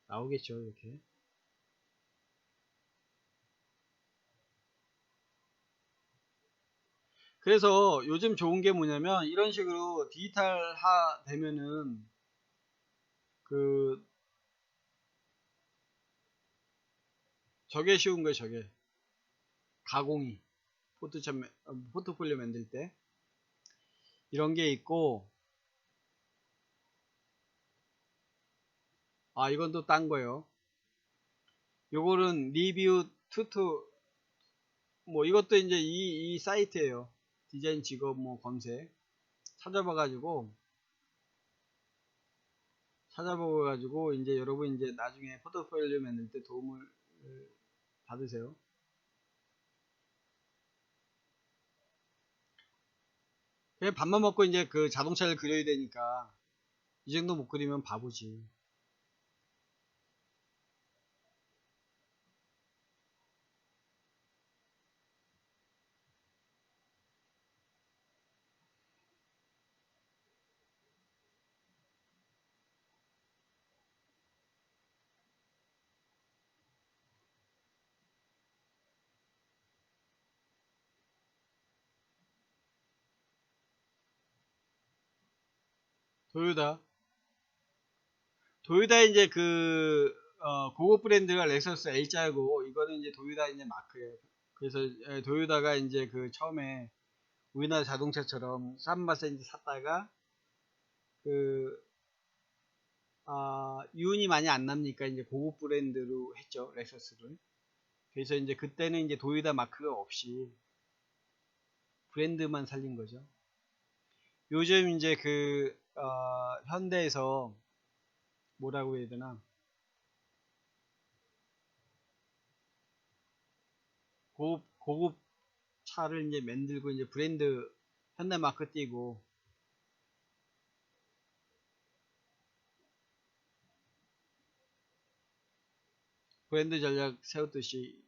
나오겠죠, 이렇게. 그래서 요즘 좋은 게 뭐냐면, 이런 식으로 디지털화 되면은, 그, 저게 쉬운 거예요, 저게. 가공이. 포트폴리오 만들 때. 이런 게 있고, 이건 또 딴 거예요. 요거는 리뷰 투투, 뭐 이것도 이제 이 사이트예요. 디자인 직업 뭐 검색. 찾아봐가지고, 찾아봐가지고, 이제 여러분 이제 나중에 포트폴리오 만들 때 도움을 받으세요. 그냥 밥만 먹고 이제 자동차를 그려야 되니까, 이 정도 못 그리면 바보지. 도요다. 도요다 이제 고급 브랜드가 렉서스 L자고, 이거는 이제 도요다 이제 마크예요. 그래서 도요다가 이제 처음에 우리나라 자동차처럼 싼 맛에 이제 샀다가 그 유은이 많이 안 납니까? 이제 고급 브랜드로 했죠, 렉서스를. 그래서 이제 그때는 이제 도요다 마크가 없이 브랜드만 살린 거죠. 요즘 이제 현대에서 뭐라고 해야 되나, 고급 차를 이제 만들고 이제 브랜드 현대 마크 띄고 브랜드 전략 세웠듯이,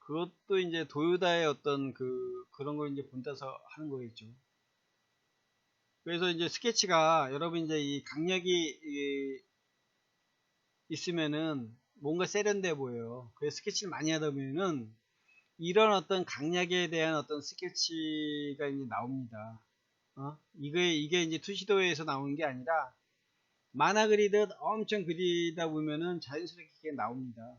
그것도 이제 도요다의 어떤 그런 걸 이제 본따서 하는 거겠죠. 그래서 이제 스케치가 여러분 이제 이 강약이 있으면은 뭔가 세련돼 보여요. 그래서 스케치를 많이 하다 보면은 이런 어떤 강약에 대한 어떤 스케치가 이제 나옵니다. 이게 이제 투시도에서 나오는 게 아니라 만화 그리듯 엄청 그리다 보면은 자연스럽게 이게 나옵니다.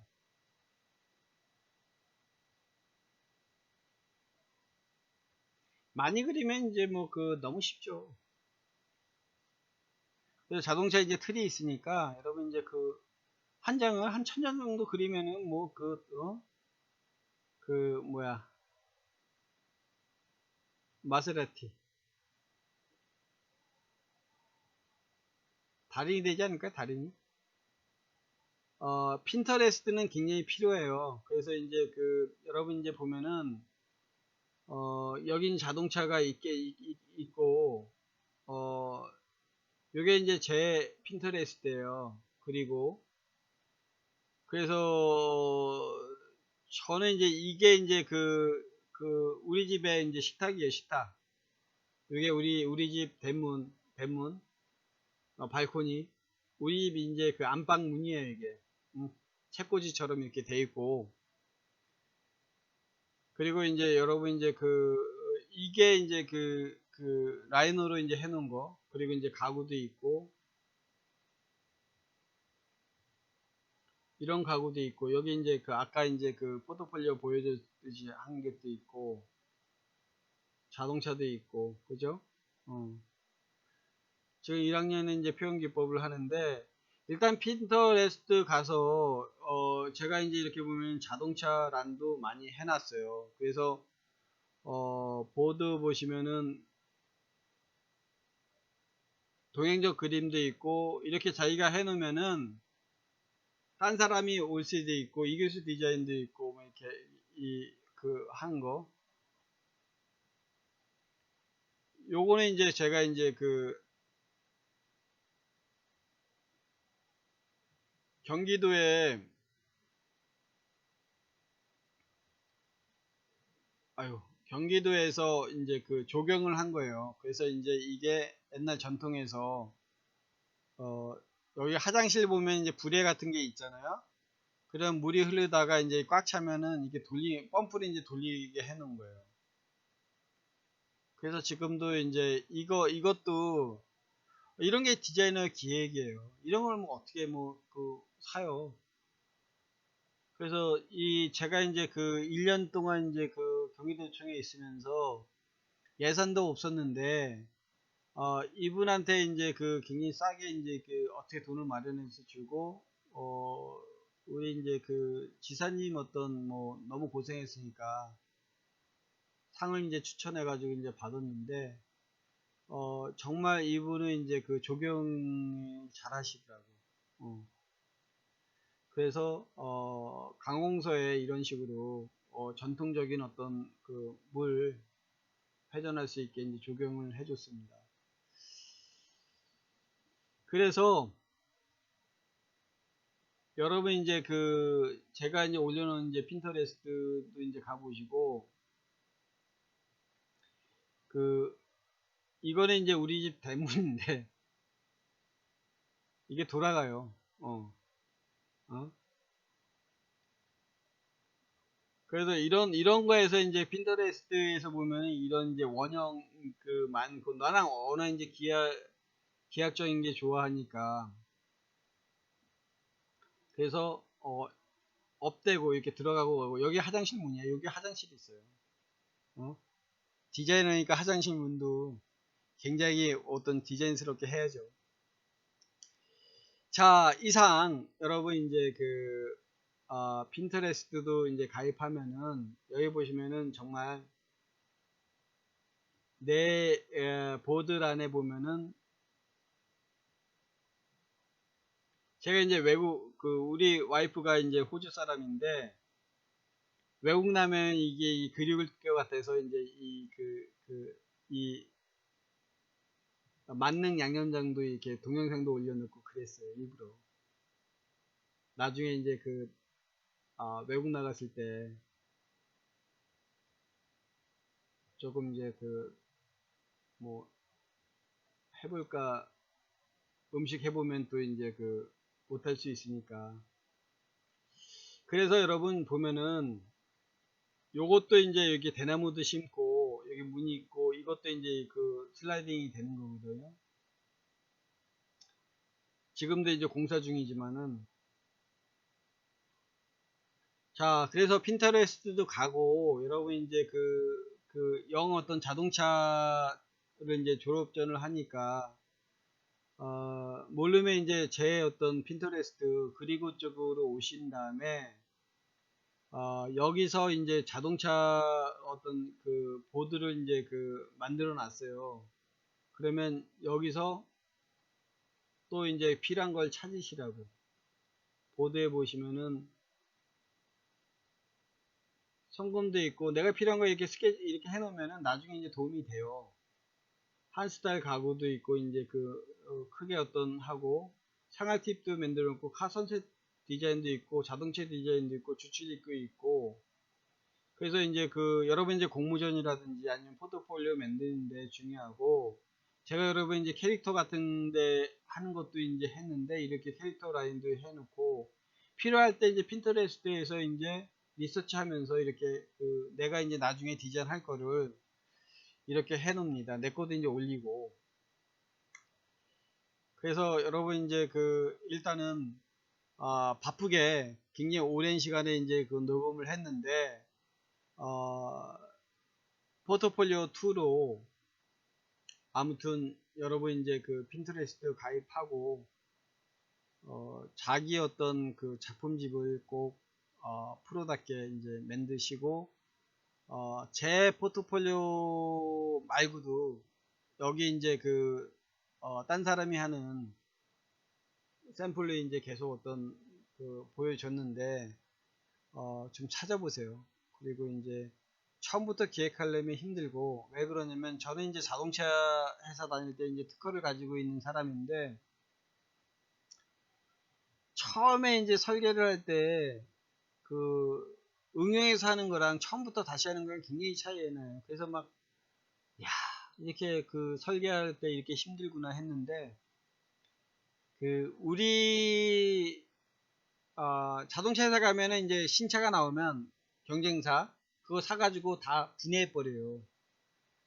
많이 그리면 이제 뭐 그 너무 쉽죠. 그래서 자동차 이제 틀이 있으니까 여러분 이제 그 한 장을 한 1000장 정도 그리면은 뭐 그 뭐야 마세라티 달인이 되지 않을까요? 달인이? 핀터레스트는 굉장히 필요해요. 그래서 이제 그 여러분 이제 보면은 여긴 자동차가 있고 어 요게 이제 제 핀터레스트예요. 그리고 그래서 저는 이제 이게 이제 우리 집에 이제 식탁이에요, 식탁. 이게 우리 집 대문, 발코니. 우리 집 이제 그 안방 문이에요, 이게. 음, 책꽂이처럼 이렇게 돼 있고. 그리고 이제 여러분 이제 이게 이제 라인으로 이제 해놓은 거. 그리고 이제 가구도 있고, 이런 가구도 있고, 여기 이제 아까 이제 포트폴리오 보여줬듯이 한 것도 있고, 자동차도 있고, 그죠? 어. 지금 1학년은 이제 표현 기법을 하는데, 일단 핀터레스트 가서, 제가 이제 이렇게 보면 자동차 란도 많이 해놨어요. 그래서, 보드 보시면은 동행적 그림도 있고, 이렇게 자기가 해놓으면은, 딴 사람이 올 수도 있고, 이교수 디자인도 있고, 뭐 이렇게, 한 거. 요거는 이제 제가 이제 경기도에, 아유, 경기도에서 이제 조경을 한 거예요. 그래서 이제 이게 옛날 전통에서, 어, 여기 화장실 보면 이제 부레 같은 게 있잖아요. 그럼 물이 흐르다가 이제 꽉 차면은 이게 펌프를 이제 돌리게 해 놓은 거예요. 그래서 지금도 이제 이것도, 이런 게 디자이너 기획이에요. 이런 걸 뭐 어떻게 사요. 그래서 제가 이제 1년 동안 이제 경기도청에 있으면서 예산도 없었는데, 이분한테 이제 굉장히 싸게 이제 어떻게 돈을 마련해서 주고, 어, 우리 이제 지사님 너무 고생했으니까 상을 이제 추천해가지고 이제 받았는데, 정말 이분은 이제 조경 잘 하시더라고. 어, 그래서, 강공서에 이런 식으로, 전통적인 어떤 물 회전할 수 있게 이제 조경을 해줬습니다. 그래서, 여러분 이제 제가 이제 올려놓은 이제 핀터레스트도 이제 가보시고, 그 이거는 이제 우리 집 대문인데 이게 돌아가요. 어. 그래서 이런 거에서 이제 핀터레스트에서 보면 이런 이제 원형 많고 나랑 워낙 이제 기하학적인 게 좋아하니까 그래서 업되고 이렇게 들어가고 가고 여기 화장실 문이야. 여기 화장실이 있어요. 어? 디자이너니까 화장실 문도 굉장히 어떤 디자인스럽게 해야죠. 자, 이상 여러분 이제 핀터레스트도 이제 가입하면은 여기 보시면은 정말 내 보드란에 보면은 제가 이제 외국 우리 와이프가 이제 호주 사람인데 외국 나면 이게 그리울 것 같아서 이제 이 만능 양념장도 이렇게 동영상도 올려놓고 그랬어요 일부러. 나중에 이제 외국 나갔을 때 조금 이제 뭐 해볼까 음식 해보면 또 이제 못할 수 있으니까. 그래서 여러분 보면은 요것도 이제 여기 대나무도 심고 여기 문이 있고 이것도 이제 슬라이딩이 되는 거거든요. 지금도 이제 공사 중이지만은 자 그래서 핀터레스트도 가고 여러분 이제 그 영 어떤 자동차를 이제 졸업전을 하니까 모르면 이제 제 어떤 핀터레스트 그리고 쪽으로 오신 다음에 여기서 이제 자동차 어떤 그 보드를 이제 그 만들어 놨어요. 그러면 여기서 또 이제 필요한 걸 찾으시라고. 보드에 보시면은 성금도 있고 내가 필요한 거 이렇게 이렇게 해 놓으면은 나중에 이제 도움이 돼요. 한 스타일 가구도 있고 이제 그 크게 어떤 하고 상할 팁도 만들어 놓고 카 선셋 디자인도 있고 자동차 디자인도 있고 주출입구 있고. 그래서 이제 그 여러분 이제 공모전이라든지 아니면 포트폴리오 만드는데 중요하고, 제가 여러분 이제 캐릭터 같은데 하는 것도 이제 했는데 이렇게 캐릭터 라인도 해놓고 필요할 때 이제 핀터레스트에서 이제 리서치하면서 이렇게 그 내가 이제 나중에 디자인 할 거를 이렇게 해놓습니다. 내 것도 이제 올리고. 그래서 여러분 이제 그 일단은 바쁘게 굉장히 오랜 시간에 이제 그 녹음을 했는데 포트폴리오 2로 아무튼 여러분 이제 그 핀터레스트 가입하고 자기 어떤 그 작품집을 꼭 프로답게 이제 만드시고 제 포트폴리오 말고도 여기 이제 그 딴 사람이 하는 샘플로 이제 계속 어떤 그 보여줬는데 좀 찾아보세요. 그리고 이제 처음부터 기획하려면 힘들고, 왜 그러냐면 저는 이제 자동차 회사 다닐 때 이제 특허를 가지고 있는 사람인데 처음에 이제 설계를 할 때 그 응용해서 하는 거랑 처음부터 다시 하는 거랑 굉장히 차이가 나요. 그래서 막 야, 이렇게 그 설계할 때 이렇게 힘들구나 했는데, 그 우리 자동차 회사 가면은 이제 신차가 나오면 경쟁사 그거 사가지고 다 분해해 버려요.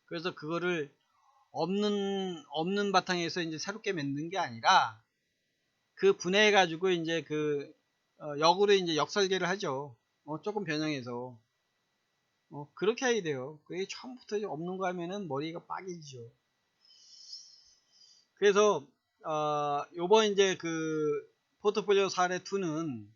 그래서 그거를 없는 바탕에서 이제 새롭게 만든 게 아니라 그 분해해 가지고 이제 그 역으로 이제 역설계를 하죠. 조금 변형해서 그렇게 해야 돼요. 그게 처음부터 없는 거 하면은 머리가 빠지죠. 그래서 요번 이제 그 포트폴리오 사례 2는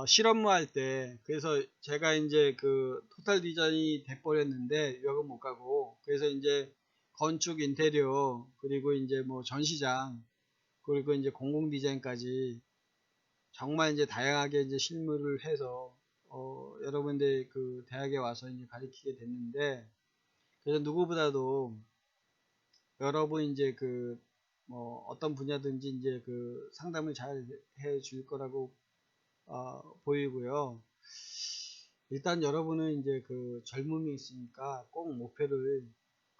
실업무 할 때, 그래서 제가 이제 그 토탈 디자인이 돼버렸는데 유학은 못 가고, 그래서 이제 건축 인테리어 그리고 이제 뭐 전시장 그리고 이제 공공 디자인까지 정말 이제 다양하게 이제 실무를 해서 여러분들 그 대학에 와서 이제 가르치게 됐는데, 그래서 누구보다도 여러분 이제 그 뭐 어떤 분야든지 이제 그 상담을 잘 해 줄 거라고 보이고요. 일단 여러분은 이제 그 젊음이 있으니까 꼭 목표를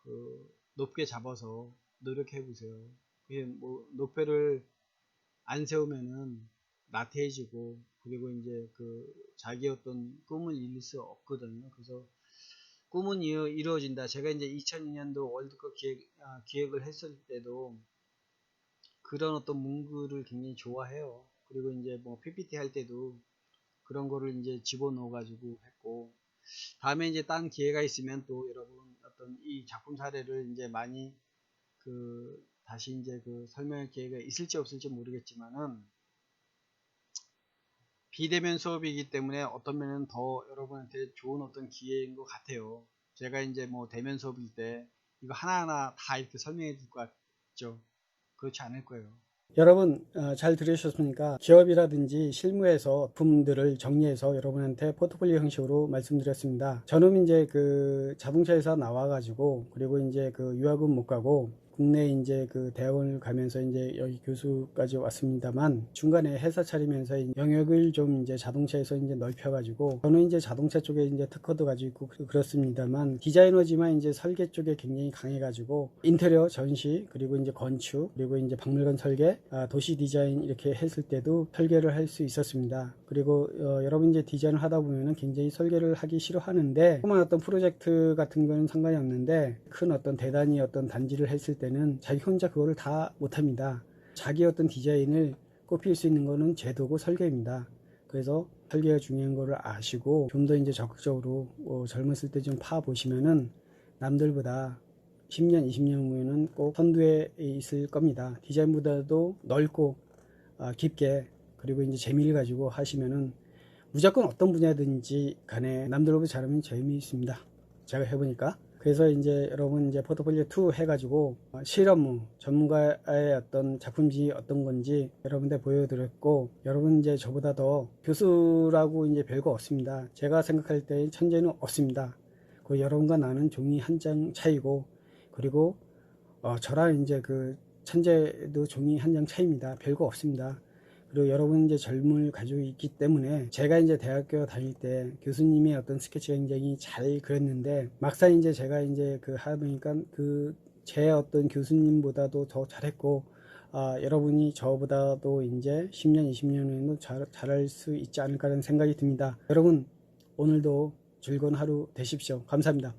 그 높게 잡아서 노력해 보세요. 그게 뭐 목표를 안 세우면은 나태해지고, 그리고 이제 그 자기 어떤 꿈을 이룰 수 없거든요. 그래서 꿈은 이루어진다. 제가 이제 2002년도 월드컵 기획을 했을 때도 그런 어떤 문구를 굉장히 좋아해요. 그리고 이제 뭐 PPT 할 때도 그런 거를 이제 집어넣어 가지고 했고, 다음에 이제 딴 기회가 있으면 또 여러분 어떤 이 작품 사례를 이제 많이 그 다시 이제 그 설명할 기회가 있을지 없을지 모르겠지만은, 비대면 수업이기 때문에 어떤 면은 더 여러분한테 좋은 어떤 기회인 것 같아요. 제가 이제 뭐 대면 수업일 때 이거 하나하나 다 이렇게 설명해 줄 것 같죠? 그렇지 않을 거예요. 여러분 잘 들으셨습니까? 기업이라든지 실무에서 부품들을 정리해서 여러분한테 포트폴리오 형식으로 말씀드렸습니다. 저는 이제 그 자동차 회사 나와가지고, 그리고 이제 그 유학은 못 가고 국내 이제 그 대학원을 가면서 이제 여기 교수까지 왔습니다만, 중간에 회사 차리면서 영역을 좀 이제 자동차에서 이제 넓혀가지고, 저는 이제 자동차 쪽에 이제 특허도 가지고 있고 그렇습니다만, 디자이너지만 이제 설계 쪽에 굉장히 강해가지고 인테리어 전시 그리고 이제 건축 그리고 이제 박물관 설계, 도시 디자인 이렇게 했을 때도 설계를 할 수 있었습니다. 그리고 여러분 이제 디자인을 하다 보면은 굉장히 설계를 하기 싫어하는데, 조그만 어떤 프로젝트 같은 거는 상관이 없는데 큰 어떤 대단히 어떤 단지를 했을 때는 자기 혼자 그거를 다 못합니다. 자기 어떤 디자인을 꼽힐 수 있는 거는 제도고 설계입니다. 그래서 설계가 중요한 거를 아시고 좀 더 이제 적극적으로 젊었을 때 좀 파 보시면은 남들보다 10년, 20년 후에는 꼭 선두에 있을 겁니다. 디자인보다도 넓고 깊게, 그리고 이제 재미를 가지고 하시면은 무조건 어떤 분야든지 간에 남들보다 잘하면 재미있습니다. 제가 해보니까. 그래서 이제 여러분 이제 포트폴리오 2 해가지고 실업무 전문가의 어떤 작품지 어떤 건지 여러분들 보여드렸고, 여러분 이제 저보다 더 교수라고 이제 별거 없습니다. 제가 생각할 때 천재는 없습니다. 그 여러분과 나는 종이 한 장 차이고, 그리고 저랑 이제 그 천재도 종이 한 장 차이입니다. 별거 없습니다. 그리고 여러분 이제 젊음을 가지고 있기 때문에, 제가 이제 대학교 다닐 때 교수님의 어떤 스케치가 굉장히 잘 그렸는데 막상 이제 제가 이제 그 하다 보니까 그 제 어떤 교수님보다도 더 잘했고, 여러분이 저보다도 이제 10년, 20년 후에는 잘할 수 있지 않을까라는 생각이 듭니다. 여러분 오늘도 즐거운 하루 되십시오. 감사합니다.